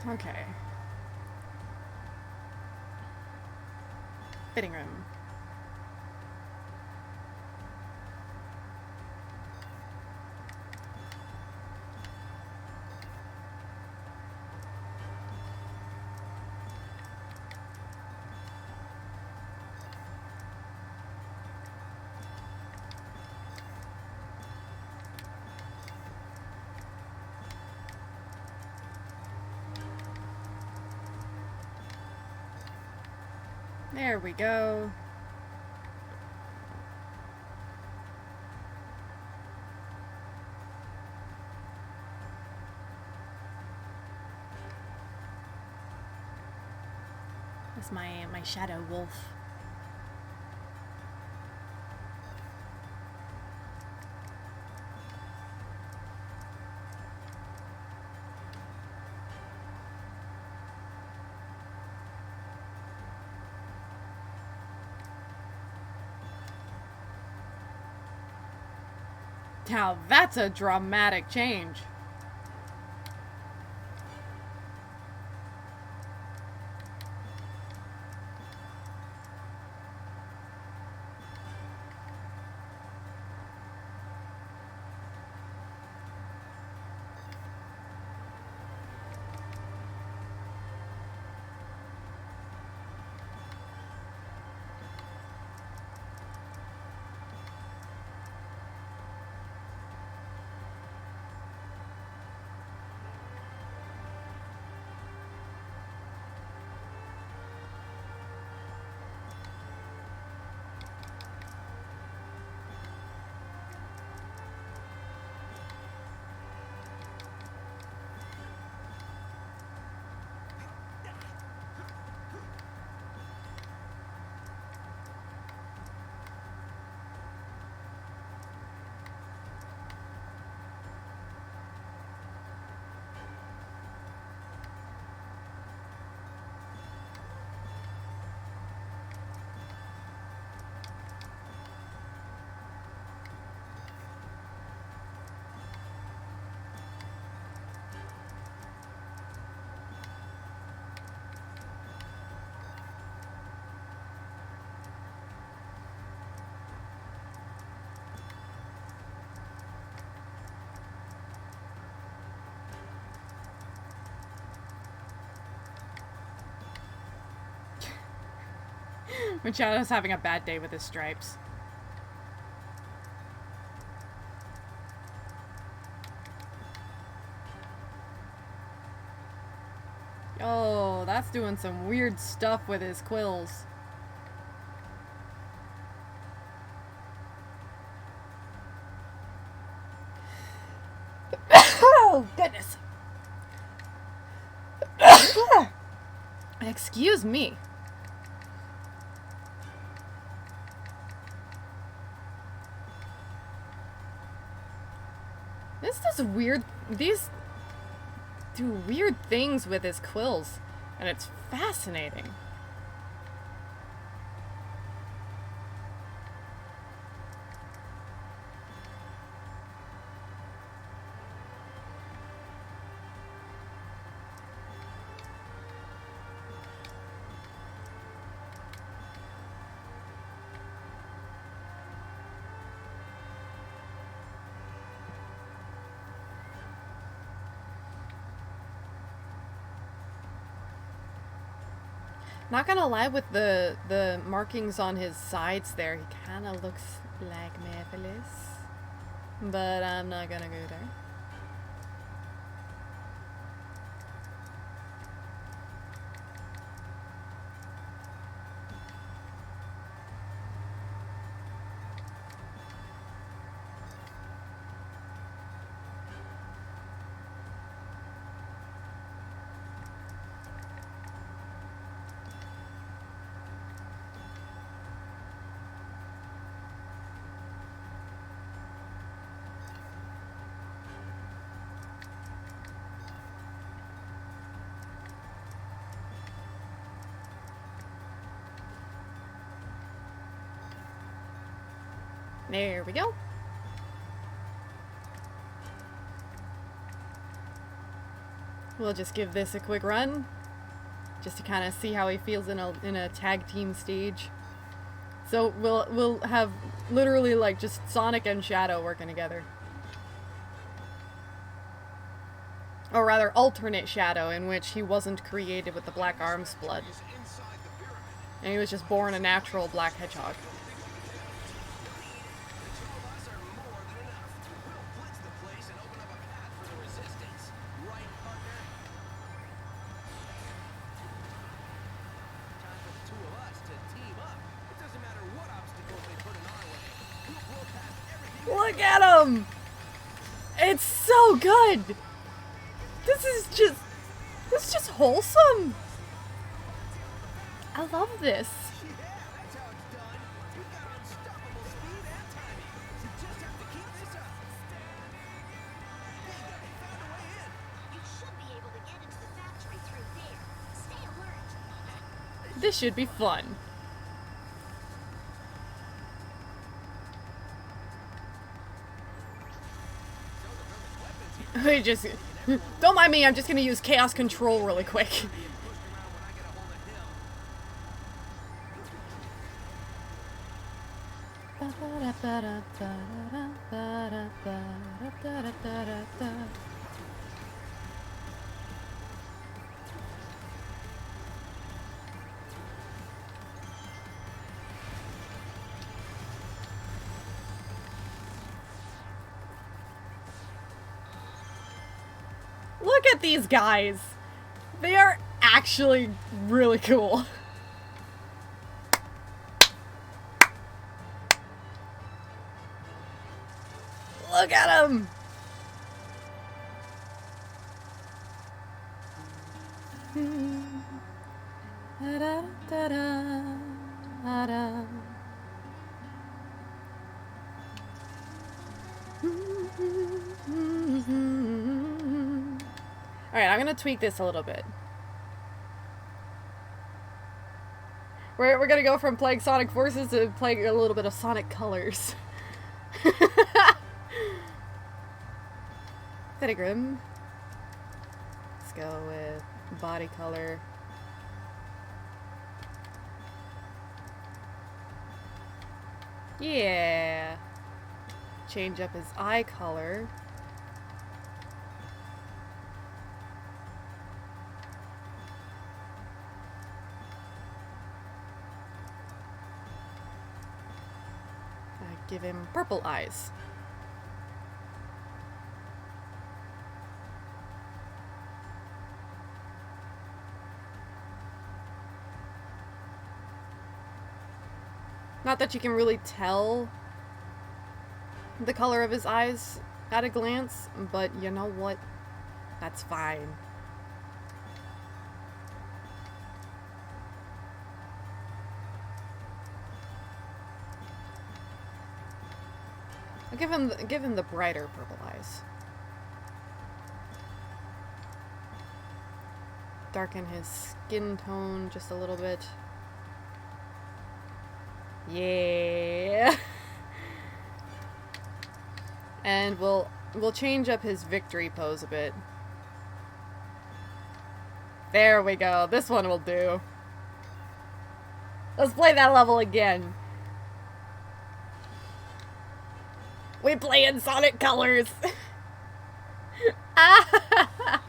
Okay. Fitting room. There we go. That's my shadow wolf. Now that's a dramatic change. Machado's having a bad day with his stripes. Oh, that's doing some weird stuff with his quills. Oh, goodness. Excuse me. This does weird... These do weird things with his quills, and it's fascinating. Not gonna lie, with the markings on his sides there, he kind of looks like Mephiles. But I'm not gonna go there. There we go. We'll just give this a quick run, just to kind of see how he feels in a tag team stage. So we'll have literally like just Sonic and Shadow working together. Or rather, alternate Shadow, in which he wasn't created with the Black Arms blood. And he was just born a natural Black Hedgehog. Look at him! It's so good! This is just wholesome! I love this. You should be able to get into the factory through there. Stay alert. This should be fun. We just... Don't mind me, I'm just gonna use Chaos Control really quick. Look at these guys. They are actually really cool. Look at them. Alright, I'm gonna tweak this a little bit. We're gonna go from playing Sonic Forces to playing a little bit of Sonic Colors. Pettigrim. Let's go with body color. Yeah. Change up his eye color. give him purple eyes. Not that you can really tell the color of his eyes at a glance, but you know what? That's fine. I'll give him the brighter purple eyes. Darken his skin tone just a little bit. Yeah. And we'll change up his victory pose a bit. There we go. This one will do. Let's play that level again. We play in Sonic colors. Enemy factory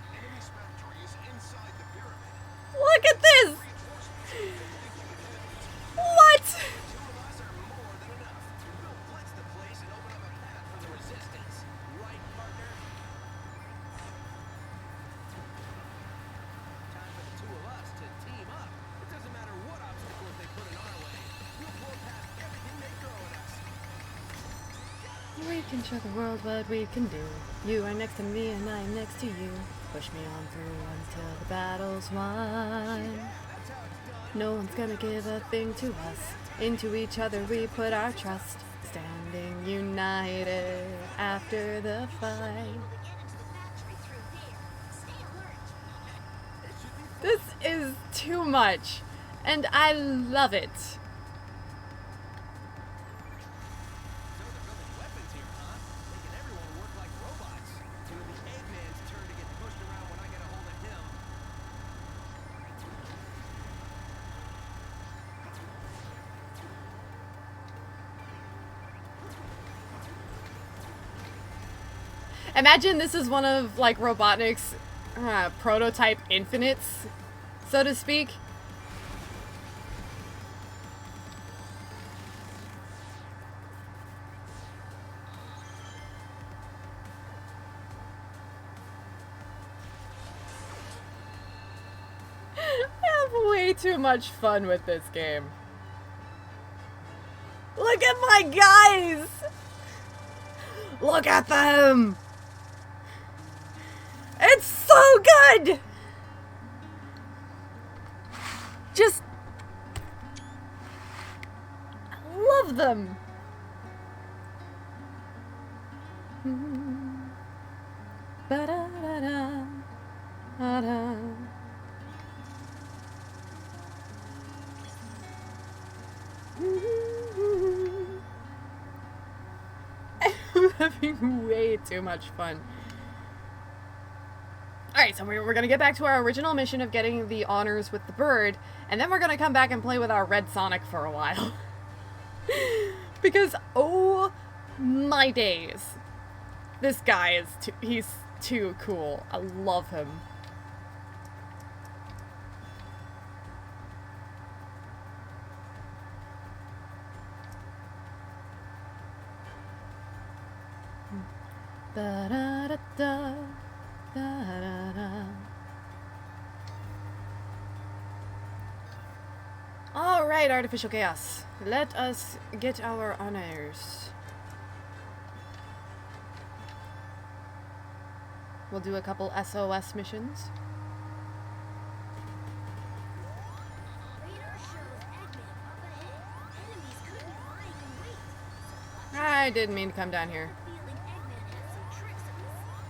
is inside the pyramid. Look at this. Reinforcements have been linking with enemies. What? Two of us are more than enough. We'll blitz the place and open up a path for the resistance. Right, partner? Time for the two of us to team up. It doesn't matter what obstacles they put in our way. We'll blow past everything they throw at us. We can show the world what we can do. You are next to me and I am next to you. Push me on through until the battle's won. That's how it's done. No one's gonna give a thing to us. Into each other we put our trust. Standing united after the fight. Able to get into the factory through there. Stay alert. This is too much. And I love it. So they're building weapons here, huh? Making everyone work like robots. It's gonna be Eggman's turn to get pushed around when I get a hold of him. Imagine this is one of, like, Robotnik's prototype infinites, so to speak. I have way too much fun with this game. Look at my guys! Look at them! It's so good! Just... I love them! Ba-da-da-da, ba-da. I'm having way too much fun. Alright, so we're gonna get back to our original mission of getting the honors with the bird, and then we're gonna come back and play with our Red Sonic for a while. Because, oh my days. This guy is he's too cool. I love him. Da-da-da-da, da-da-da. All right, Artificial Chaos. Let us get our honors. We'll do a couple SOS missions. Radar shows Eggman up ahead. Enemies could be lying in wait. So watch I didn't mean to come down here. the feeling Eggman has some tricks up his sleeve.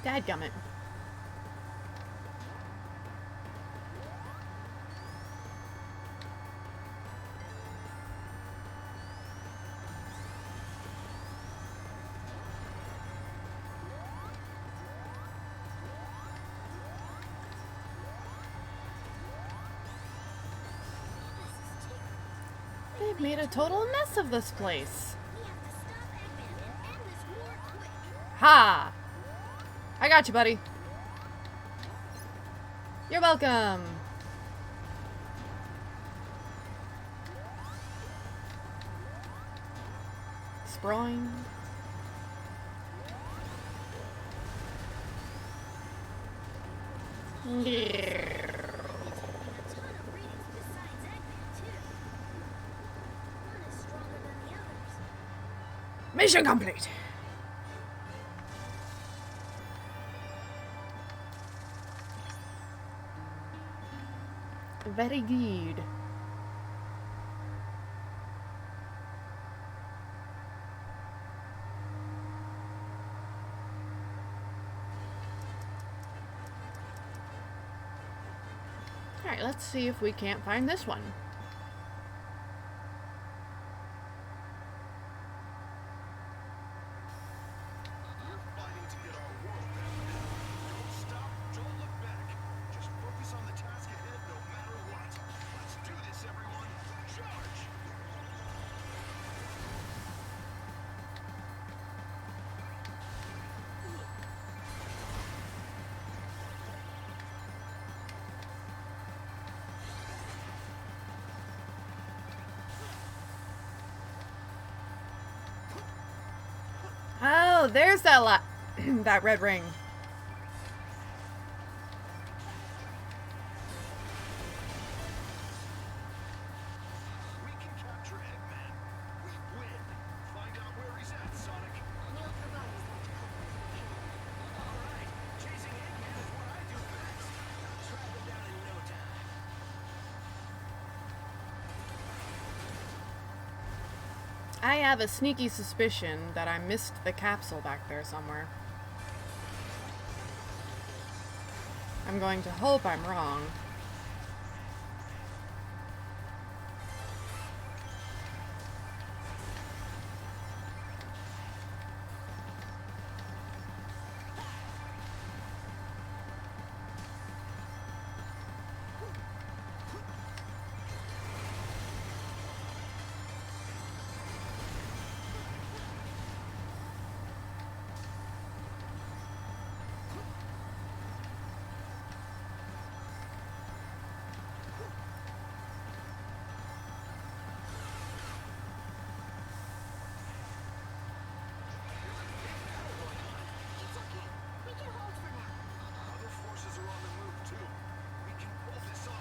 Dadgummit. Sonic made a total mess of this place. We have to stop Eggman and end this war quick. Ha! I got you, buddy. You're welcome. Sproing. A ton of readings besides Eggman, too. One is stronger than the others. Mission complete. Very good. Alright, let's see if we can't find this one. We're fighting to get our world back now. Don't stop, don't look back. Just focus on the task ahead no matter what. Let's do this, everyone. Charge! Oh, there's that that red ring. We can capture Eggman. We win. Find out where he's at, Sonic. We'll provide as much cover as we can. All right. Chasing Eggman is what I do best. I'll track him down in no time. I have a sneaky suspicion that I missed the capsule back there somewhere. I'm going to hope I'm wrong. It's okay. We can hold for now. Other forces are on the move, too. We can pull this off.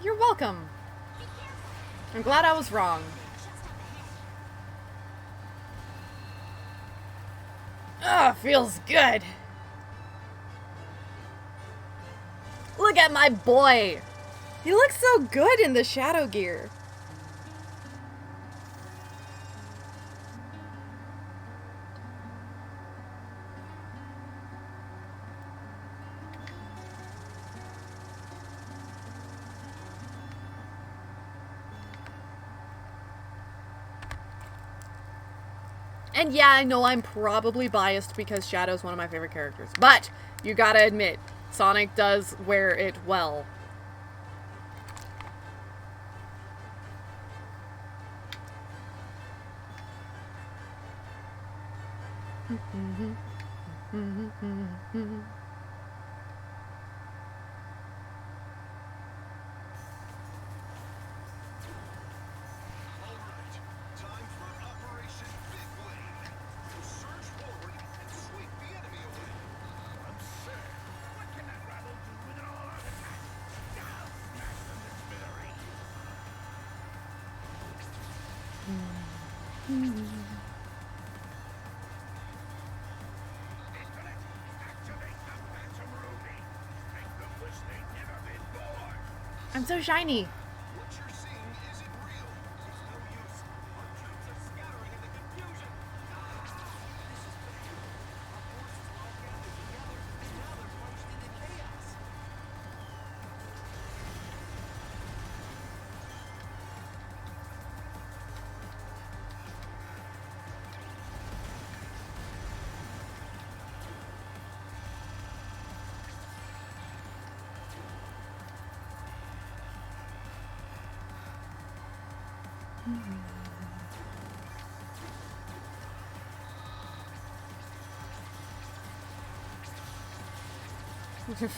You're welcome. Be careful. I'm glad I was wrong. Just up ahead. Ugh, feels good. Look at my boy. He looks so good in the shadow gear. And yeah, I know I'm probably biased because Shadow's one of my favorite characters. But you gotta admit, Sonic does wear it well. All right. Time for Operation Big Wave. We'll surge forward and sweep the enemy away. Absurd. What can that rabble do with an all-out attack? I'll smash them to smithereens. Infinite, activate the Phantom Ruby. Make them wish they'd never been born. I'm so shiny. What you're seeing isn't real. It's no use. Our troops are scattering in the confusion. This is bad. Our forces were all gathered together, and now they're plunged into chaos.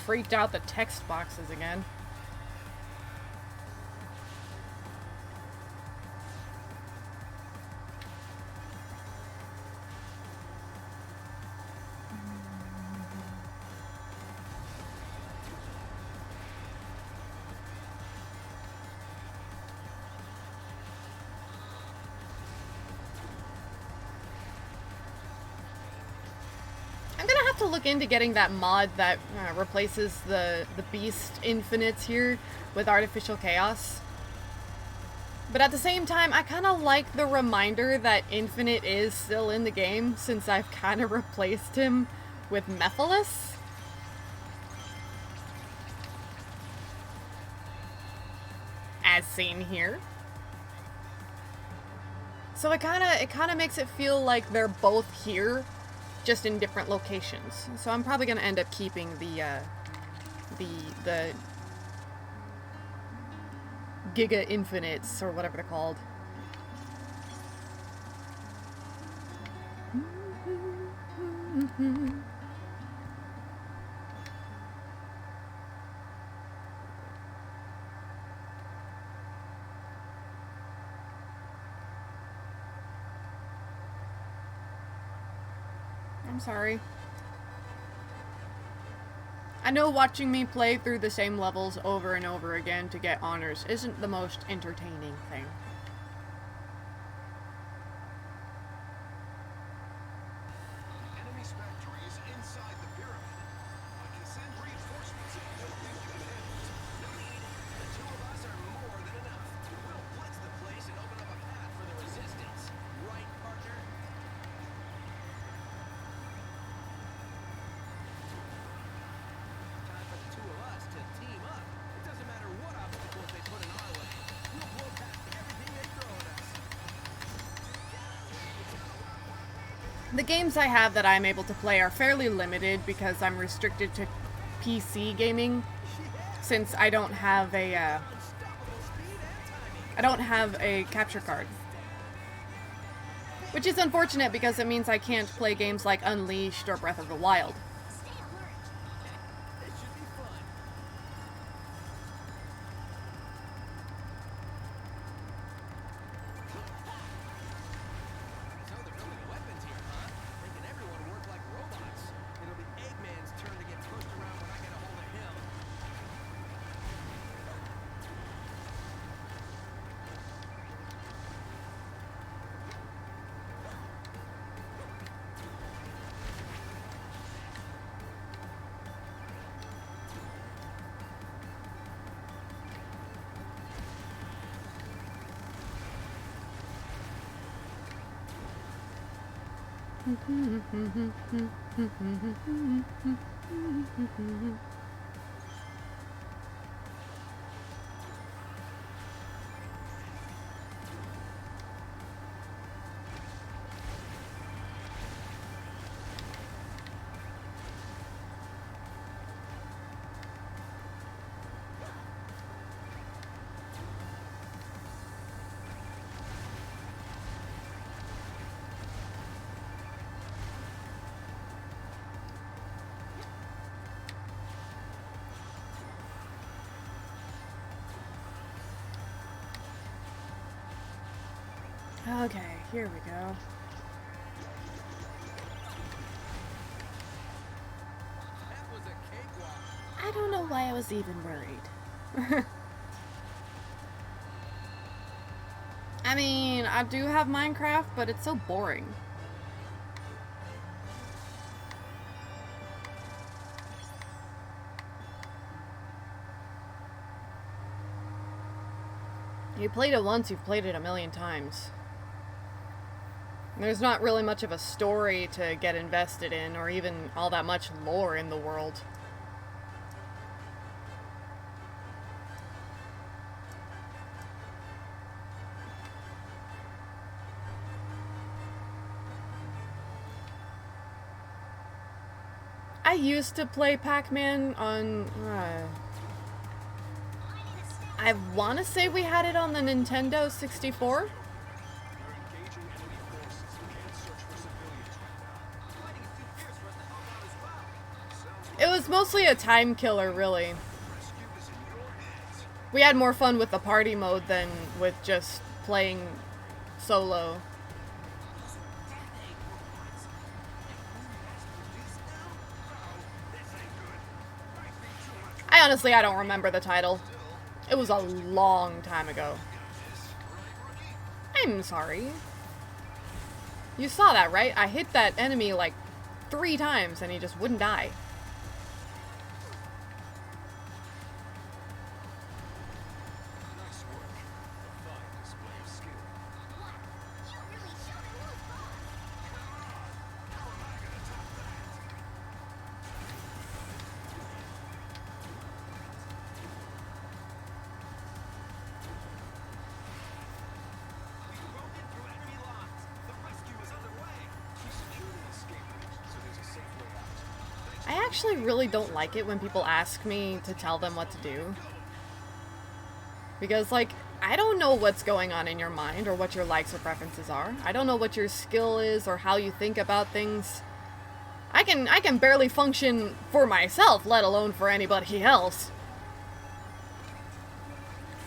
Freaked out the text boxes again. I'm gonna have to look into getting that mod that replaces the Beast Infinites here with Artificial Chaos. But at the same time, I kind of like the reminder that Infinite is still in the game, since I've kind of replaced him with Mephiles. As seen here. So it kind of makes it feel like they're both here, just in different locations. So I'm probably gonna end up keeping the Giga Infinites, or whatever they're called. I'm sorry. I know watching me play through the same levels over and over again to get honors isn't the most entertaining thing. Enemy factory is inside the pyramid. I can send reinforcements if you don't think you can handle it. No need. The two of us are more than enough. We'll blitz the place and open up a path for the resistance. Right, partner? Time for the two of us to team up. It doesn't matter what obstacles they put in our way. We'll blow past everything they throw at us. The games I have that I'm able to play are fairly limited because I'm restricted to PC gaming, since I don't have a capture card. Which is unfortunate because it means I can't play games like Unleashed or Breath of the Wild. Stay alert. It should be fun. So they're building weapons here, huh? Making everyone work like robots. It'll be Eggman's turn to get pushed around when I get a hold of him. Okay, here we go. That was a cakewalk. I don't know why I was even worried. I mean, I do have Minecraft, but it's so boring. You played it once, you've played it a million times. There's not really much of a story to get invested in, or even all that much lore in the world. I used to play Pac-Man on... I want to say we had it on the Nintendo 64. It was mostly a time killer, really. Rescue is in your hands. We had more fun with the party mode than with just playing solo. I honestly, I don't remember the title. It was a long time ago. I'm sorry. You saw that, right? I hit that enemy like 3 times and he just wouldn't die. Nice work. A fine display of skill. What? You really showed him who's boss. We've broken through enemy lines. The rescue is underway. We secured an escape route, so there's a safe way out. Thanks I actually really don't like it when people ask me to tell them what to do. Because, like, I don't know what's going on in your mind or what your likes or preferences are. I don't know what your skill is or how you think about things. I can barely function for myself, let alone for anybody else.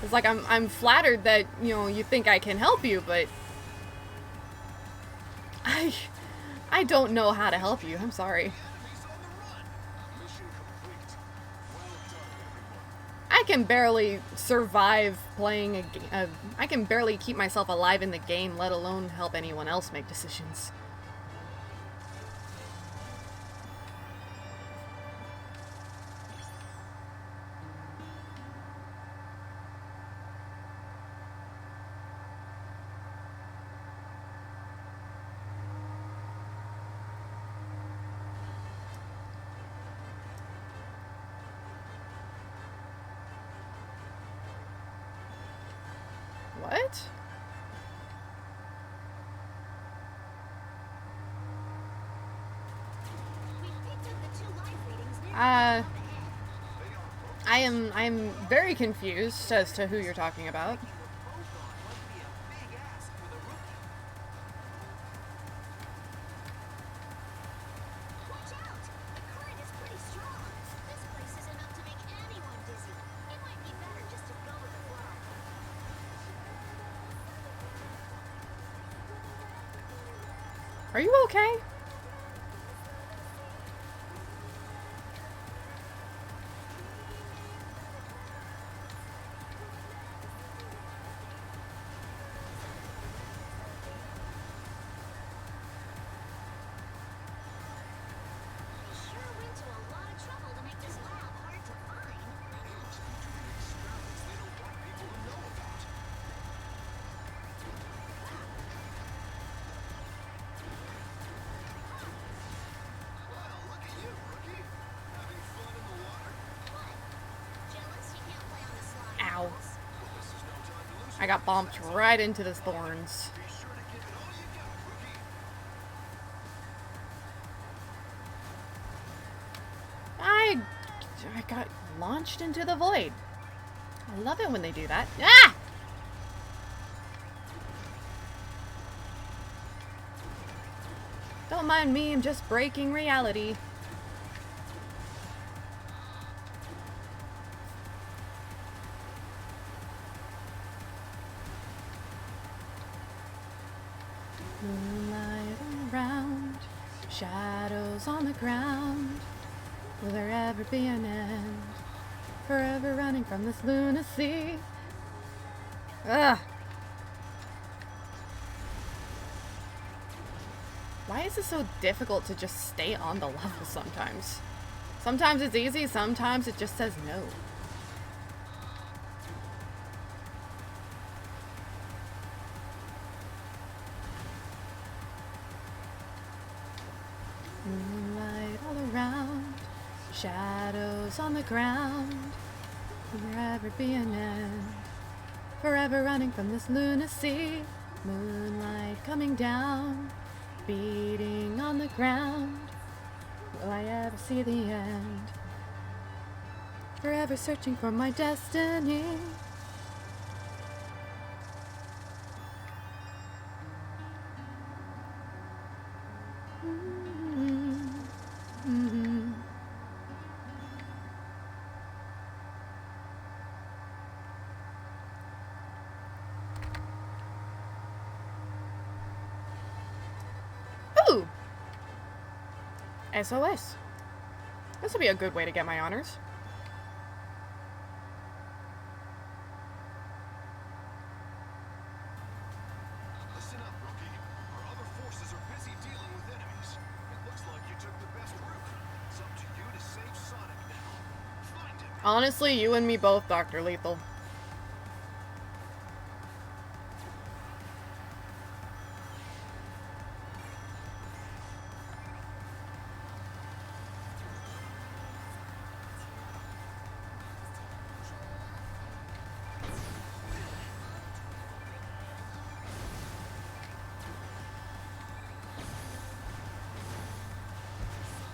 It's like I'm flattered that, you know, you think I can help you, but I don't know how to help you. I'm sorry. enemies on the run. Mission complete. Well done, everyone. I can barely survive playing a game. I can barely keep myself alive in the game, let alone help anyone else make decisions. What? We've picked up the 2 life readings near Uh, up ahead. I am very confused as to who you're talking about. The Bogon might be a big ask for the rookie. Watch out! The current is pretty strong. This place is enough to make anyone dizzy. It might be better just to go with the flow. Are you okay? They sure went to a lot of trouble to make this lab hard to find. Must be doing experiments they don't want people to know about. Well, look at you, rookie. Having fun in the water? What? Jealous you can't play on the slide? Ow. Well, this is no time to lose. I got bombed right into the thorns. Be sure to give it all you got, rookie. I got launched into the void. I love it when they do that. Ah! Don't mind me, I'm just breaking reality. Moonlight all around, shadows on the ground. Will there ever be an end? Forever running from this lunacy. Ugh. Why is it so difficult to just stay on the level sometimes? Sometimes it's easy, sometimes it just says no. Moonlight all around, shadows on the ground. Will there ever be an end? Forever running from this lunacy. Moonlight coming down, beating on the ground. Will I ever see the end? Forever searching for my destiny. SOS. This will be a good way to get my honors. Listen up, rookie. Our other forces are busy dealing with enemies. It looks like you took the best route. It's up to you to save Sonic now. Find him. Honestly, you and me both, Dr. Lethal.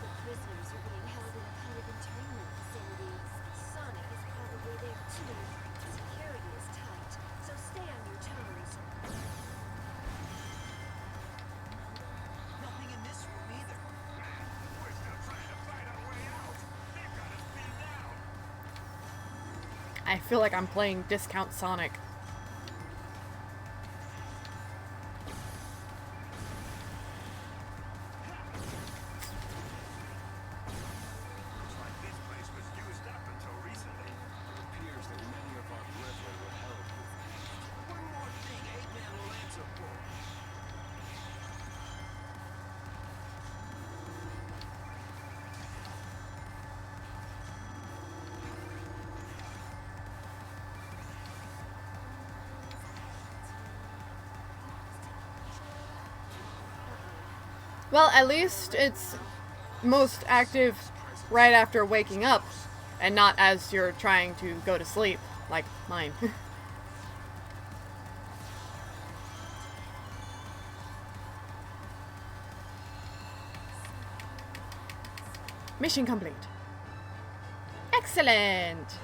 The prisoners are being held in a kind of internment facility. Sonic is probably there too. Security is tight, so stay on your toes. Nothing in this room either. We're still trying to find our way out. They've got us pinned down. I feel like I'm playing Discount Sonic. Looks like this place was used up until recently. It appears that many of our brethren were held here. One more thing Eggman will answer for. Well, at least it's most active right after waking up, and not as you're trying to go to sleep, like mine. Mission complete. Excellent!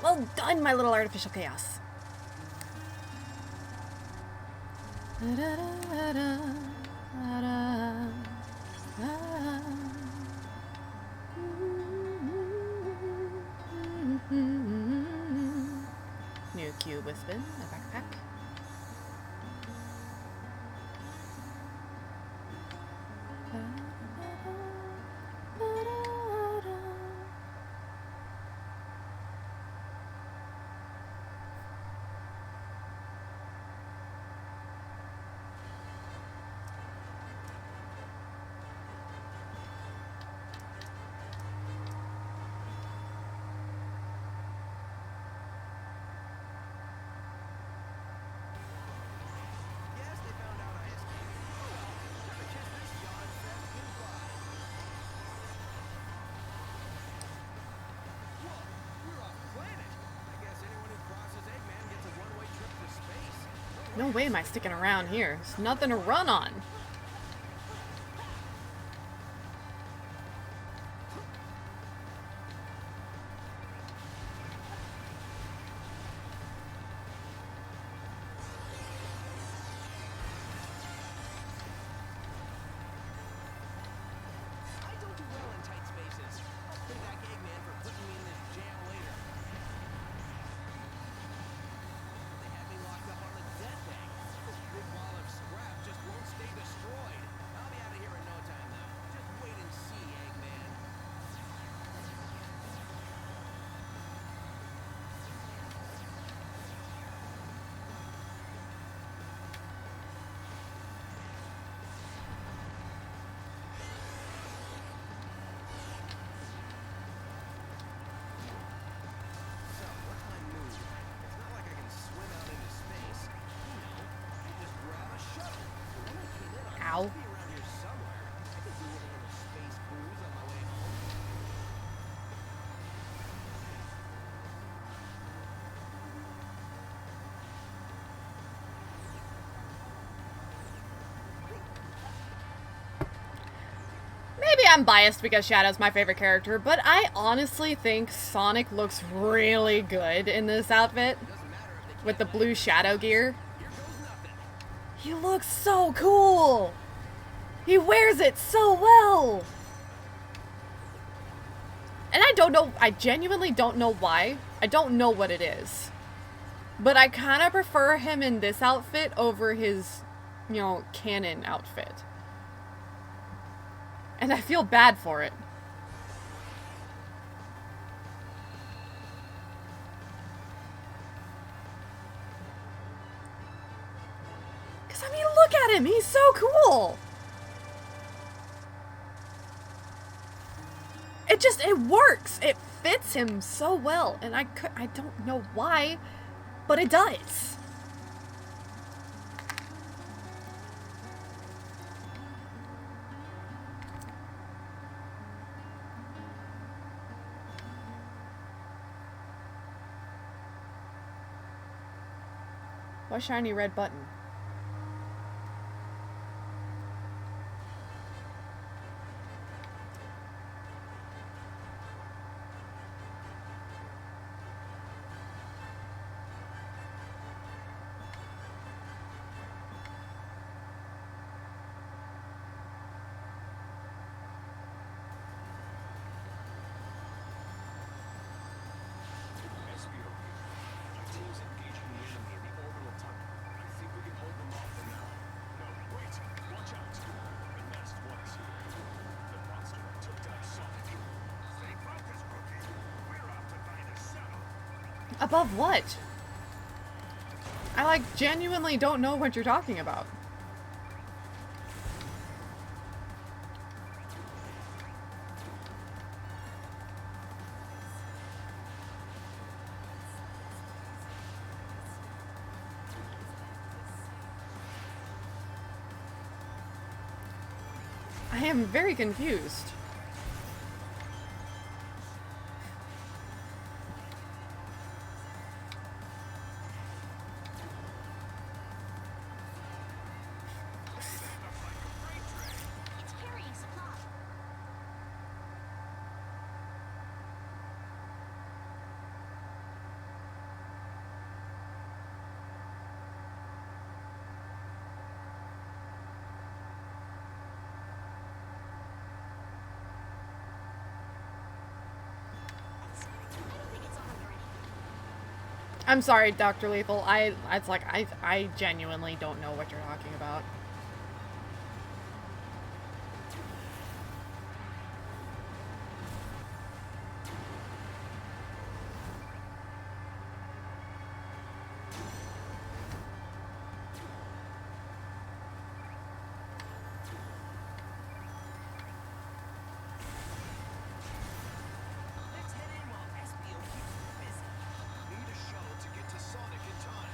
Well done, my little artificial chaos. New cube with spin, a backpack. Yes, they found out I escaped. Oh well, time to kiss this yawn fest goodbye. Whoa, we're off planet. I guess anyone who crosses Eggman gets a one-way trip to space. No way am I sticking around here. There's nothing to run on. I don't do well in tight spaces. I'll pay back Eggman for putting me in this jam later. They had me locked up on the dead thing. This big wall of scrap just won't stay destroyed. I'll be out of here in no time, though. Just wait and see, Eggman. So, what's my move? It's not like I can swim out into space. You know, I just grab a shuttle. Then I can in on it. Ow. It'll be around here somewhere. I could do a little space cruise on my way home. Maybe I'm biased because Shadow's my favorite character, but I honestly think Sonic looks really good in this outfit Doesn't matter if they can't with the blue Shadow gear. Here goes nothing. He looks so cool! He wears it so well! And I don't know, I genuinely don't know why. I don't know what it is. But I kind of prefer him in this outfit over his, you know, canon outfit. And I feel bad for it. Because, I mean, look at him! He's so cool! It works! It fits him so well, and I don't know why, but it does. What shiny red button? SBO. My team's engaging the enemy in the orbital tunnel. I think we can hold them off for now. No, wait. Watch out. The masked one is here. The monster that took down Sonic. Stay focused, rookie. We're off to find a shuttle. Above what? I, like, genuinely don't know what you're talking about. I am very confused. It's carrying supply. I don't think it's on or anything. I'm sorry, Dr. Lethal. I genuinely don't know what you're talking about. Let's head in while SBO keeps them busy. Need a shuttle to get to Sonic in time.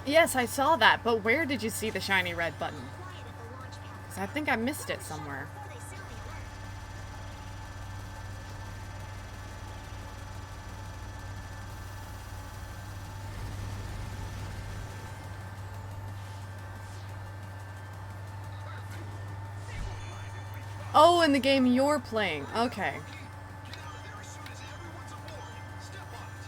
Yes, I saw that, but where did you see the shiny red button? Quiet at the launch pad. 'Cause I think I missed it somewhere. Before they sound the alert. Oh, in the game you're playing. Okay. Get out of there as soon as everyone's aboard. Step on it.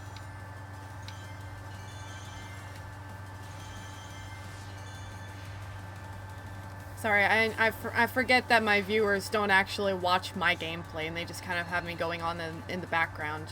Sorry, I forget that my viewers don't actually watch my gameplay, and they just kind of have me going on in the background.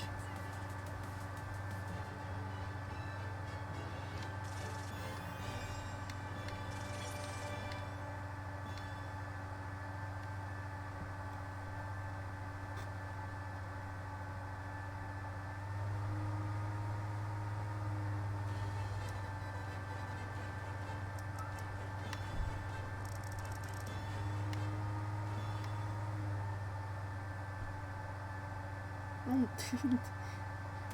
Don't,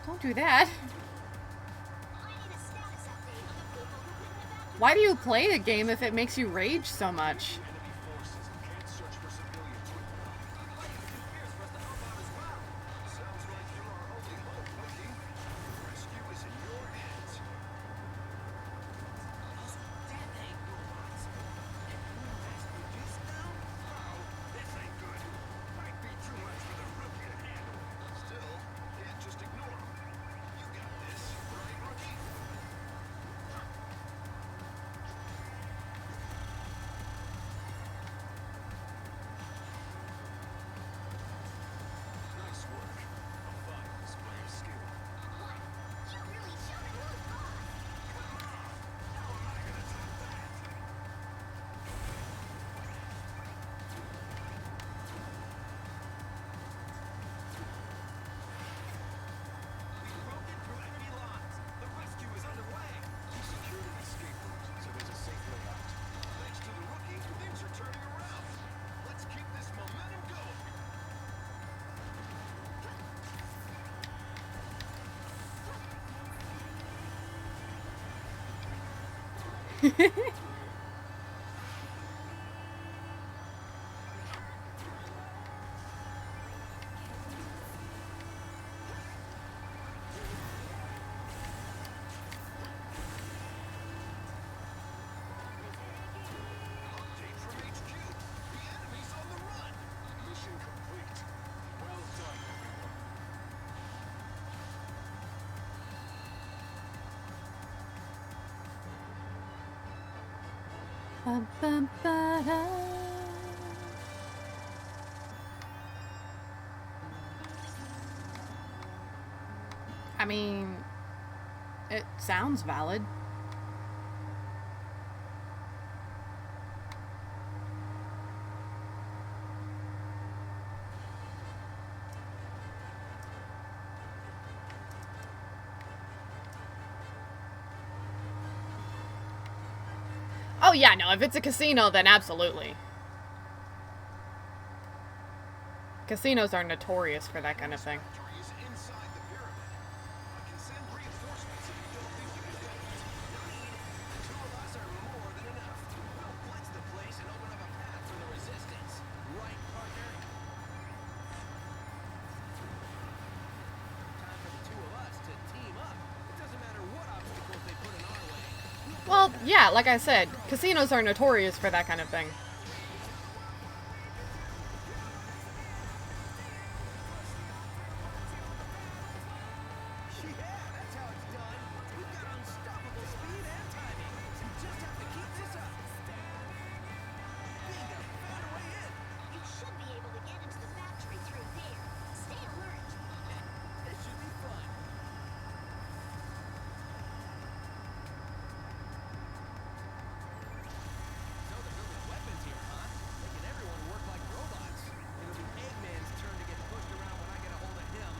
don't do that. I need a status update on the people who couldn't evacuate. Why do you play a game if it makes you rage so much? Enemy forces can't search for civilians with them. Why are you too fierce for us to help out as well? Sounds like you're our only hope, Wiki. Rescue is in your hands. Those damn robots. And you rescue this now? Oh, this ain't good. Might be too much for the rookie to handle. Still, can't just ignore them. You got this, right, Rookie? Update from HQ. The enemy's on the run. Mission complete. Well done, everyone. Ba-ba-ba-da. I mean, it sounds valid. Oh yeah, no, if it's a casino, then absolutely. Casinos are notorious for that kind of thing. Factory is inside the pyramid. I can send reinforcements if you don't think you can do it. No need. The two of us are more than enough. We'll blitz the place and open up a path for the resistance. Right, partner? Time for the two of us to team up. It doesn't matter what obstacles they put in our way. Well, yeah, like I said, casinos are notorious for that kind of thing. Yeah, that's how it's done. We've got unstoppable speed and timing. You just have to keep this up. Bingo, found a way in. You should be able to get into the factory through there. Stay alert. This should be fun. So they're building weapons here, huh? Making everyone work like robots. It'll be Eggman's turn to get pushed around when I get a hold of him.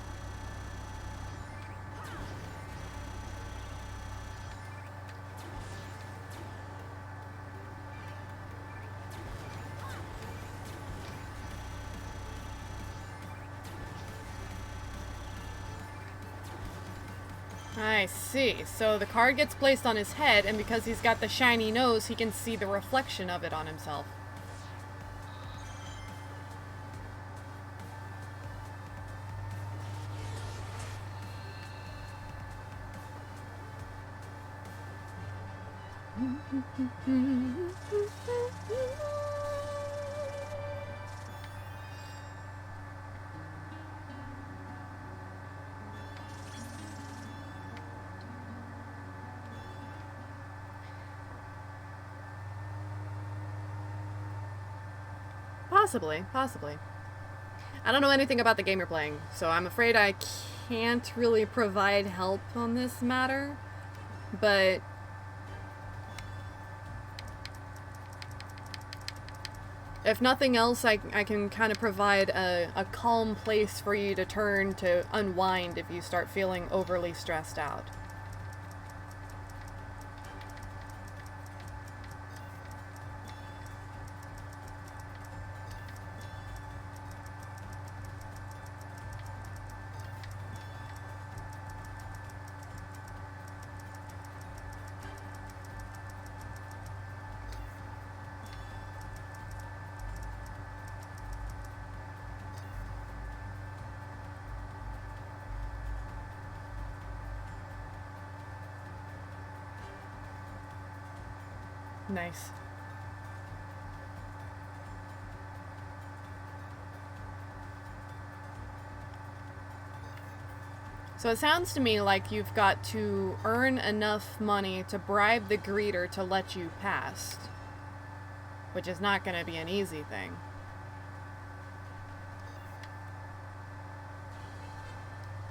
I see. So the card gets placed on his head, and because he's got the shiny nose, he can see the reflection of it on himself. Possibly, possibly. I don't know anything about the game you're playing, so I'm afraid I can't really provide help on this matter, but if nothing else, I can kind of provide a calm place for you to turn to unwind if you start feeling overly stressed out. Nice. So it sounds to me like you've got to earn enough money to bribe the greeter to let you past, which is not going to be an easy thing.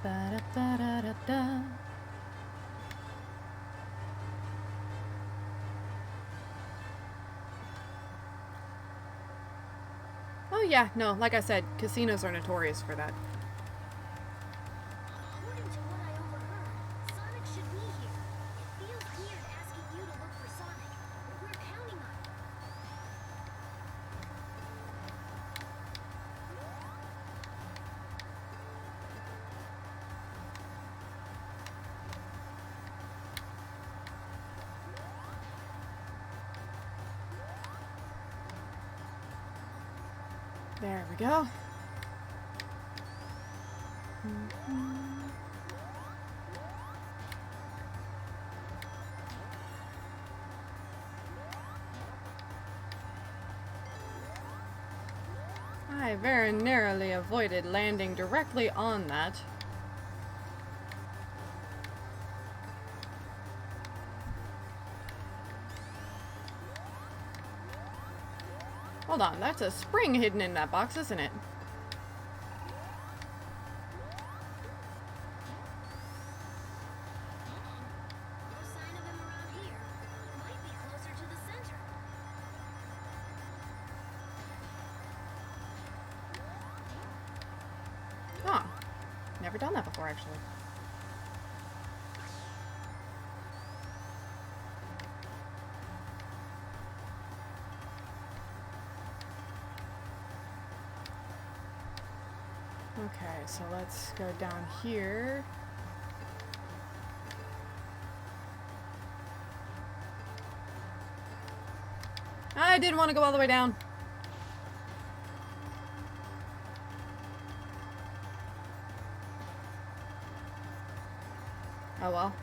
Ba-da-ba-da-da-da. Oh yeah, no, like I said, casinos are notorious for that. According to what I overheard, Sonic should be here. It feels weird asking you to look for Sonic, but we're counting on it. There we go. I very narrowly avoided landing directly on that. Hold on, that's a spring hidden in that box, isn't it? No sign of him around here. Might be closer to the center. Huh. Never done that before, actually. Okay, so let's go down here. I didn't want to go all the way down. Oh well.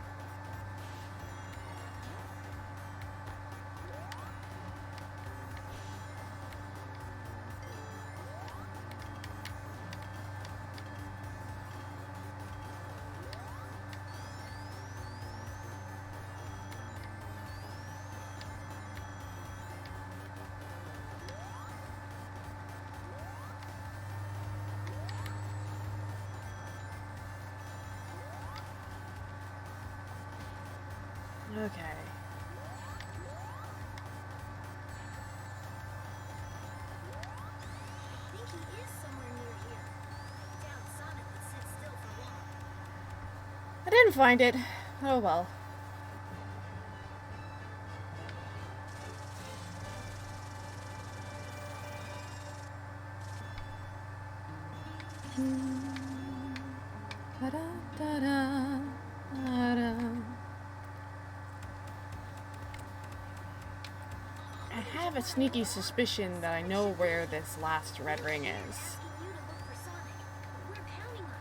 Okay. I think he is somewhere near here. Doubt Sonic would sit still for long. I didn't find it. Oh well. I have a sneaky suspicion that I know where this last red ring is. Asking you to look for Sonic. We're counting on it.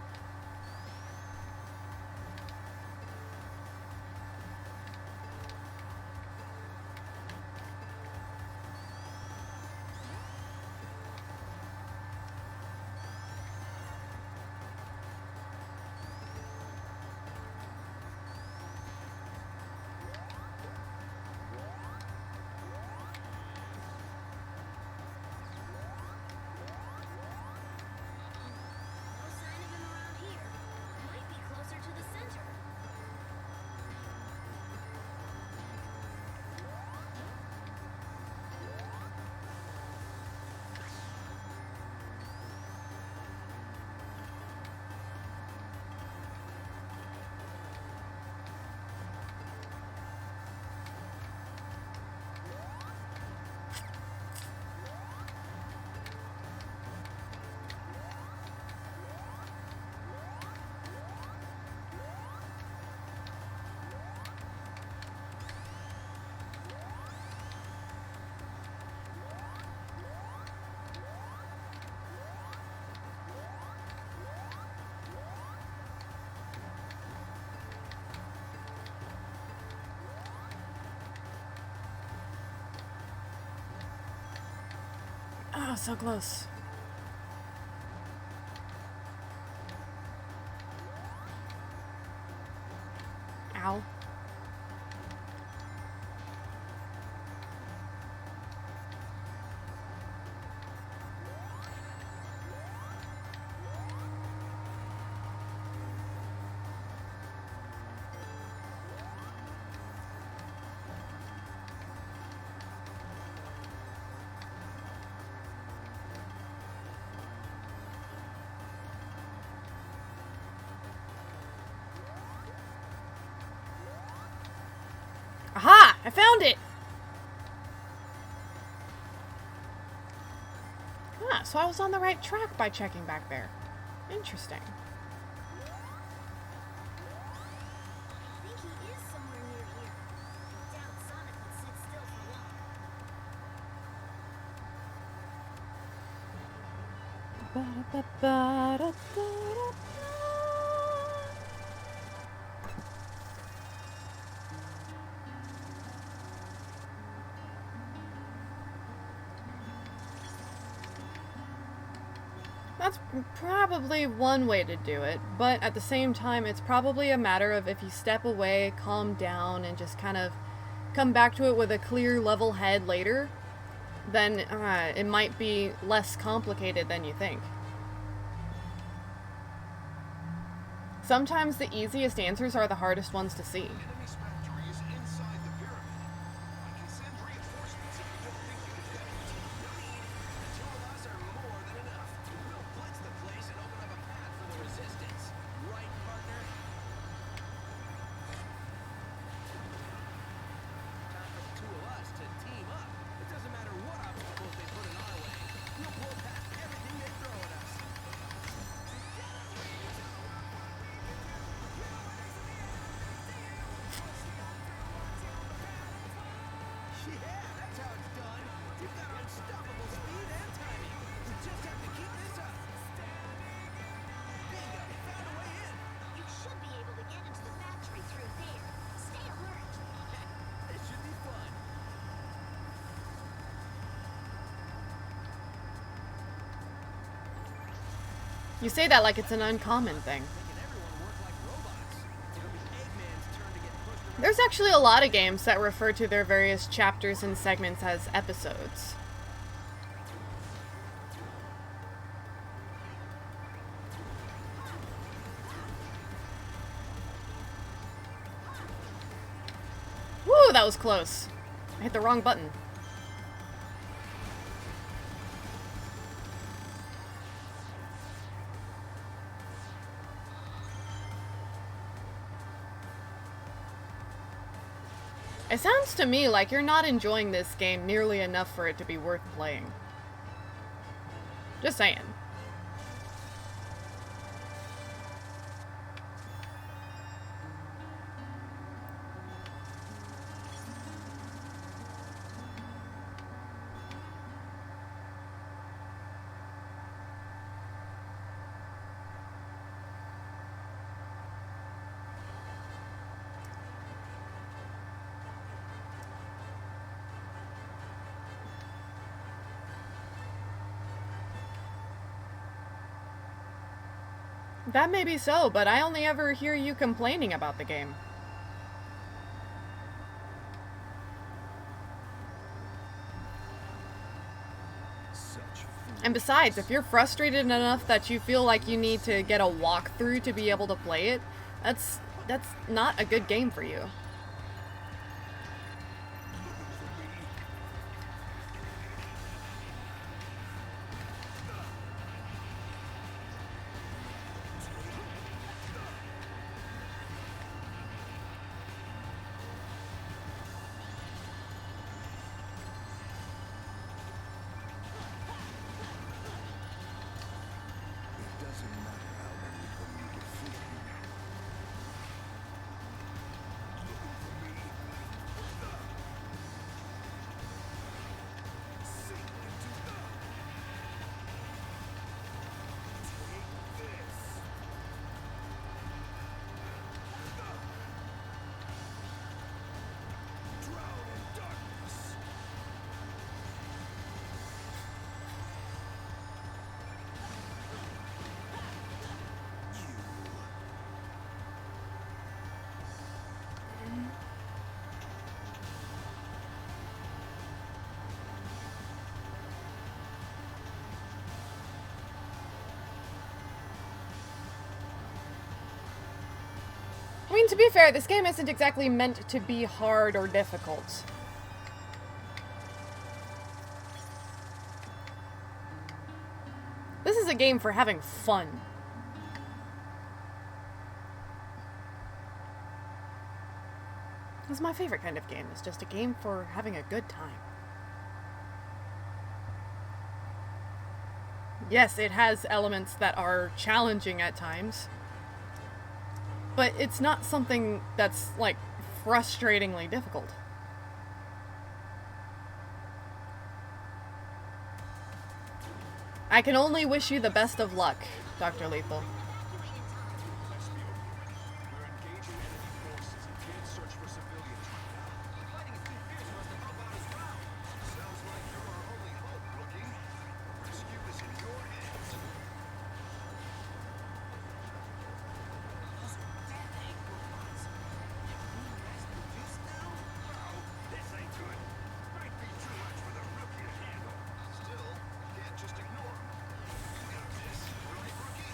No sign of him around here. Might be closer to the center. Oh, so close. Ow. Aha! I found it! Ah, so I was on the right track by checking back there. Interesting. I think he is somewhere near here. Doubt Sonic would sit still for long. Ba-da-ba-ba-da-da-da-da. That's probably one way to do it, but at the same time, it's probably a matter of if you step away, calm down, and just kind of come back to it with a clear, level head later, then it might be less complicated than you think. Sometimes the easiest answers are the hardest ones to see. Enemy's factory is inside the pyramid. I can send reinforcements if you don't think you can handle it. No need. The two of us are more than enough. We'll blitz the place and open up a path for the resistance. Right, partner? Time for the two of us to team up. It doesn't matter what obstacles they put in our way. We'll blow past everything they throw at us. Yeah, that's how it's done. You've got unstoppable speed and timing. You just have to keep this up. Bingo, found a way in. You should be able to get into the factory through there. Stay alert. This should be fun. You say that like it's an uncommon thing. Making everyone work like robots. It'll be Eggman's turn to get pushed around. There's actually a lot of games that refer to their various chapters and segments as episodes. Woo, that was close. I hit the wrong button. It sounds to me like you're not enjoying this game nearly enough for it to be worth playing. Just saying. That may be so, but I only ever hear you complaining about the game. And besides, if you're frustrated enough that you feel like you need to get a walkthrough to be able to play it, that's not a good game for you. It doesn't matter how many of them you defeat. Looking for me? Sink into the. Take this. Drown in darkness. I mean, to be fair, this game isn't exactly meant to be hard or difficult. This is a game for having fun. It's my favorite kind of game. It's just a game for having a good time. Yes, it has elements that are challenging at times, but it's not something that's, like, frustratingly difficult. I can only wish you the best of luck, Dr. Lethal. Evacuate in time. We're engaging enemy forces and can't search for civilians right now. The fighting is too fierce for us to help out as well. Sounds like you're our only hope, rookie. The rescue is in your hands. Those are dead egg robots. If we mass produce now? No, this ain't good. Might be too much for the rookie to handle. Still, can't just ignore them. You got this, right, rookie?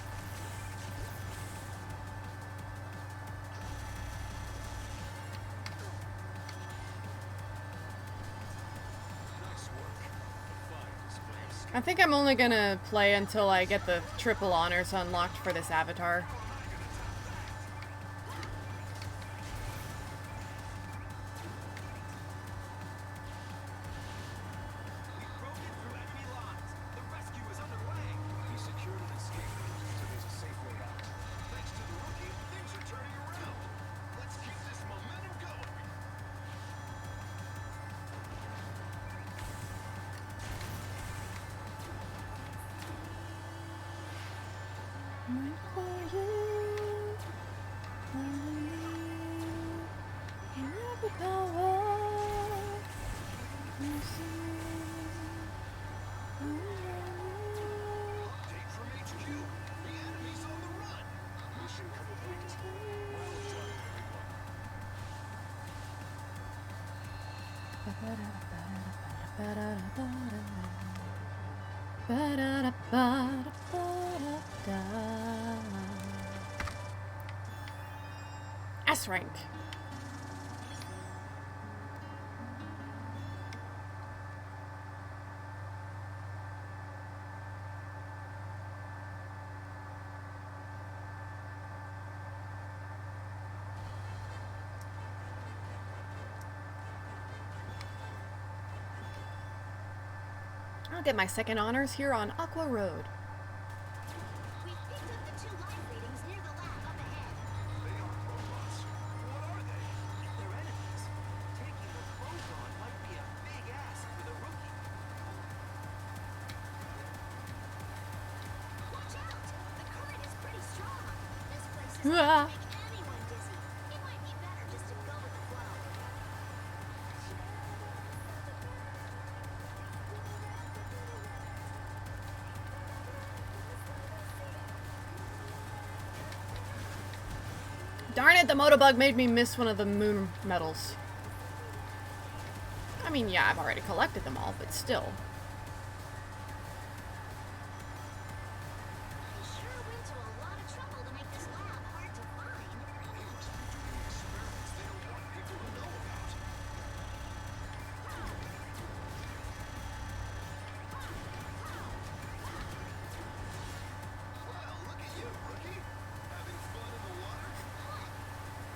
Nice work. A fine display of skill. I think I'm only gonna play until I get the triple honors unlocked for this avatar. We broke it through enemy lines. The rescue is underway. We secured an escape route, so there's a safe way out. Thanks to the rookie, things are turning around. Let's keep this momentum going. Update from HQ. The enemy's on the run. Mission complete. Well done, everyone. S rank. I'll get my second honors here on Aqua Road. We've picked up the 2 life readings near the lab up ahead. They aren't robots. What are they? They're enemies. Taking the Photon might be a big ask for the rookie. Watch out! The current is pretty strong. This place is Ah. going to make anyone dizzy. It might be better just to go with the flow. Darn it, the Motobug made me miss one of the moon medals. I mean, yeah, I've already collected them all, but still. They sure went to a lot of trouble to make this lab hard to find. They must be doing experiments they don't want people to know about. Well, look at you, rookie. Having fun in the water?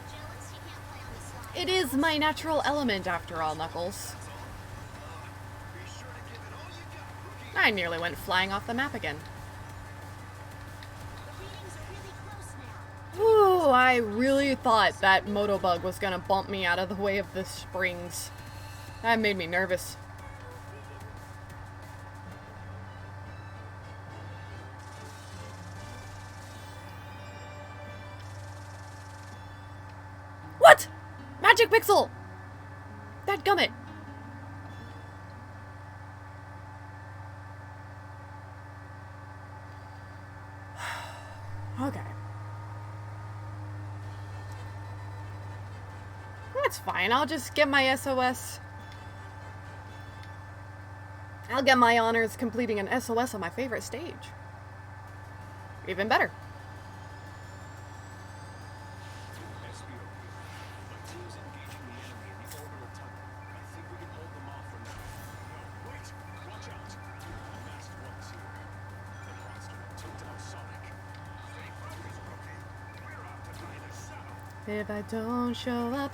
Jealous you can't play on the slide. It is my natural element, after all, Knuckles. Be sure to give it all you got, rookie. I nearly went flying off the map again. The readings are really close now. Ooh, I really thought that Motobug was gonna bump me out of the way of the springs. That made me nervous. What? Magic Pixel! That gummit! Okay. That's fine. I'll just get my SOS. I'll get my honors completing an SOS on my favorite stage. Even better. SBO. My team's engaging the enemy in the orbital tunnel. I think we can hold them off for now. No, wait! Watch out! The masked one's here. The monster will tilt out Sonic. Stay focused, rookie. We're out to buy the shuttle. If I don't show up,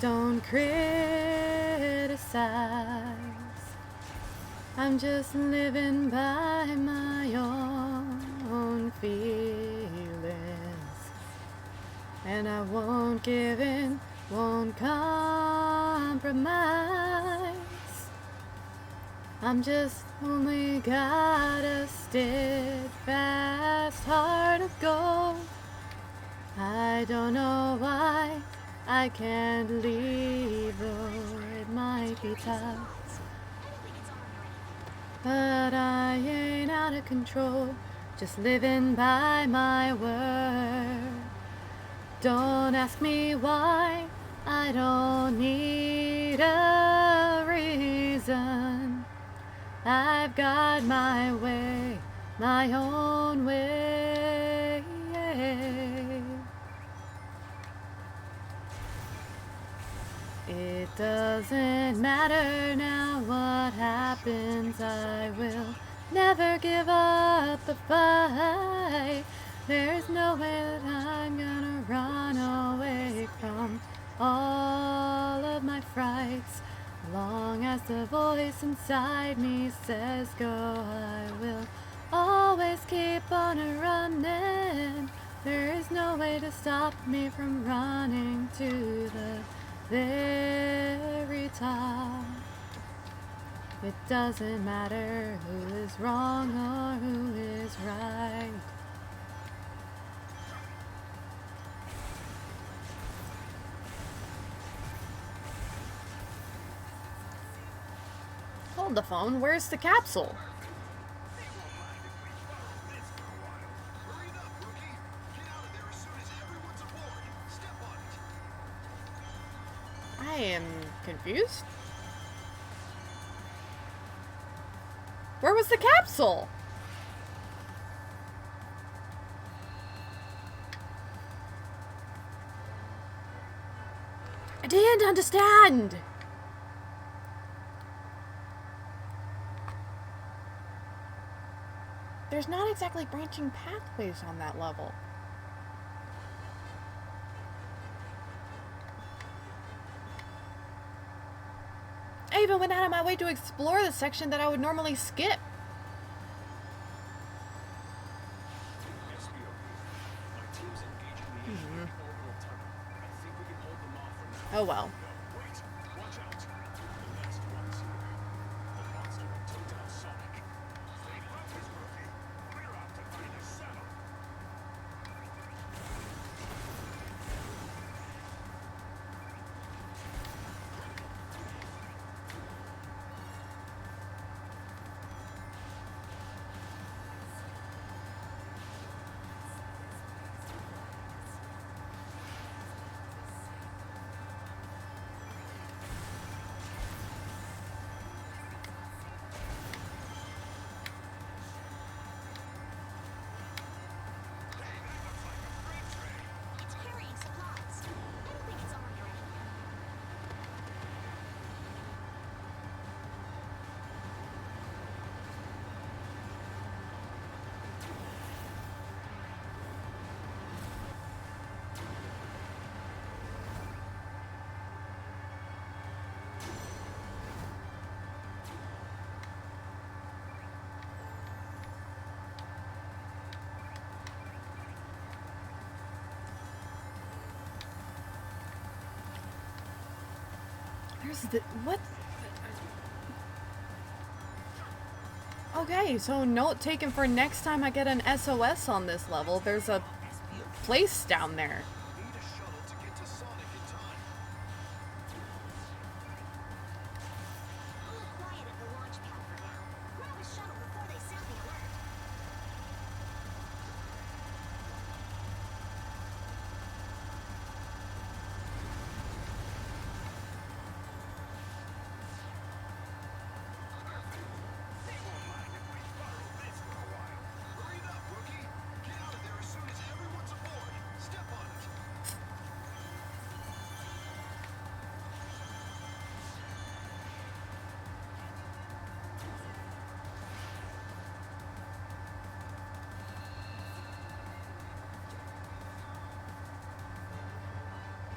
don't criticize. I'm just living by my own feelings. And I won't give in, won't compromise. I'm just only got a steadfast heart of gold. I don't know why I can't leave, though it might be tough. But I ain't out of control, just living by my word. Don't ask me why, I don't need a reason. I've got my way, my own way. It doesn't matter now what happens, I will never give up the fight. There's no way that I'm gonna run away from all of my frights. Long as the voice inside me says go, I will always keep on running. There is no way to stop me from running to the very top. It doesn't matter who is wrong or who is right. Hold the phone, where's the capsule? Hurry it up, rookie. Get out of there as soon as everyone's aboard. Step on it. I am confused. Where was the capsule? I didn't understand. There's not exactly branching pathways on that level. I even went out of my way to explore the section that I would normally skip. My team's engaging the Asian orbital tunnel. I think we can hold them off for now. Oh well. No, wait. Watch out. The next one's here. The monster that took down Sonic. Stay focused, rookie. We're out to find a shuttle. It's carrying supplies. I don't think it's armed or anything. There's the what? Okay, so note taken for next time I get an SOS on this level. There's a place down there. Need a shuttle to get to Sonic in time. A little quiet at the launch pad for now. Grab a shuttle before they sound the alert. They won't mind if we borrow this for a while. Hurry it up, rookie. Get out of there as soon as everyone's aboard. Step on it.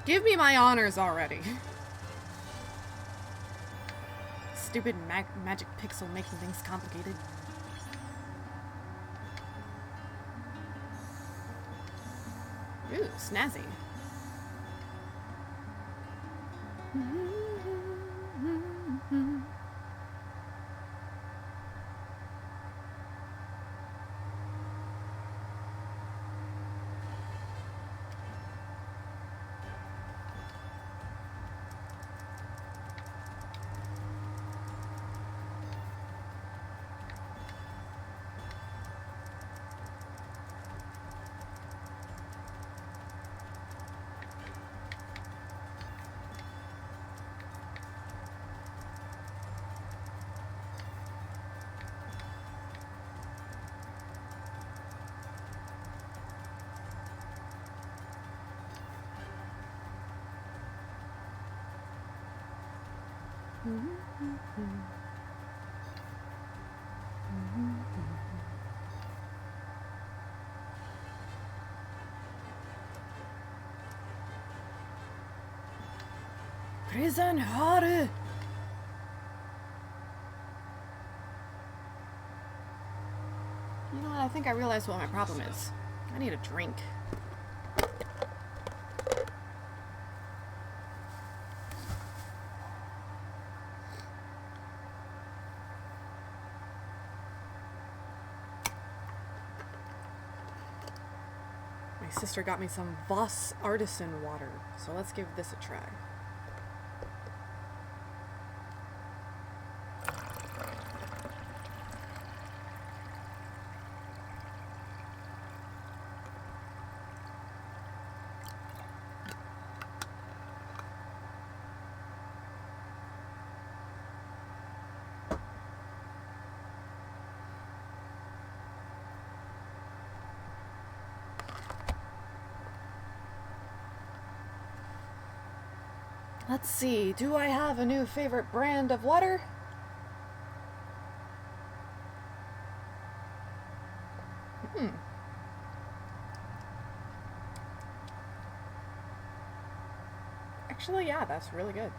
Give me my honors already. Stupid magic pixel making things complicated. Ooh, snazzy. Prison Haru! You know what? I think I realized what my problem is. I need a drink. My sister got me some Voss Artisan water, so let's give this a try. Let's see, do I have a new favorite brand of water? Actually, yeah, that's really good.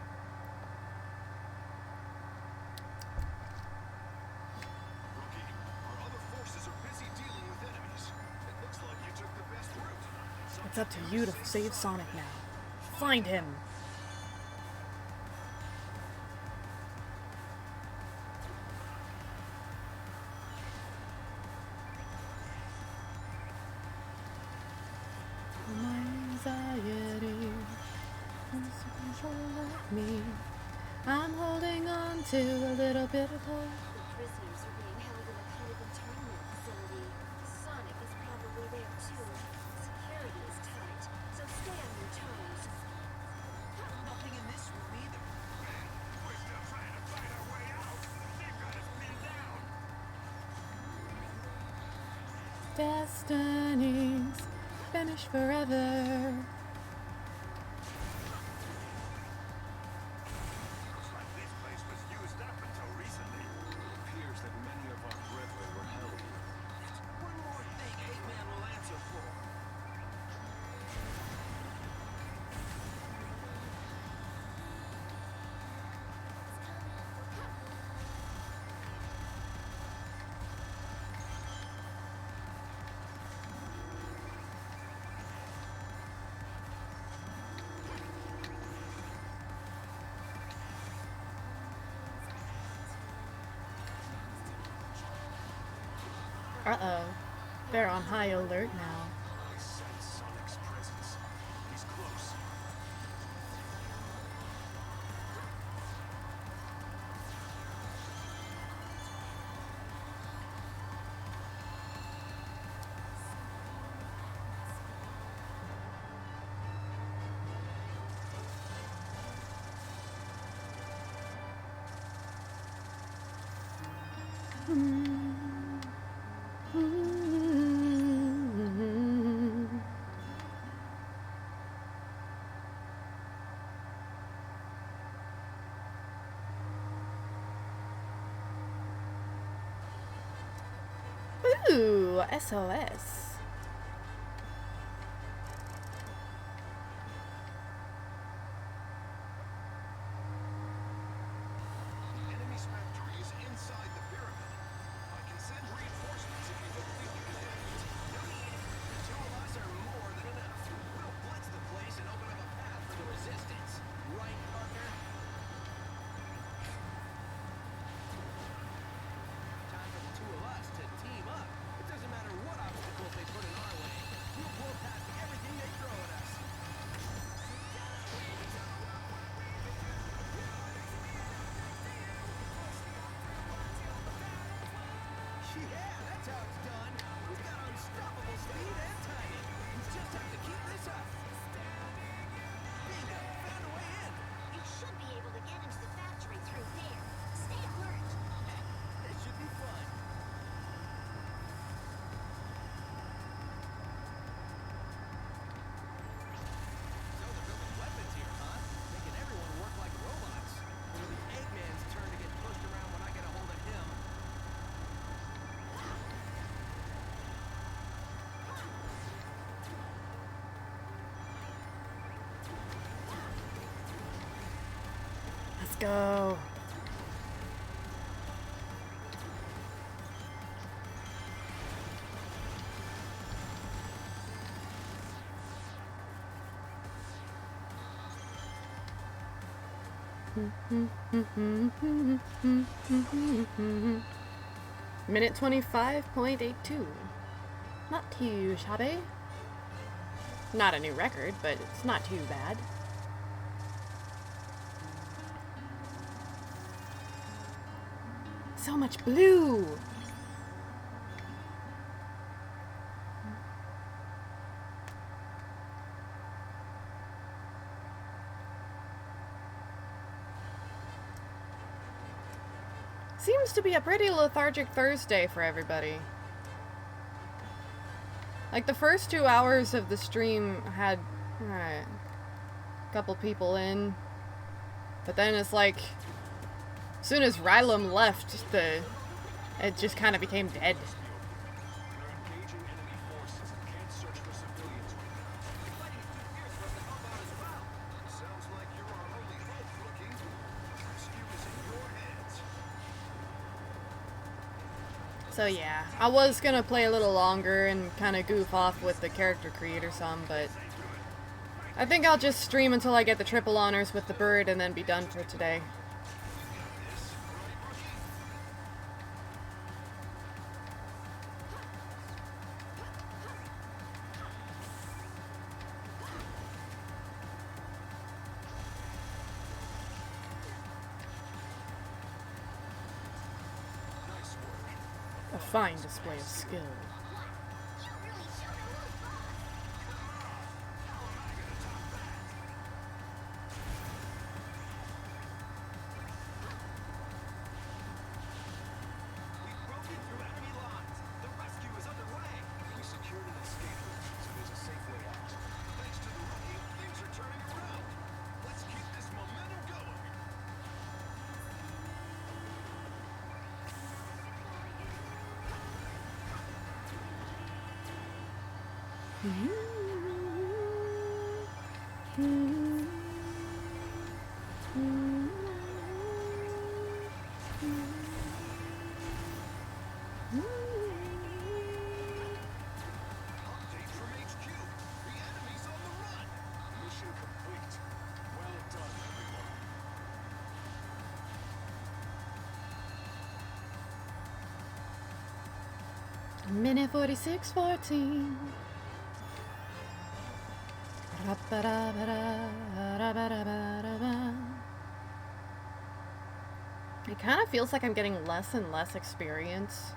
Rookie, our other forces are busy dealing with enemies. It looks like you took the best route. It's up to you to save Sonic now. Find him! My anxiety wants to control me. I'm holding on to a little bit of hope. The prisoners are being held in a kind of internment facility. Sonic is probably there too. Security is tight, so stay on your toes. Nothing in this room either. We're still trying to fight our way out. They've got us pinned down. Destinies vanish forever. Looks like this place was used up until recently. It appears that many of our brethren were held here. One more thing Eggman will answer for. Uh-oh. They're on high alert now. I sense Sonic's presence. He's close. Ooh, SOS. The enemy's factory is inside the pyramid. I can send reinforcements if you don't think you can handle it. No need. The two of us are more than enough. We'll blitz the place and open up a path for the resistance. Right, partner? Time for the two of us to team up. It doesn't matter what obstacles they put in our way. We'll blow past everything they throw at us. Yeah, that's how it's done. We've got unstoppable speed and timing. We just have to keep this up. Bingo, found a way in. You should be able to get into the factory through there. Stay alert. This should be fun. So they're building weapons here, huh? Making everyone work like robots. Only Eggman Let's go. Minute 25.82. Not too shabby. Not a new record, but it's not too bad. So much blue! Seems to be a pretty lethargic Thursday for everybody. Like, the first 2 hours of the stream had, a couple people in. But then it's like, as soon as Rylum left, it just kind of became dead. They're engaging enemy forces and can't search for civilians right now. The fighting's too fierce for us to help out as well. Sounds like you're our only hope, rookie. The rescue is in your hands. So yeah, I was gonna play a little longer and kind of goof off with the character creator some, but I think I'll just stream until I get the triple honors with the bird and then be done for today. A fine display of skill. We've broken through enemy lines. The rescue is underway. We secured an escape route, so there's a safe way out. Thanks to the rookie, things are turning around. Let's keep this momentum going. Update from HQ. The enemy's on the run. Mission complete. Well done, everyone. Minute 46:14. It kind of feels like I'm getting less and less experience.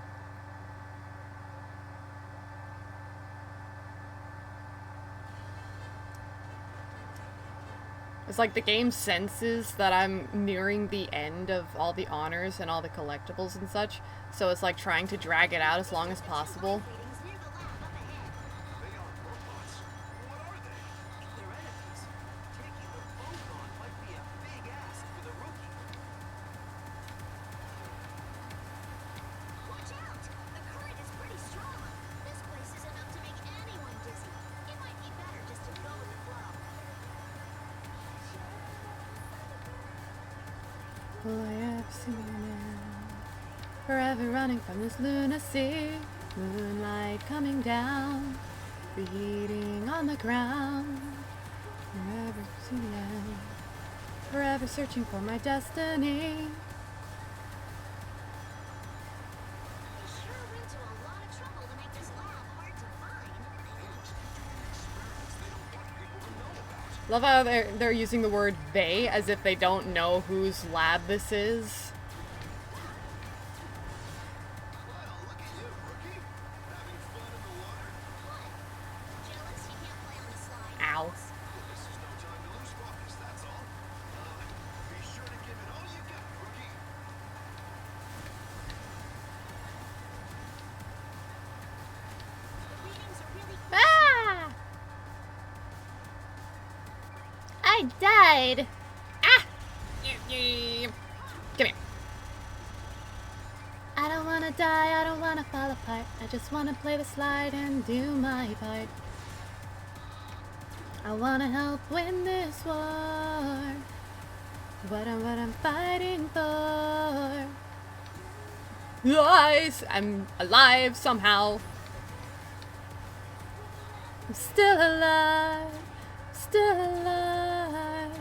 It's like the game senses that I'm nearing the end of all the honors and all the collectibles and such, so it's like trying to drag it out as long as possible. They are robots. What are they? They're enemies. Taking them both on might be a big ask for the rookie. Watch out! The current is pretty strong. This place is enough to make anyone dizzy. It might be better just to go with the flow. Will I ever see you now? Forever running from this lunacy. Moonlight coming down, beating on the ground. Forever see the end. Forever searching for my destiny. We sure went to a lot of trouble to make this lab hard to find. Love how they're using the word they as if they don't know whose lab this is. Well, look at you, rookie. Having fun in the water? Jealous you can't play on the slide. Ow. This is no time to lose focus, that's all. Be sure to give it all you got, rookie. The readings are really Ah! I died. Ah! Come here. I don't wanna die, I don't wanna fall apart. I just wanna play the slide and do my part. I wanna help win this war. What I'm fighting for. Yes, I'm alive somehow. I'm still alive. Still alive.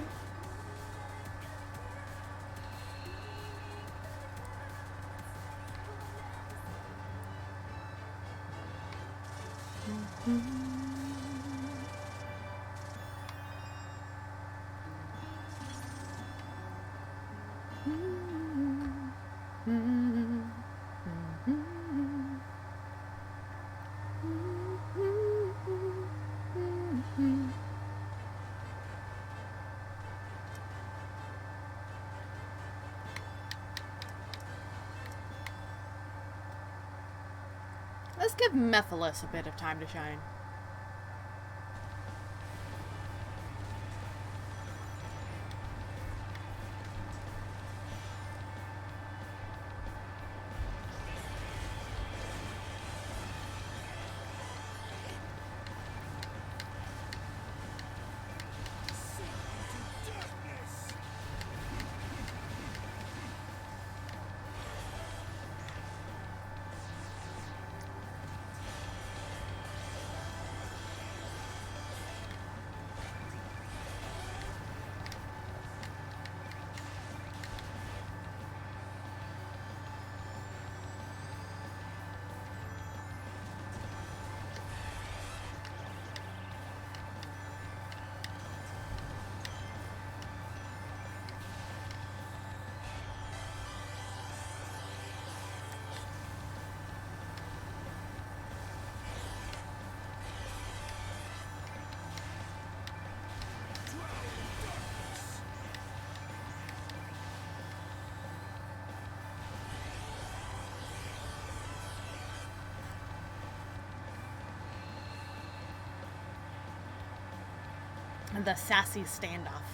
Let's give Methyllus a bit of time to shine. The sassy standoff.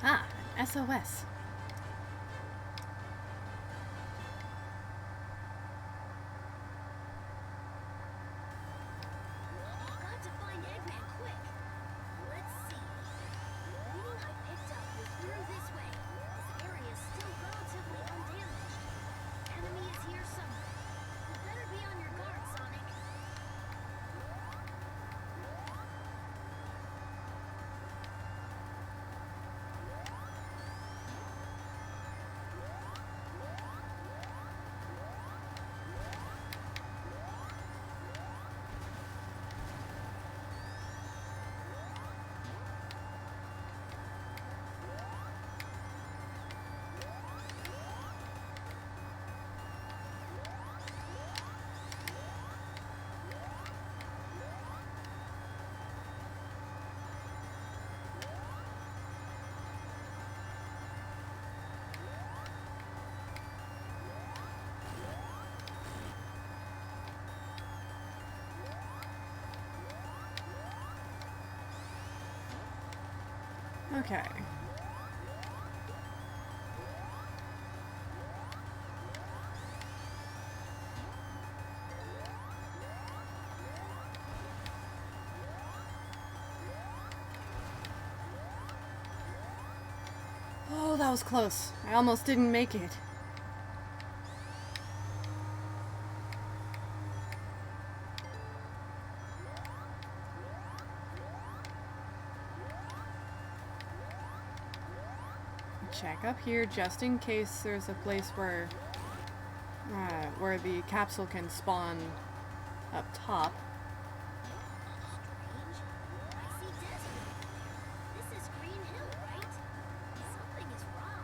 Ah, an SOS. Got to find Eggman quick. Let's see. The reading I picked up was through this way. This area is still relatively undamaged. Enemy is here somewhere. You better be on your guard, Sonic. Okay. Oh, that was close. I almost didn't make it. Check up here just in case there's a place where the capsule can spawn up top. Strange. I see desert. This is Green Hill, right? Something is wrong.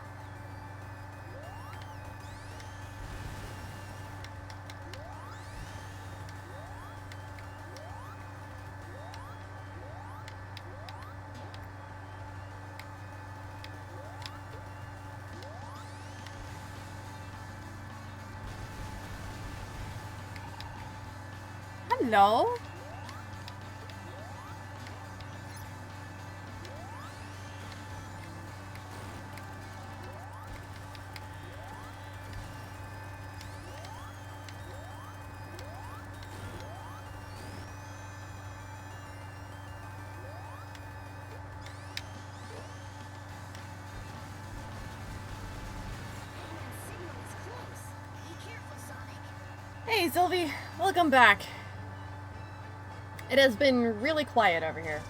Hello? Sylvie, welcome back. It has been really quiet over here.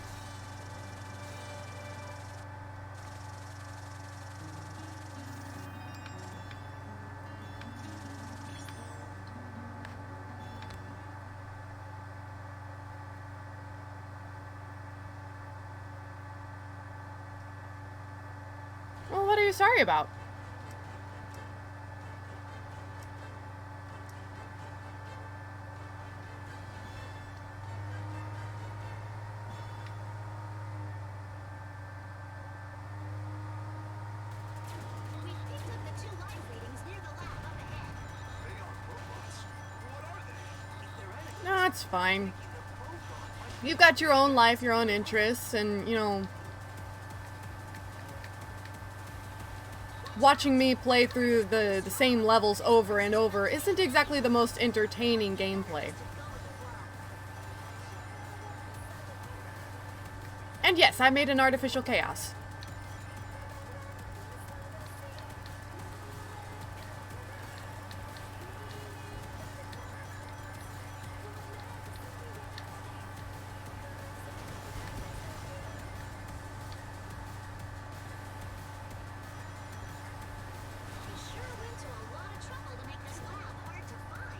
Well, what are you sorry about? We picked up the 2 life readings near the lab up ahead. They are robots. What are they? If they're No, it's fine. You've got your own life, your own interests, and, you know, watching me play through the same levels over and over isn't exactly the most entertaining gameplay. And yes, I made an artificial chaos. We sure went to a lot of trouble to make this lab hard to find.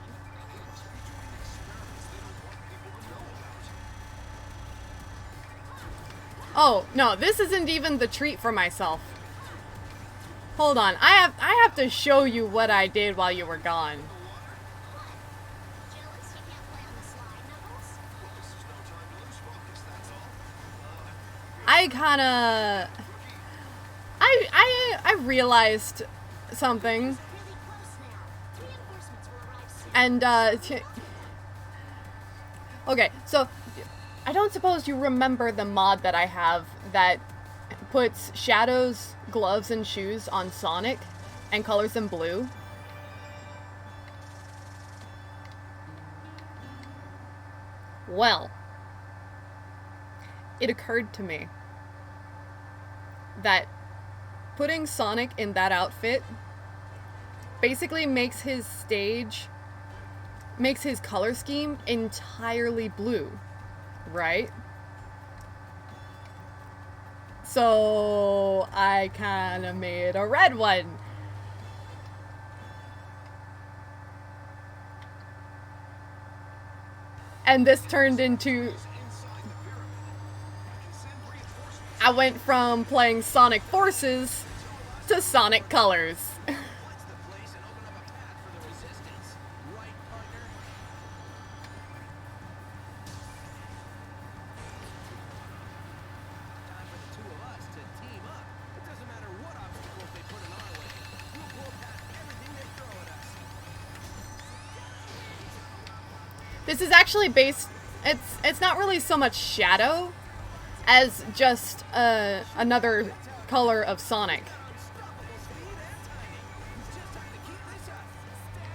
Oh, no, this isn't even the treat for myself. Hold on, I have to show you what I did while you were gone. Jealous you can't play on the slide, Knuckles? This is no time to lose focus, that's all. I kinda... I realized something. Really close now. Reinforcements will arrive soon. And, okay, so, I don't suppose you remember the mod that I have that puts Shadow's gloves and shoes on Sonic and colors them blue? Well, it occurred to me that putting Sonic in that outfit basically makes his color scheme entirely blue, right? So I kind of made a red one. And this turned into... I went from playing Sonic Forces to Sonic Colors. Blitz the place and open up a path for the resistance. Right, partner? Time for the 2 of us to team up. It doesn't matter what obstacles they put in our way. We'll blow past everything they throw at us. This is actually based... It's not really so much Shadow as just another color of Sonic.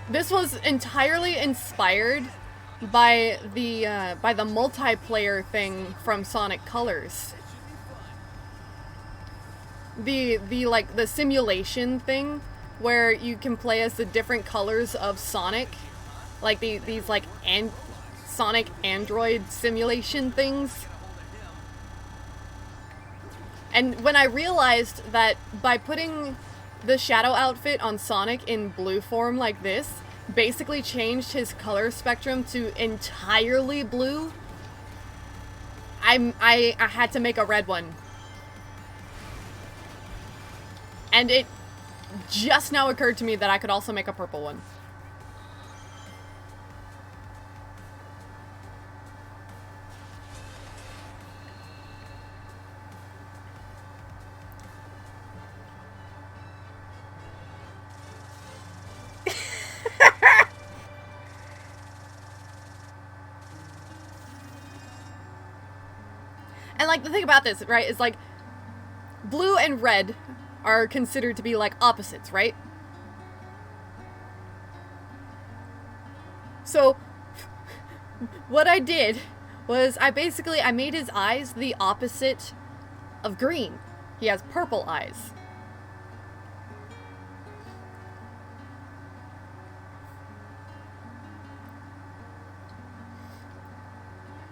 This was entirely inspired by the multiplayer thing from Sonic Colors. The simulation thing where you can play as the different colors of Sonic, like these Sonic Android simulation things. And when I realized that by putting the Shadow outfit on Sonic in blue form like this, basically changed his color spectrum to entirely blue, I had to make a red one. And it just now occurred to me that I could also make a purple one. And like the thing about this, right, is like blue and red are considered to be like opposites, right? So what I did was I made his eyes the opposite of green. He has purple eyes.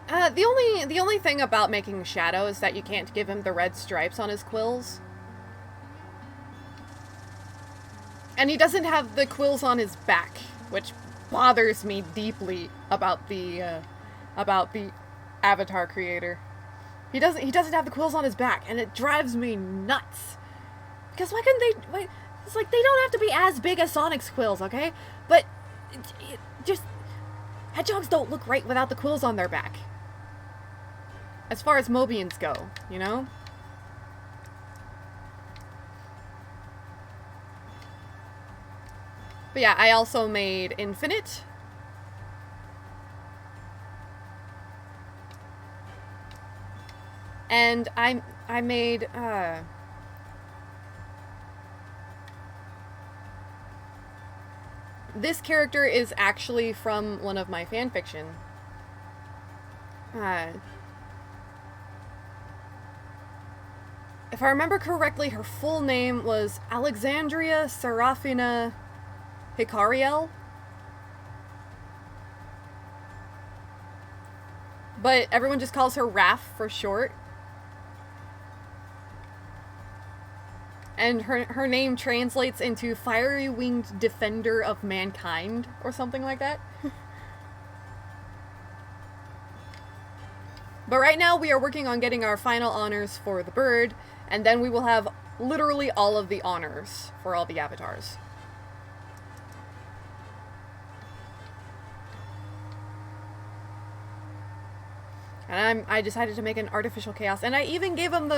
The only thing about making Shadow is that you can't give him the red stripes on his quills. And he doesn't have the quills on his back, which bothers me deeply about the Avatar creator. He doesn't have the quills on his back, and it drives me nuts. Because why couldn't they? Wait, it's like they don't have to be as big as Sonic's quills, okay? But just hedgehogs don't look right without the quills on their back. As far as Mobians go, you know? But yeah, I also made Infinite. And I made, this character is actually from one of my fanfiction. If I remember correctly, her full name was Alexandria Serafina Hicariel. But everyone just calls her Raph for short. And her name translates into Fiery Winged Defender of Mankind, or something like that. But right now we are working on getting our final honors for the bird, and then we will have literally all of the honors for all the avatars. And I decided to make an artificial chaos, and I even gave him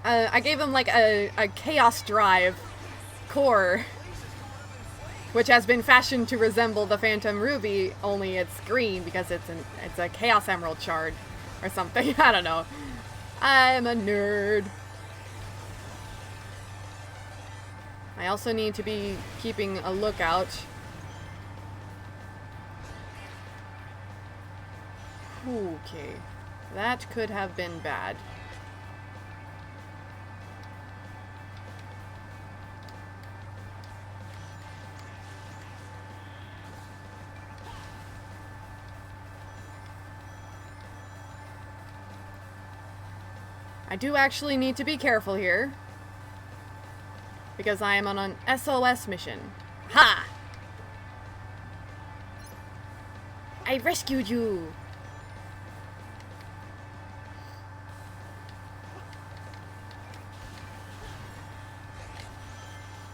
I gave him like a chaos drive core, which has been fashioned to resemble the Phantom Ruby, only it's green because it's a Chaos Emerald shard or something. I don't know. I'm a nerd. I also need to be keeping a lookout. Okay, that could have been bad. I do actually need to be careful here, because I am on an SOS mission. Ha! I rescued you!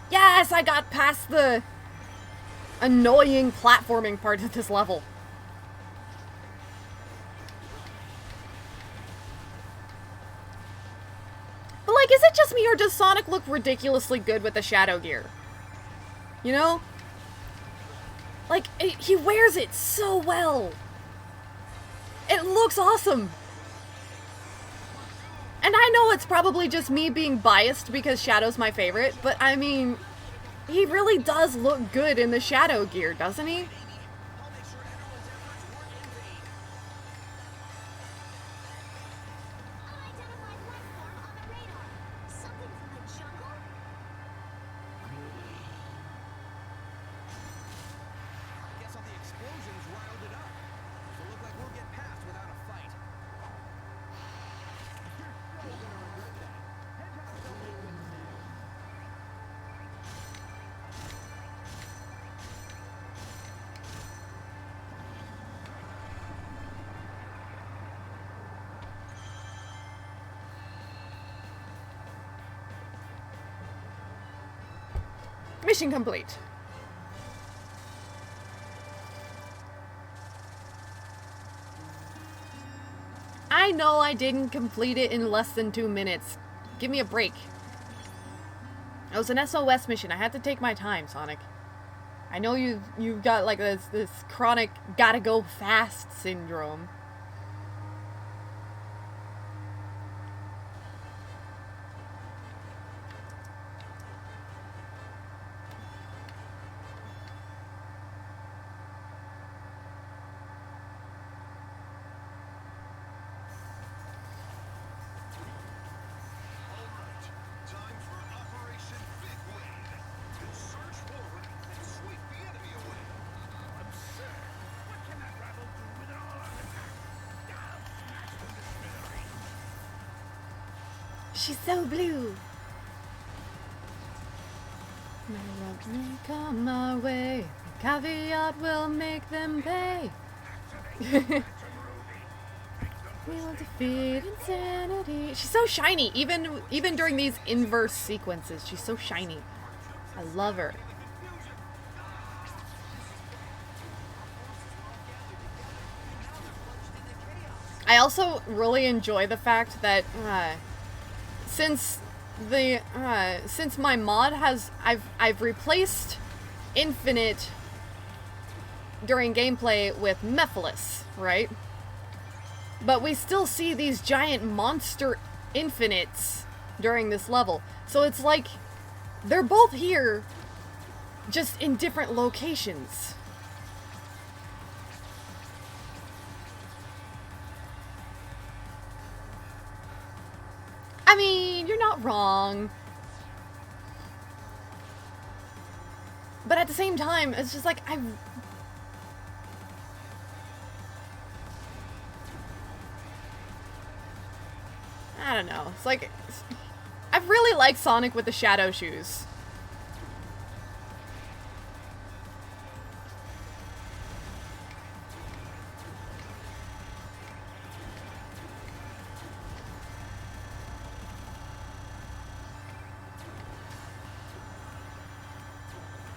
Yes, I got past the annoying platforming part of this level. But like, is it just me or does Sonic look ridiculously good with the Shadow Gear? You know? Like, he wears it so well. It looks awesome. And I know it's probably just me being biased because Shadow's my favorite, but I mean, he really does look good in the Shadow Gear, doesn't he? Unidentified life form on the radar. Something from the jungle? Guess all the explosions riled it up. Doesn't look like we'll get past without a fight. Mission complete. I know I didn't complete it in less than 2 minutes. Give me a break. It was an SOS mission. I had to take my time, Sonic. I know you've got like this chronic gotta go fast syndrome. Alright, time for Operation Big Wave. Surge forward and sweep the enemy away. Absurd! What can that rabble do with an arm? She's so blue. No luck may come my way. The caveat will make them pay. We will defeat insanity. She's so shiny, even during these inverse sequences. She's so shiny. I love her. I also really enjoy the fact that since my mod has I've replaced Infinite during gameplay with Mephiles, right? But we still see these giant monster infinites during this level. So it's like they're both here, just in different locations. I mean, you're not wrong. But at the same time, it's just like, I don't know. It's like, I really like Sonic with the shadow shoes.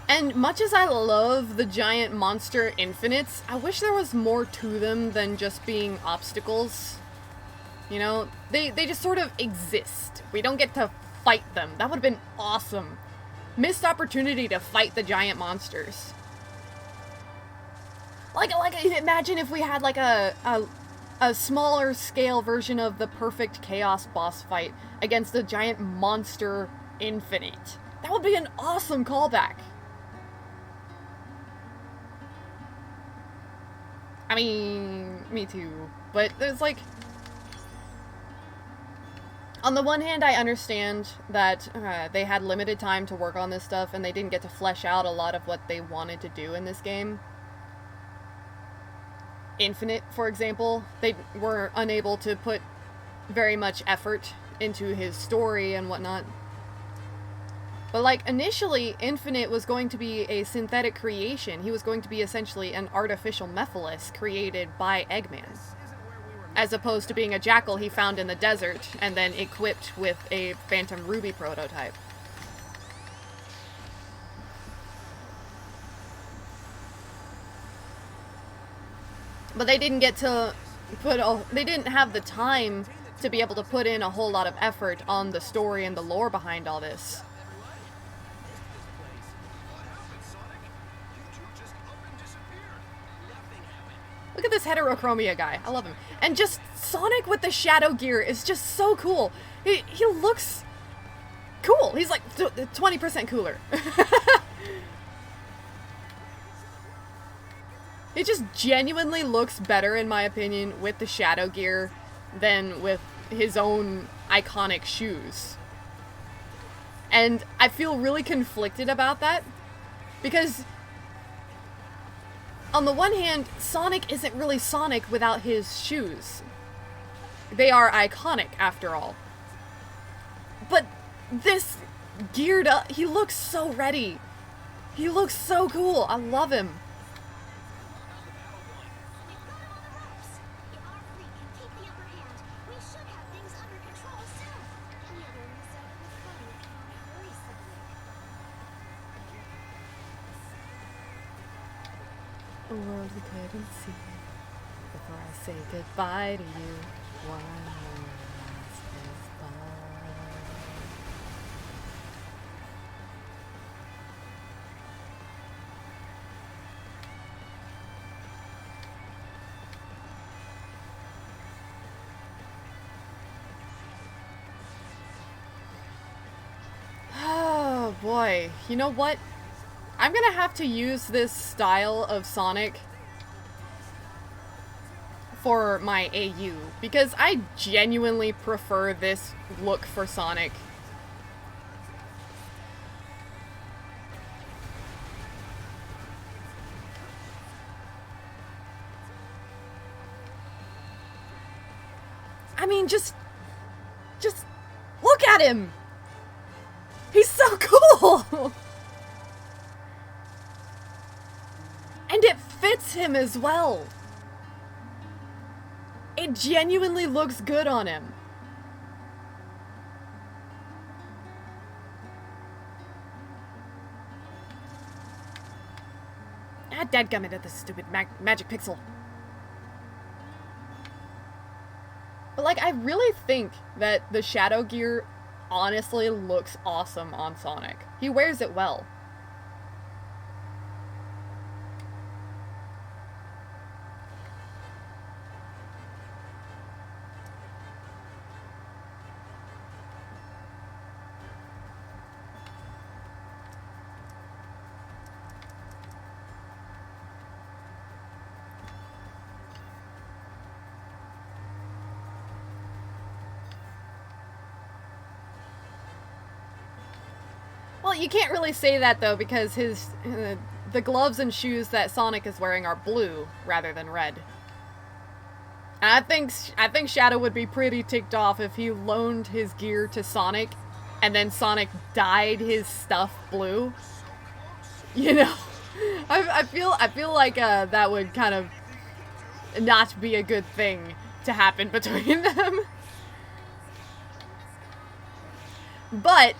And much as I love the giant monster infinites, I wish there was more to them than just being obstacles. You know, they just sort of exist. We don't get to fight them. That would have been awesome. Missed opportunity to fight the giant monsters. Like imagine if we had like a smaller scale version of the perfect chaos boss fight against a giant monster infinite. That would be an awesome callback. I mean, me too. But there's like, on the one hand, I understand that they had limited time to work on this stuff and they didn't get to flesh out a lot of what they wanted to do in this game. Infinite, for example, they were unable to put very much effort into his story and whatnot. But like, initially, Infinite was going to be a synthetic creation. He was going to be essentially an artificial Mephiles created by Eggman, as opposed to being a jackal he found in the desert and then equipped with a Phantom Ruby prototype. But they didn't get to they didn't have the time to be able to put in a whole lot of effort on the story and the lore behind all this. Look at this heterochromia guy. I love him. And just Sonic with the shadow gear is just so cool. He looks cool. He's like 20% cooler. It just genuinely looks better, in my opinion, with the shadow gear than with his own iconic shoes. And I feel really conflicted about that, because on the one hand, Sonic isn't really Sonic without his shoes. They are iconic, after all. But this geared up, he looks so ready. He looks so cool. I love him. A world we couldn't see before I say goodbye to you. One last goodbye. Oh boy, you know what? I'm gonna have to use this style of Sonic for my AU, because I genuinely prefer this look for Sonic. I mean, just look at him! He's so cool! And it fits him as well. It genuinely looks good on him. Ah, dadgummit at this stupid magic pixel. But, like, I really think that the Shadow gear honestly looks awesome on Sonic. He wears it well. Well, you can't really say that, though, because the gloves and shoes that Sonic is wearing are blue rather than red. And I think Shadow would be pretty ticked off if he loaned his gear to Sonic and then Sonic dyed his stuff blue. You know? I feel like that would kind of not be a good thing to happen between them. But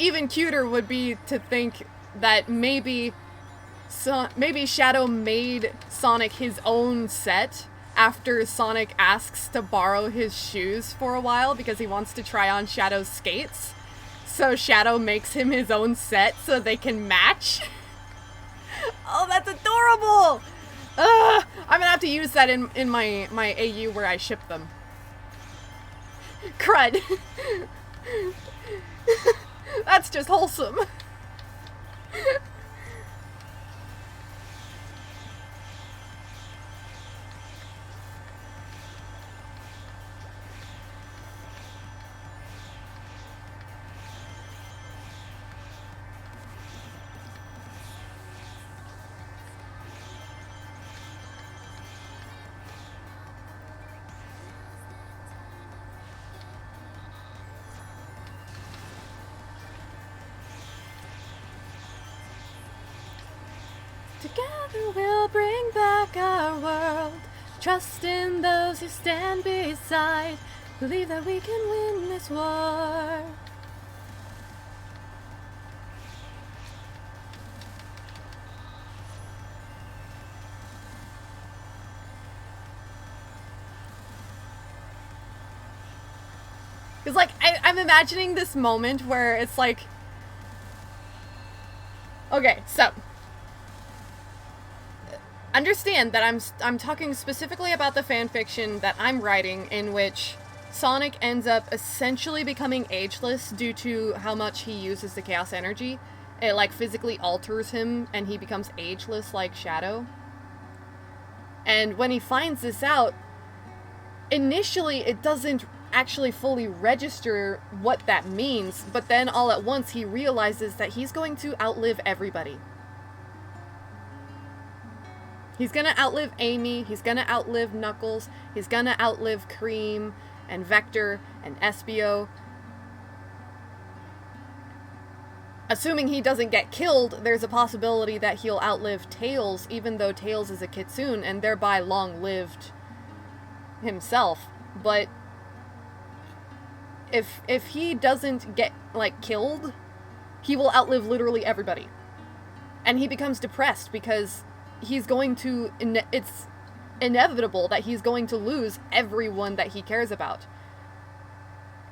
even cuter would be to think that maybe Shadow made Sonic his own set after Sonic asks to borrow his shoes for a while because he wants to try on Shadow's skates. So Shadow makes him his own set so they can match. Oh, that's adorable! I'm gonna have to use that in my AU where I ship them. Crud. That's just wholesome. Together we'll bring back our world. Trust in those who stand beside. Believe that we can win this war. Because, like, I'm imagining this moment where it's like... Okay, so... Understand that I'm talking specifically about the fanfiction that I'm writing, in which Sonic ends up essentially becoming ageless due to how much he uses the Chaos Energy. It, like, physically alters him, and he becomes ageless like Shadow. And when he finds this out, initially it doesn't actually fully register what that means, but then all at once he realizes that he's going to outlive everybody. He's gonna outlive Amy, he's gonna outlive Knuckles, he's gonna outlive Cream, and Vector, and Espio. Assuming he doesn't get killed, there's a possibility that he'll outlive Tails, even though Tails is a Kitsune, and thereby long-lived himself. But if he doesn't get, like, killed, he will outlive literally everybody. And he becomes depressed because he's going to, it's inevitable that he's going to lose everyone that he cares about.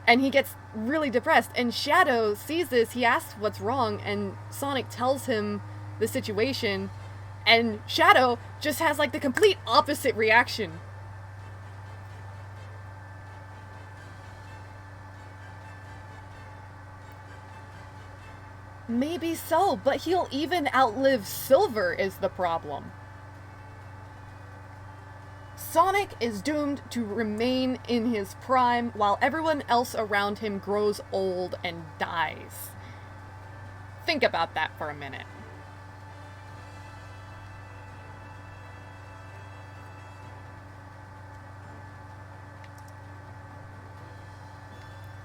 And he gets really depressed, and Shadow sees this, he asks what's wrong, and Sonic tells him the situation, and Shadow just has, like, the complete opposite reaction. Maybe so, but he'll even outlive Silver is the problem. Sonic is doomed to remain in his prime while everyone else around him grows old and dies. Think about that for a minute.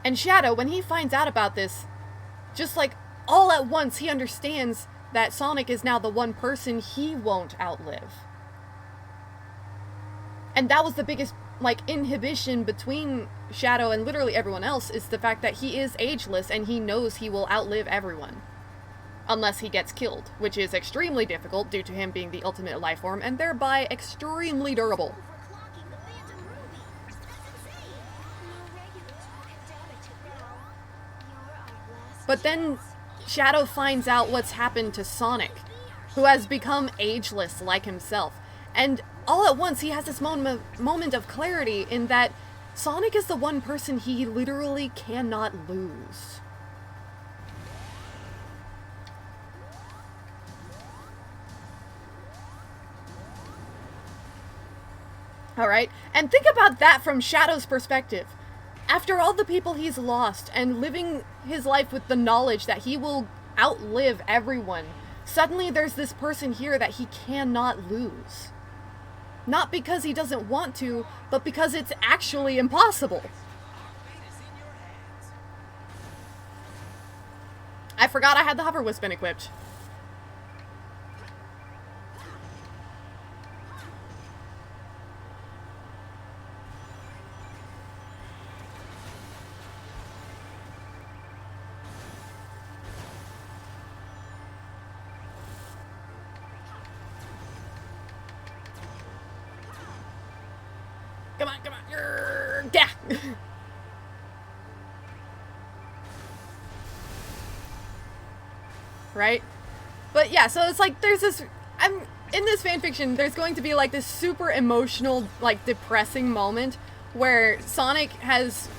And Shadow, when he finds out about this, just like all at once, he understands that Sonic is now the one person he won't outlive. And that was the biggest, like, inhibition between Shadow and literally everyone else, is the fact that he is ageless and he knows he will outlive everyone. Unless he gets killed, which is extremely difficult due to him being the ultimate life form and thereby extremely durable. Overclocking the Phantom Ruby. That's insane. No regular talk can damage it now. You're our last But then Shadow finds out what's happened to Sonic, who has become ageless like himself. And all at once he has this moment of clarity in that Sonic is the one person he literally cannot lose. Alright? And think about that from Shadow's perspective. After all the people he's lost and living his life with the knowledge that he will outlive everyone, suddenly there's this person here that he cannot lose. Not because he doesn't want to, but because it's actually impossible. Our fate is in your hands. I forgot I had the Hover Wisp equipped. Come on, come on. Yeah. Right? But yeah, so it's like there's this in this fanfiction there's going to be like this super emotional, like depressing moment where Sonic has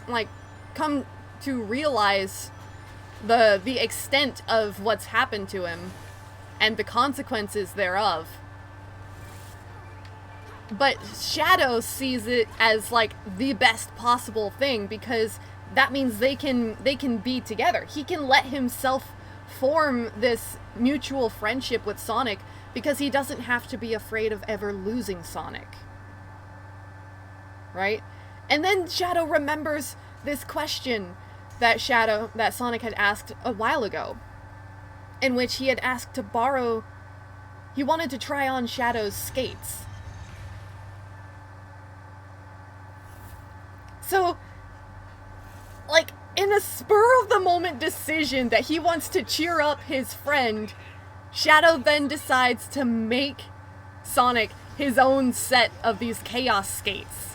like come to realize the extent of what's happened to him and the consequences thereof. But Shadow sees it as like the best possible thing because that means they can be together. He can let himself form this mutual friendship with Sonic because he doesn't have to be afraid of ever losing Sonic. Right? And then Shadow remembers this question that Sonic had asked a while ago, in which he had asked to borrow, he wanted to try on Shadow's skates. So, like, in a spur-of-the-moment decision that he wants to cheer up his friend, Shadow then decides to make Sonic his own set of these Chaos Skates.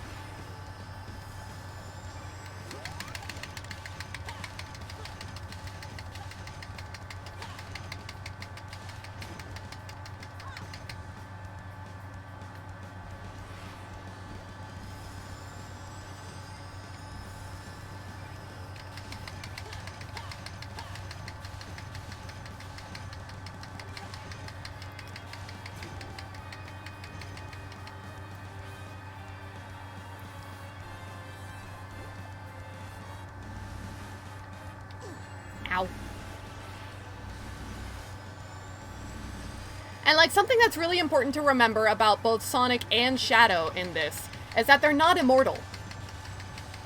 Ow. And like something that's really important to remember about both Sonic and Shadow in this is that they're not immortal.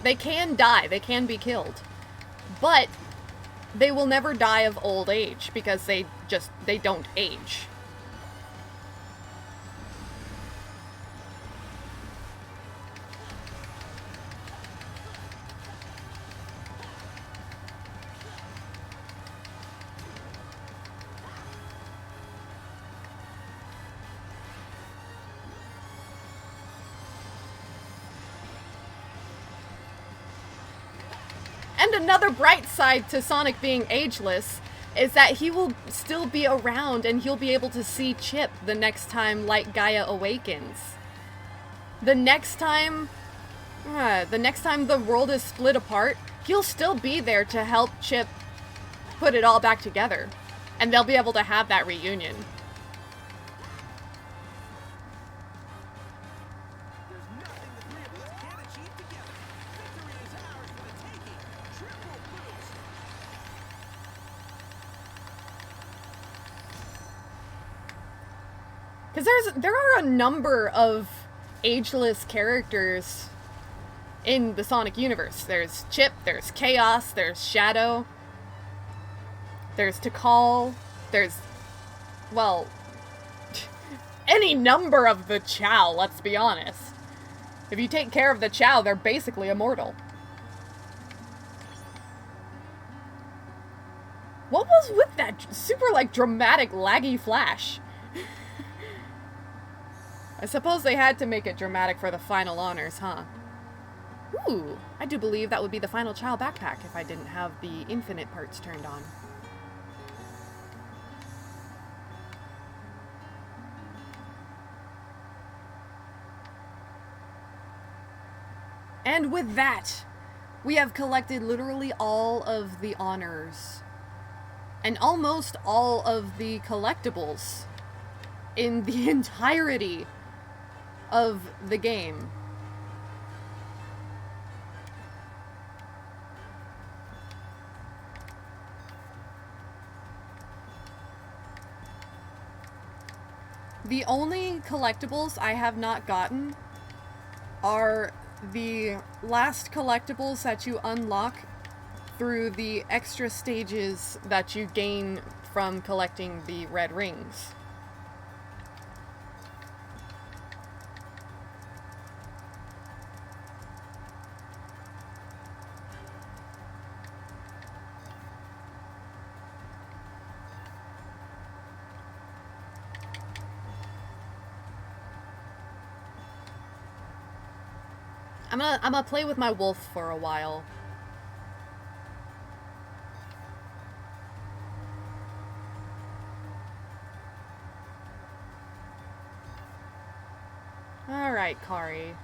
They can die, they can be killed, but they will never die of old age because they don't age. And another bright side to Sonic being ageless is that he will still be around and he'll be able to see Chip the next time Light Gaia awakens. The next time the world is split apart, he'll still be there to help Chip put it all back together. And they'll be able to have that reunion. There's nothing the three of us can't achieve together. Victory is ours for the taking. Triple boost. Because there are a number of ageless characters in the Sonic universe. There's Chip, there's Chaos, there's Shadow, there's Tikal, there's, well, any number of the Chao, let's be honest. If you take care of the Chao, they're basically immortal. What was with that super, like, dramatic, laggy flash? I suppose they had to make it dramatic for the final honors, huh? Ooh, I do believe that would be the final Chao backpack if I didn't have the infinite parts turned on. And with that, we have collected literally all of the honors and almost all of the collectibles in the entirety of the game. The only collectibles I have not gotten are the last collectibles that you unlock through the extra stages that you gain from collecting the red rings. I'm gonna play with my wolf for a while. Alright, Kari.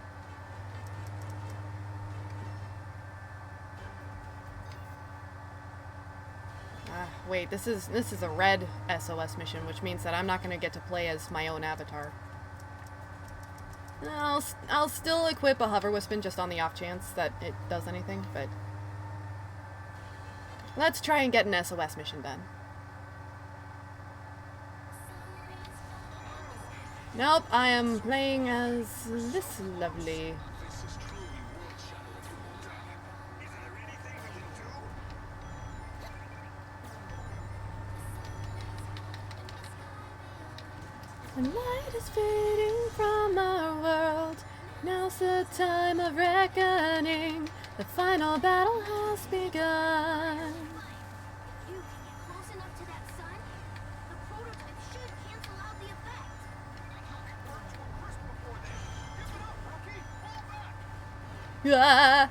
Wait, this is a red SOS mission, which means that I'm not gonna get to play as my own avatar. I'll still equip a Hover Wispin just on the off chance that it does anything, but let's try and get an SOS mission done. Nope, I am playing as this lovely. The light is fading from our world. Now's the time of reckoning. The final battle has begun. If you can get close enough to that sun, the prototype should cancel out the effect. Ah!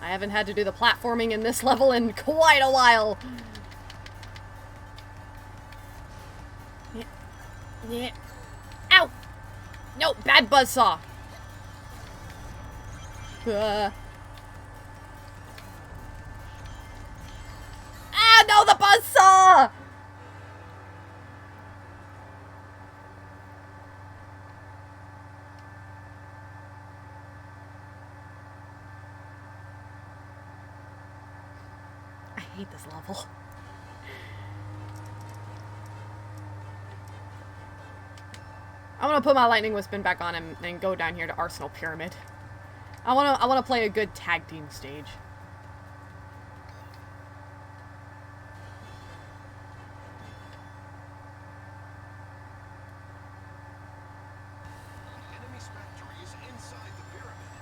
I haven't had to do the platforming in this level in quite a while. Yeah. Ow! No, bad buzzsaw. Ah, no, the buzzsaw! I hate this level. I want to put my Lightning Wispin back on and go down here to Arsenal Pyramid. I want to play a good tag team stage. Enemy Spectre is inside the pyramid.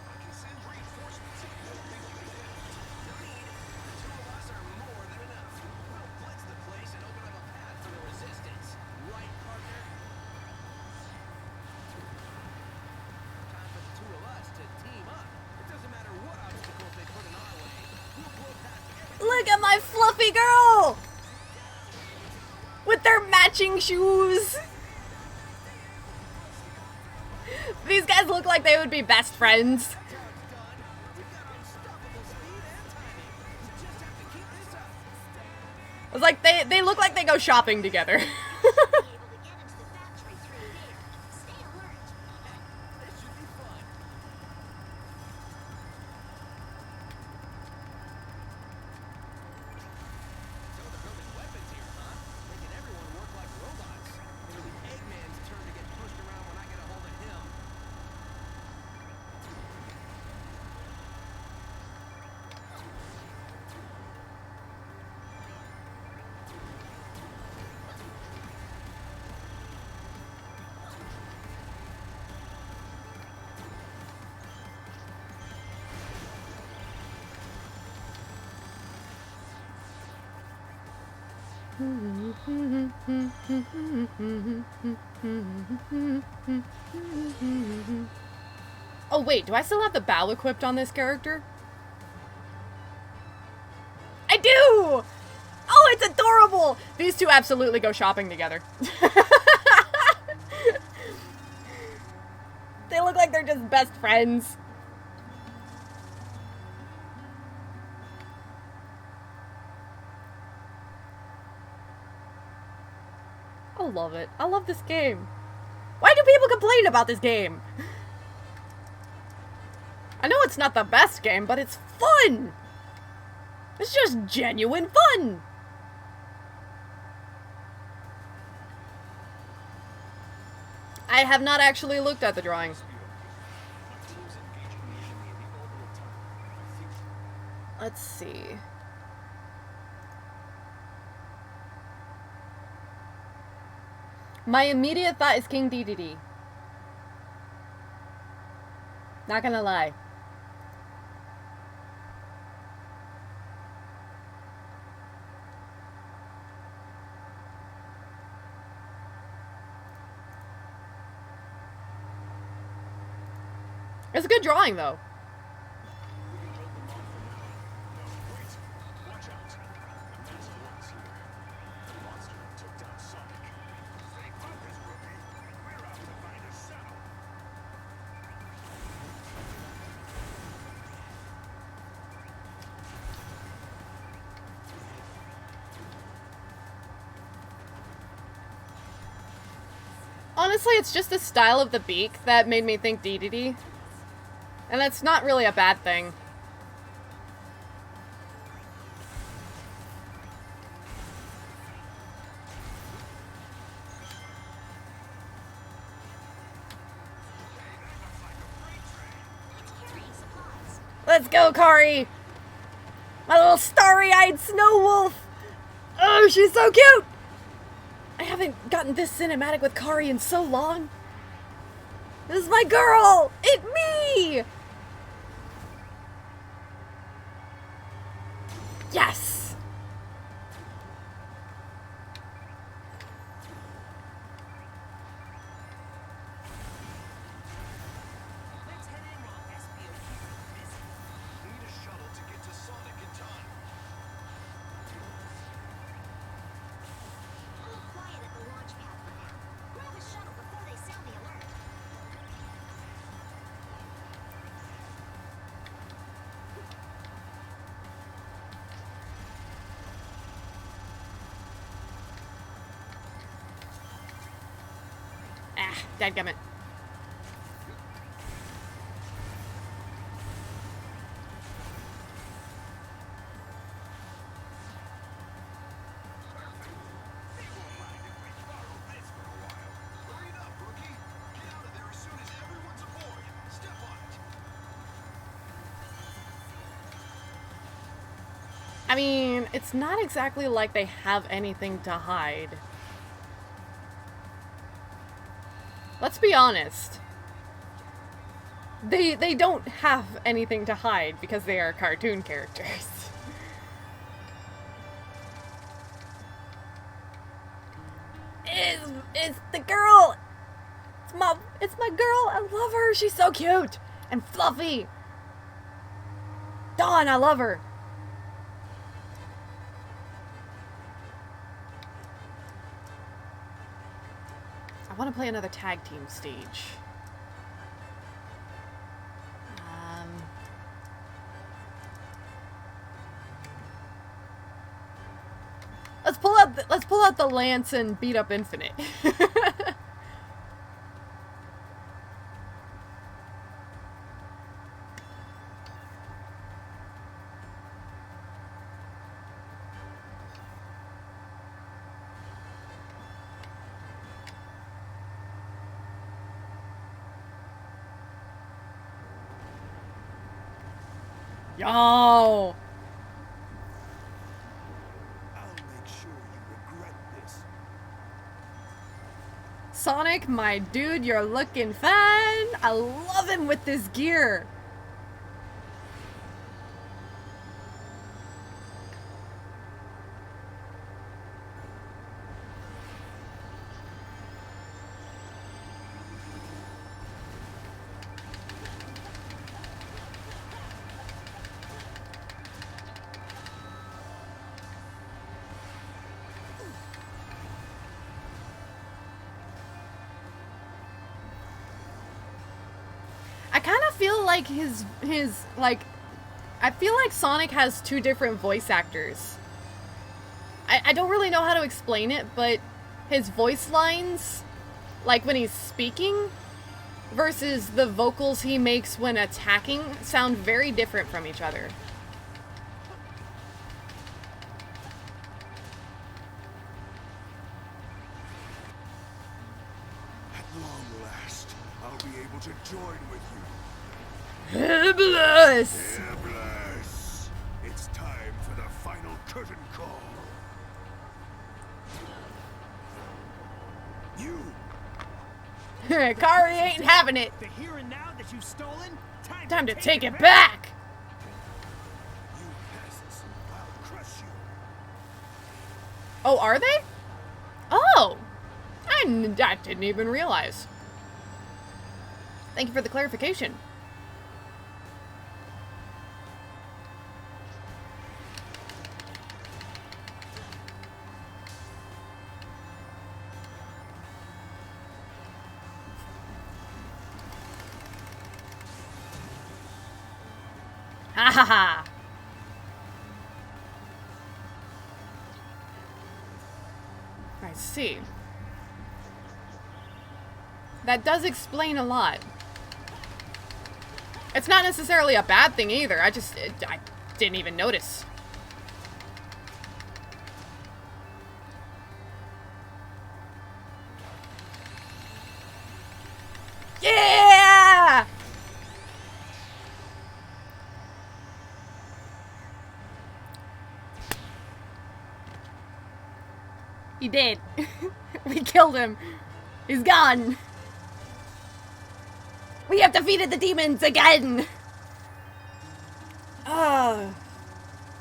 I can send reinforcements if you don't think you can handle it. No need. The two of us are more than enough. We'll blitz the place and open up a path for the resistance. Right, partner? Time for the two of us to team up. It doesn't matter what obstacles they put in our way. We'll blow past everything. Look at my fluffy girl! With their matching shoes! These guys look like they would be best friends. That's how it's done. We've got unstoppable speed and timing. We just have to keep this up. It's like they look like they go shopping together. Be able to get into the factory through here. Stay alert. This should be fun. So they're building weapons here, huh? Making everyone work like robots. It'll be Eggman's turn to get pushed around when I get a hold of him. Oh wait, do I still have the bow equipped on this character? I do! Oh, it's adorable! These two absolutely go shopping together. They look like they're just best friends. I love it. I love this game. Why do people complain about this game? I know it's not the best game, but it's fun! It's just genuine fun! I have not actually looked at the drawings. Let's see. My immediate thought is King Dedede. Not gonna lie. It's a good drawing, though. Watch out. The master one's here. The monster took down Sonic. Stay focused, rookie. We're out to find a shuttle. Honestly, it's just the style of the beak that made me think Dedede. And that's not really a bad thing. It's carrying supplies. Let's go, Kari! My little starry-eyed snow wolf! Oh, she's so cute! I haven't gotten this cinematic with Kari in so long. This is my girl! It's me! Yes! Let's head in while Espio keeps us busy. Need a shuttle to get to Sonic in time. A little quiet at the launch pad for now. Grab a shuttle before they sound the alert. Ah, dadgummit. They won't mind if we borrow this for a while. Hurry it up, rookie. Get out of there as soon as everyone's aboard. Step on it. I mean, it's not exactly like they have anything to hide. Let's be honest. They don't have anything to hide because they are cartoon characters. It's the girl. It's my girl. I love her. She's so cute and fluffy. Dawn, I love her. I want to play another tag team stage. Let's pull out the Lance and beat up Infinite. Yo! I'll make sure you regret this. Sonic, my dude, you're looking fine. I love him with this gear. feel like I feel like Sonic has two different voice actors. I don't really know how to explain it, but his voice lines, like when he's speaking, versus the vocals he makes when attacking, sound very different from each other. At long last, I'll be able to join with you. Bless. Bless. It's time for the final curtain call. You. Kari ain't having it. The here and now that you've stolen, Time to take it back. You pests. I'll crush you. Oh, are they? Oh, I didn't even realize. Thank you for the clarification. Ha ha ha! I see. That does explain a lot. It's not necessarily a bad thing either. I didn't even notice. Yeah! He did. We killed him. He's gone. We have defeated the demons again. Ah,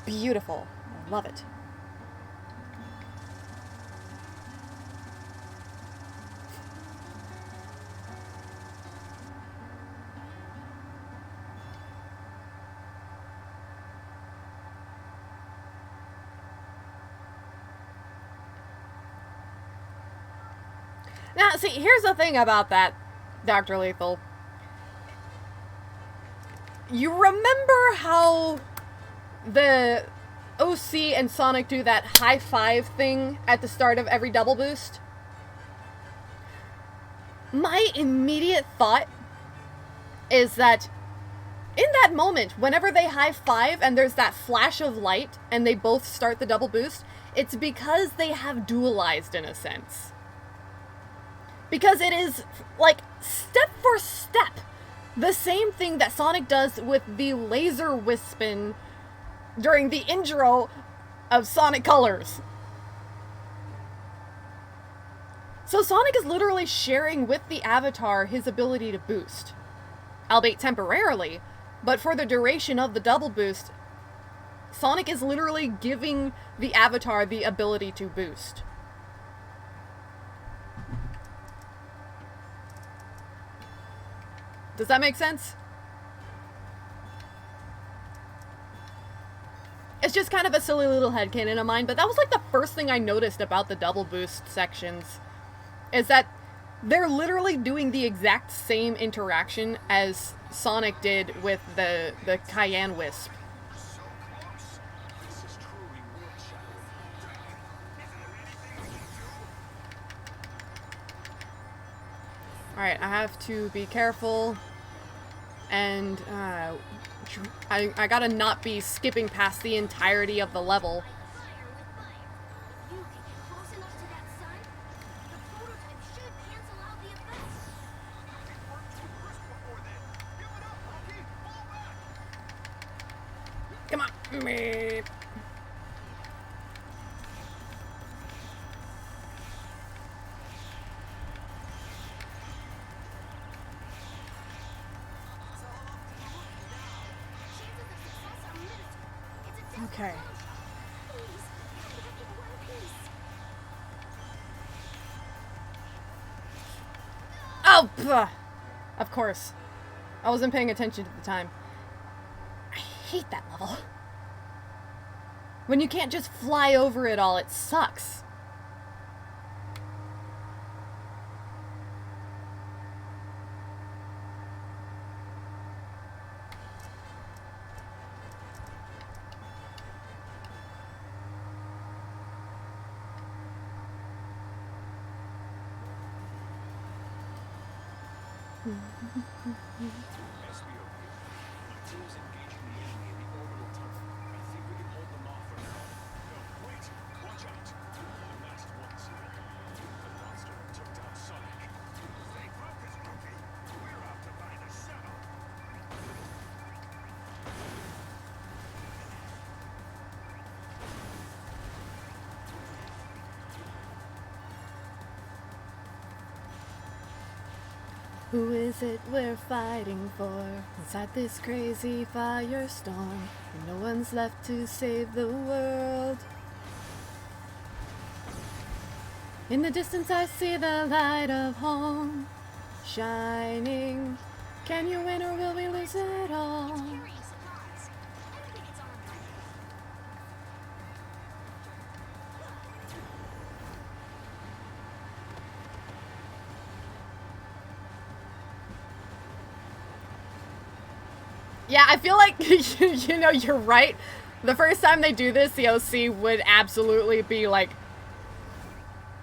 beautiful. I love it. Now, see, here's the thing about that, Dr. Lethal. You remember how the OC and Sonic do that high five thing at the start of every double boost? My immediate thought is that in that moment, whenever they high five and there's that flash of light and they both start the double boost, it's because they have dualized in a sense. Because it is, like, step for step, the same thing that Sonic does with the laser wispin during the intro of Sonic Colors. So Sonic is literally sharing with the Avatar his ability to boost. Albeit temporarily, but for the duration of the double boost, Sonic is literally giving the Avatar the ability to boost. Does that make sense? It's just kind of a silly little headcanon of mine, but that was like the first thing I noticed about the double boost sections. Is that they're literally doing the exact same interaction as Sonic did with the Cayenne Wisp. So close. This is truly world-shattering. Is there anything we can do? Alright, I have to be careful. And, I gotta not be skipping past the entirety of the level. Fire with fire. If you can get close enough to that sun, the prototype should cancel out the effects. We weren't too crisp before then. Give it up, Rocky. Fall back. Come on. Meep. Chances of success are minuscule. It's a death Okay. punch. Please, back in one piece. Oh, pah. Of course. I wasn't paying attention at the time. I hate that level. When you can't just fly over it all, it sucks. SBO here. My team's engaging the enemy in the orbital tunnel. I think we can hold them off for now. No, wait! Watch out! The masked one's here. The monster that took down Sonic. Stay focused, rookie! We're out to find a shuttle! Who is it we're fighting for inside this crazy firestorm? And no one's left to save the world. In the distance I see the light of home shining. Can you win or will we lose it all? Carrying supplies. I think it's armed right now. Yeah, I feel like, you know, you're right. The first time they do this, the OC would absolutely be like,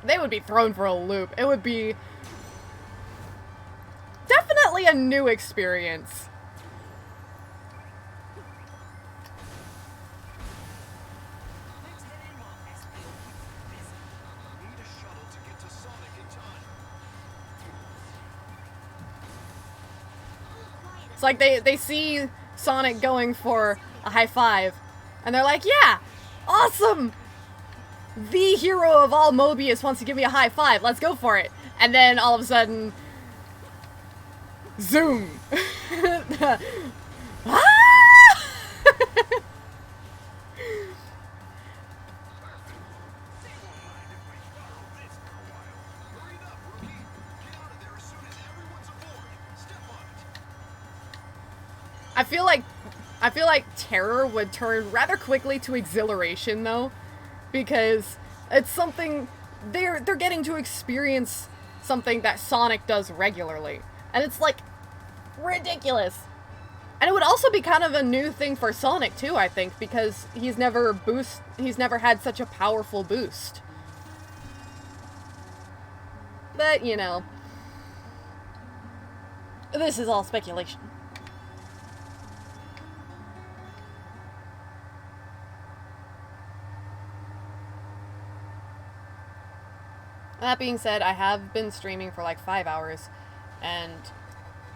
they would be thrown for a loop. It would be definitely a new experience. Let's head in while SBO keeps them busy. Need a shuttle to get to Sonic in time. Quiet. It's like they see Sonic going for a high five, and they're like, yeah, awesome! The hero of all Mobius wants to give me a high five, let's go for it. And then all of a sudden, zoom! Ah! They won't mind if we borrow this for a while. Hurry it up, rookie. Get out of there as soon as everyone's aboard. Step on it. I feel like terror would turn rather quickly to exhilaration though, because it's something they're getting to experience something that Sonic does regularly. And it's like ridiculous. And it would also be kind of a new thing for Sonic too, I think, because he's never had such a powerful boost. But, you know, this is all speculation. That being said, I have been streaming for like 5 hours, and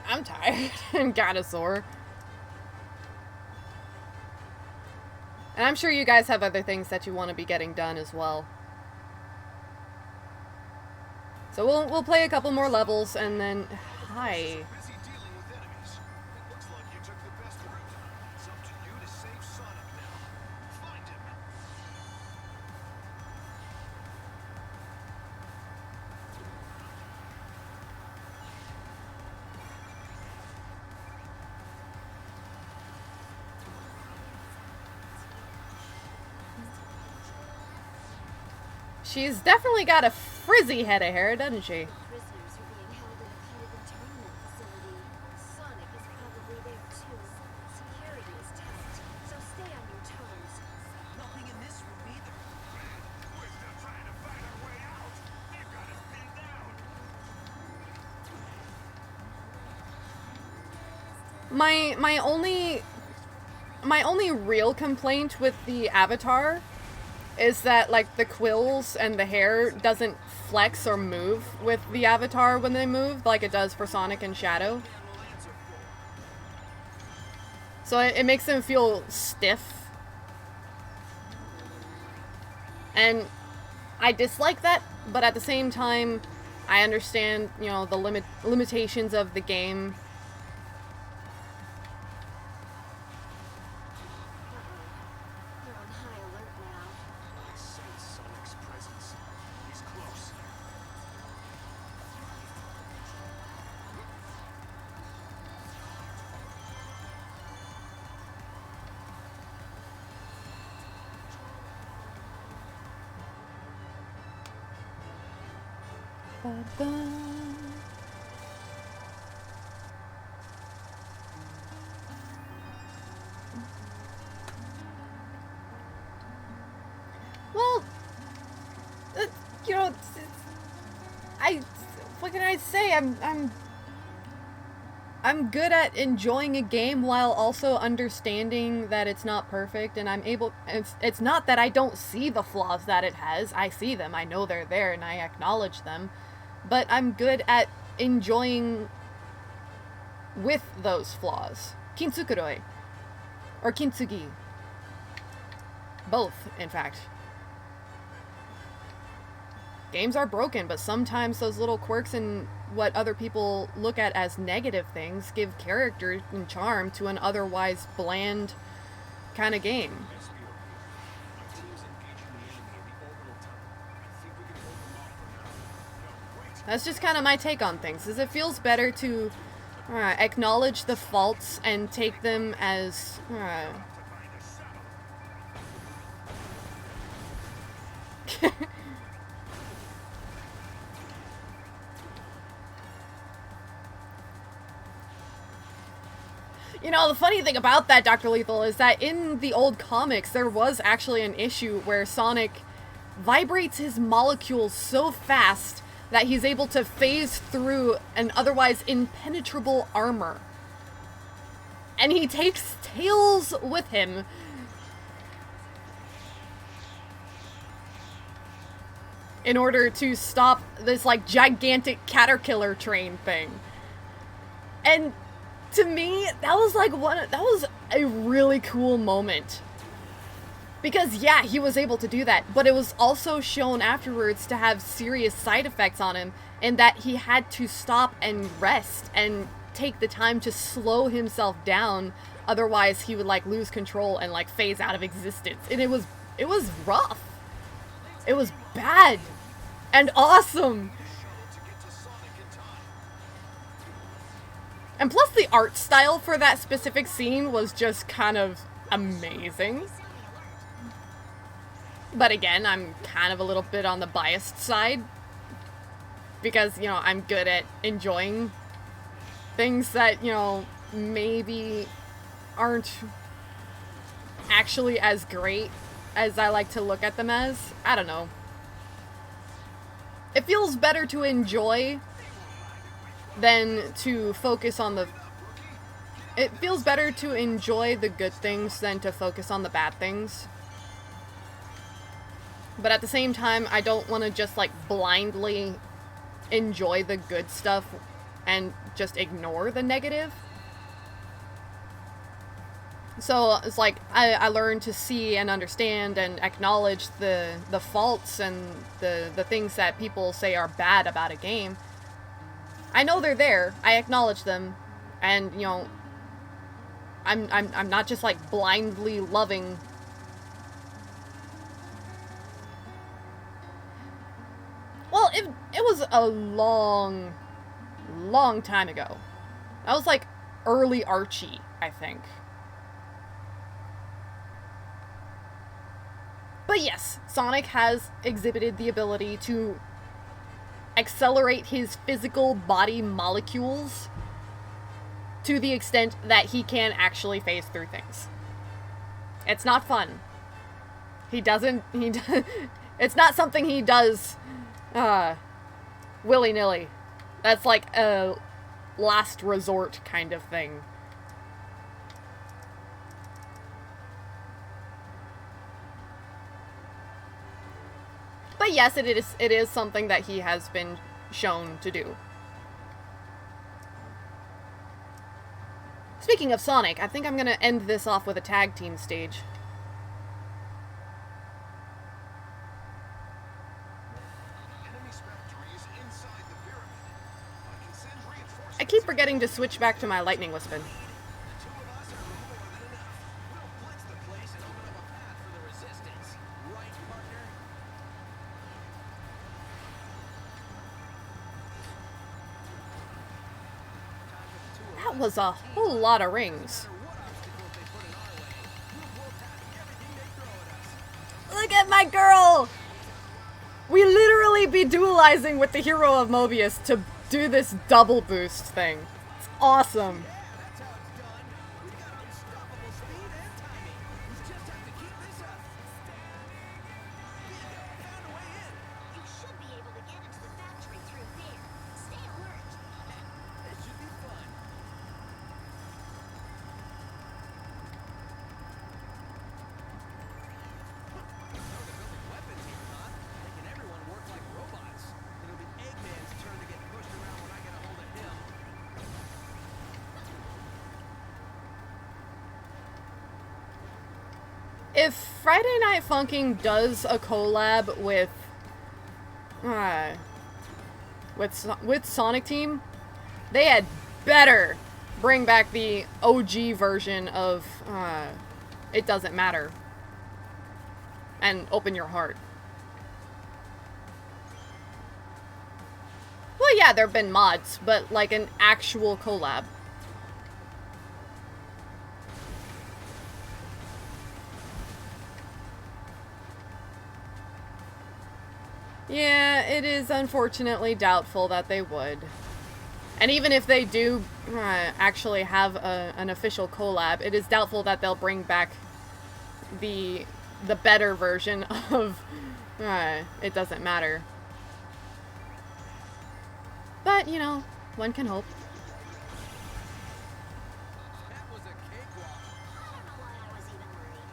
I'm tired and kinda sore. And I'm sure you guys have other things that you want to be getting done as well. So we'll play a couple more levels, and then... Hi. Busy dealing with enemies. It looks like you took the best route. It's up to you to save Sonic now. Find him. She's definitely got a frizzy head of hair, doesn't she? Prisoners are being held in a kind of internment facility. Sonic is probably there too. Security is tight, so stay on your toes. Nothing in this room either. We're still trying to find our way out! They've got us pinned down! My only real complaint with the avatar is that, like, the quills and the hair doesn't flex or move with the avatar when they move, like it does for Sonic and Shadow. So it makes them feel stiff. And I dislike that, but at the same time, I understand, you know, the limitations of the game. You're on high alert now. I sense Sonic's presence. He's close. Well, you know, what can I say? I'm I'm good at enjoying a game while also understanding that it's not perfect, and it's not that I don't see the flaws that it has. I see them, I know they're there, and I acknowledge them. But I'm good at enjoying with those flaws. Kintsukuroi. Or kintsugi. Both, in fact. Games are broken, but sometimes those little quirks and what other people look at as negative things give character and charm to an otherwise bland kind of game. SBO here. My team's engaging the enemy in the orbital tunnel. I think we can hold them off for now. No, wait. That's just kind of my take on things, is it feels better to acknowledge the faults and take them as You know, the funny thing about that, Dr. Lethal, is that in the old comics, there was actually an issue where Sonic vibrates his molecules so fast that he's able to phase through an otherwise impenetrable armor. And he takes Tails with him. In order to stop this, like, gigantic caterpillar train thing. And to me, that was a really cool moment. Because, yeah, he was able to do that, but it was also shown afterwards to have serious side effects on him, and that he had to stop and rest and take the time to slow himself down, otherwise he would, like, lose control and, like, phase out of existence. And it was rough. It was bad. And awesome. And plus the art style for that specific scene was just kind of amazing. But again, I'm kind of a little bit on the biased side. Because, you know, I'm good at enjoying things that, you know, maybe aren't actually as great as I like to look at them as. I don't know. It feels better to enjoy than to focus on the... It feels better to enjoy the good things than to focus on the bad things. But at the same time, I don't want to just, like, blindly enjoy the good stuff and just ignore the negative. So it's like I learned to see and understand and acknowledge the faults and the things that people say are bad about a game. I know they're there. I acknowledge them, and you know, I'm not just like blindly loving. Well, it was a long time ago. That was like early Archie, I think. But yes, Sonic has exhibited the ability to accelerate his physical body molecules to the extent that he can actually phase through things. It's not fun. It's not something he does willy-nilly. That's like a last resort kind of thing. But yes, it is something that he has been shown to do. Speaking of Sonic, I think I'm gonna end this off with a tag team stage. I keep forgetting to switch back to my Lightning Wispin. That was a whole lot of rings. Look at my girl! We literally be dualizing with the hero of Mobius to do this double boost thing. It's awesome. If Friday Night Funkin' does a collab with Sonic Team, they had better bring back the OG version of It Doesn't Matter and Open Your Heart. Well, yeah, there have been mods, but like an actual collab. Yeah, it is unfortunately doubtful that they would. And even if they do actually have an official collab, it is doubtful that they'll bring back the better version of It Doesn't Matter. But, you know, one can hope. That was a cakewalk. I don't know why I was even worried.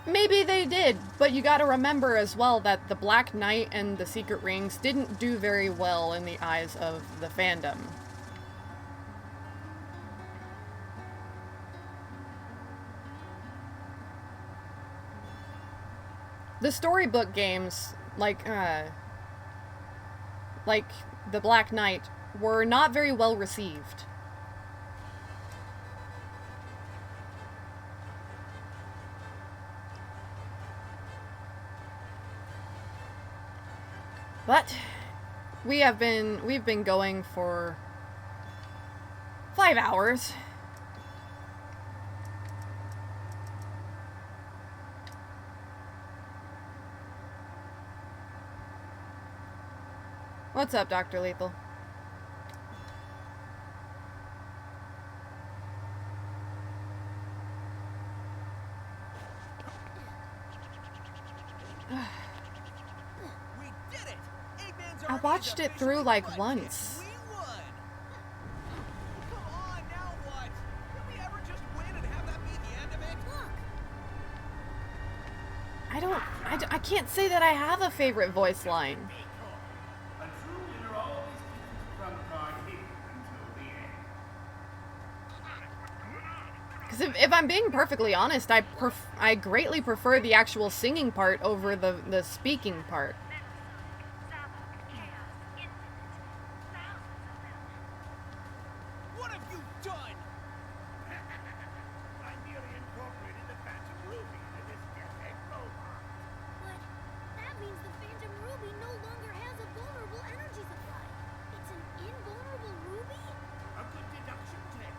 Maybe they did, but you gotta remember as well that the Black Knight and the Secret Rings didn't do very well in the eyes of the fandom. The storybook games, like the Black Knight, were not very well received. But we've been going for 5 hours. What's up, Dr. Lethal? We did it! Eggman's I army is watched it through officially like won. once. We won! Come on, now what? Can we ever just win and have that be the end of it? I can't say that I have a favorite voice line. A true winner always keeps his trump card hidden until the end. Because if I'm being perfectly honest, I greatly prefer the actual singing part over the speaking part. What have you done? I merely incorporated the Phantom Ruby into this Death robot. But that means the Phantom Ruby no longer has a vulnerable energy supply. It's an invulnerable ruby? A good deduction, Ted.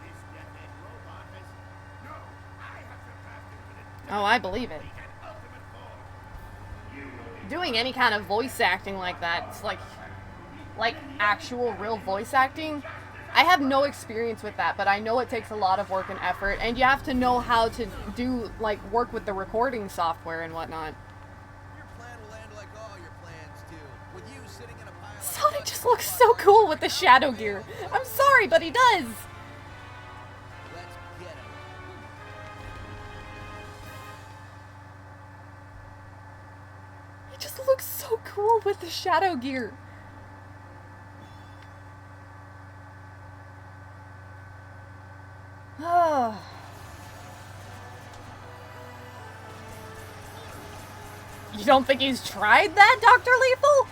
This Death robot has... No, I have surpassed infinite Oh, I believe it. and ultimate form. You will be... Doing any kind of voice acting like that, it's like actual real voice acting. I have no experience with that, but I know it takes a lot of work and effort, and you have to know how to do, like, work with the recording software and whatnot. Your plan will end like all your plans do. With you sitting in a pile of Sonic bugs just looks so cool with the shadow gear. I'm sorry, but he does. Let's get him. He just looks so cool with the shadow gear. Oh. You don't think he's tried that, Dr. Lethal?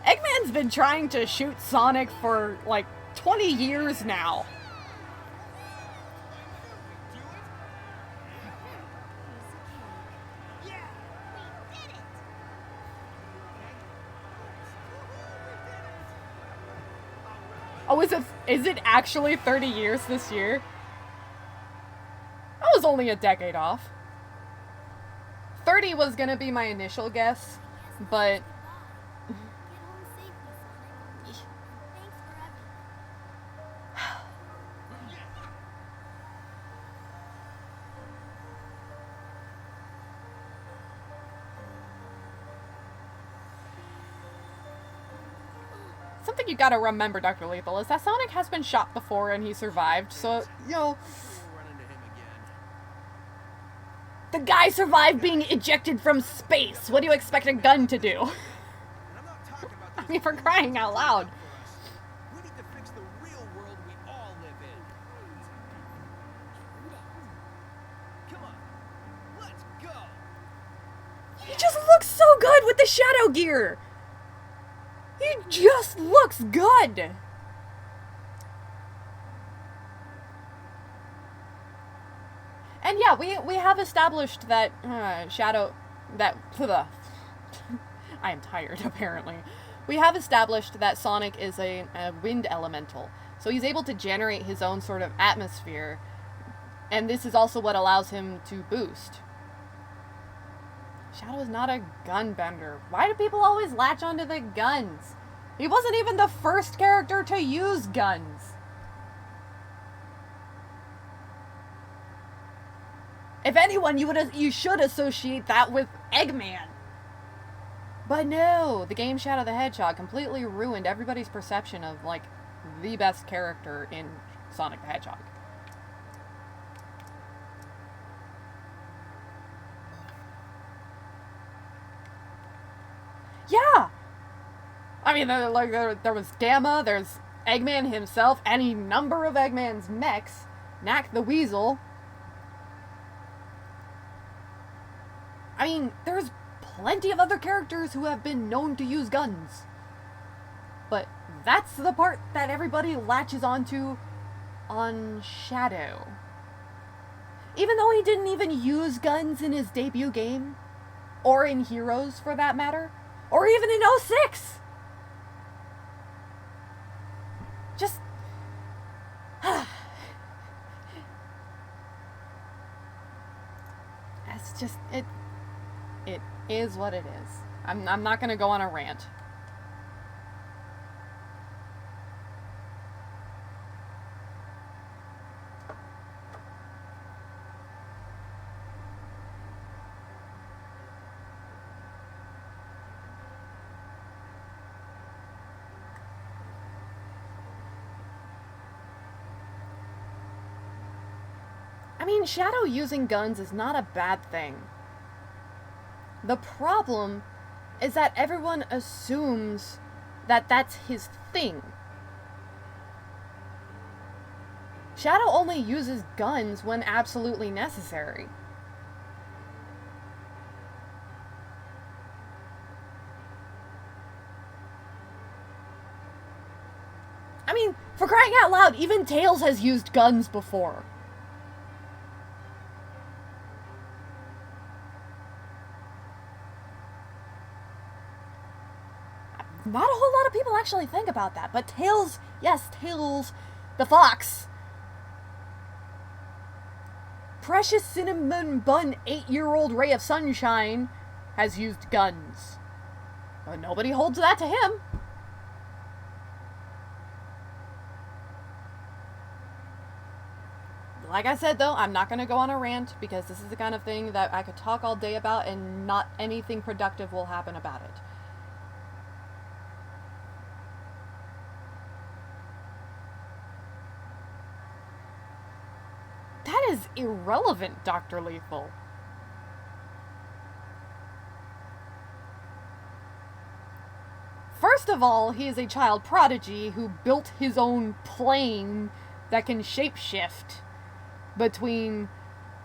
Eggman's been trying to shoot Sonic for like 20 years now. Oh, is it actually 30 years this year? I was only a decade off. 30 was gonna be my initial guess, but Get home safely, Sonic. Thanks for everything. something you gotta remember, Dr. Lethal, is that Sonic has been shot before and he survived, so, you know, We'll run into him again. the guy survived being ejected from space. What do you expect a gun to do? And I'm not talking about I those mean, for crying out loud. for us. We need to fix the real world we all live in. Come on, let's go. He just looks so good with the shadow gear. He just looks good. And yeah, we have established that I am tired, apparently. We have established that Sonic is a wind elemental. So he's able to generate his own sort of atmosphere. And this is also what allows him to boost. Shadow is not a gun bender. Why do people always latch onto the guns? He wasn't even the first character to use guns. If anyone, you should associate that with Eggman. But no, the game Shadow the Hedgehog completely ruined everybody's perception of, like, the best character in Sonic the Hedgehog. Yeah! I mean, there was Gamma, there's Eggman himself, any number of Eggman's mechs, Knack the Weasel. I mean, there's plenty of other characters who have been known to use guns. But that's the part that everybody latches onto on Shadow. Even though he didn't even use guns in his debut game, or in Heroes for that matter, or even in 06. Just... it's just... It is what it is. I'm not gonna go on a rant. I mean, Shadow using guns is not a bad thing. The problem is that everyone assumes that that's his thing. Shadow only uses guns when absolutely necessary. I mean, for crying out loud, even Tails has used guns before. Not a whole lot of people actually think about that, but Tails, yes, Tails the fox. Precious Cinnamon Bun 8-year-old Ray of Sunshine has used guns. But nobody holds that to him. Like I said, though, I'm not going to go on a rant because this is the kind of thing that I could talk all day about and not anything productive will happen about it. That is irrelevant, Dr. Lethal. First of all, he is a child prodigy who built his own plane that can shapeshift between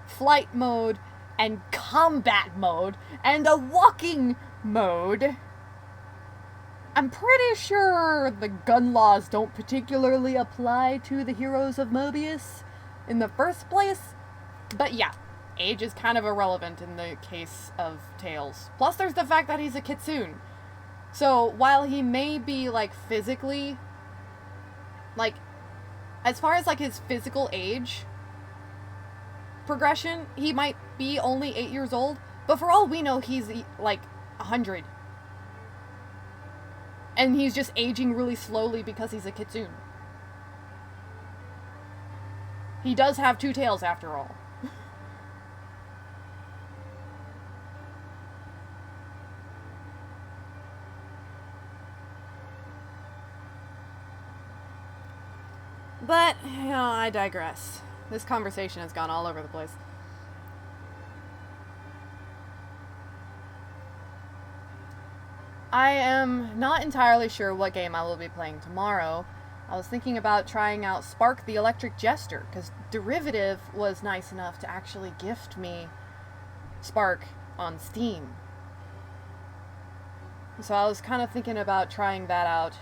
flight mode and combat mode and a walking mode. I'm pretty sure the gun laws don't particularly apply to the Heroes of Mobius in the first place, but yeah, age is kind of irrelevant in the case of Tails. Plus there's the fact that he's a Kitsune. So while he may be like physically, like as far as like his physical age progression, he might be only 8 years old, but for all we know he's like 100. And he's just aging really slowly because he's a Kitsune. He does have two tails, after all. But, I digress. This conversation has gone all over the place. I am not entirely sure what game I will be playing tomorrow. I was thinking about trying out Spark the Electric Jester, because Derivative was nice enough to actually gift me Spark on Steam. So I was kind of thinking about trying that out.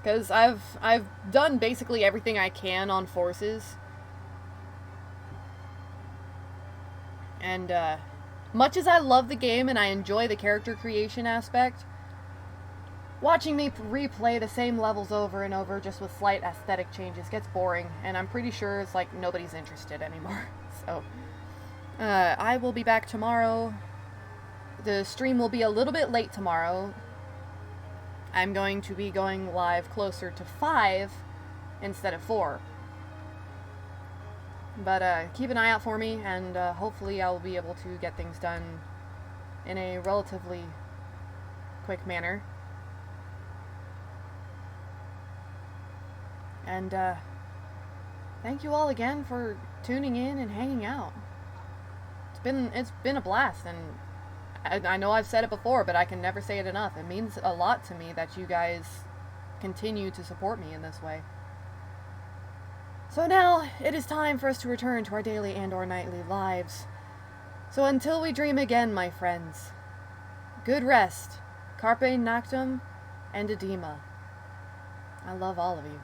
Because I've done basically everything I can on Forces. And, much as I love the game and I enjoy the character creation aspect, watching me replay the same levels over and over just with slight aesthetic changes gets boring, and I'm pretty sure it's like nobody's interested anymore. So, I will be back tomorrow. The stream will be a little bit late tomorrow. I'm going to be going live closer to 5 instead of 4. But keep an eye out for me, and hopefully I'll be able to get things done in a relatively quick manner. And thank you all again for tuning in and hanging out. It's been a blast, and I know I've said it before, but I can never say it enough. It means a lot to me that you guys continue to support me in this way. So now, it is time for us to return to our daily and/or nightly lives. So until we dream again, my friends, good rest, carpe noctem, and edema. I love all of you.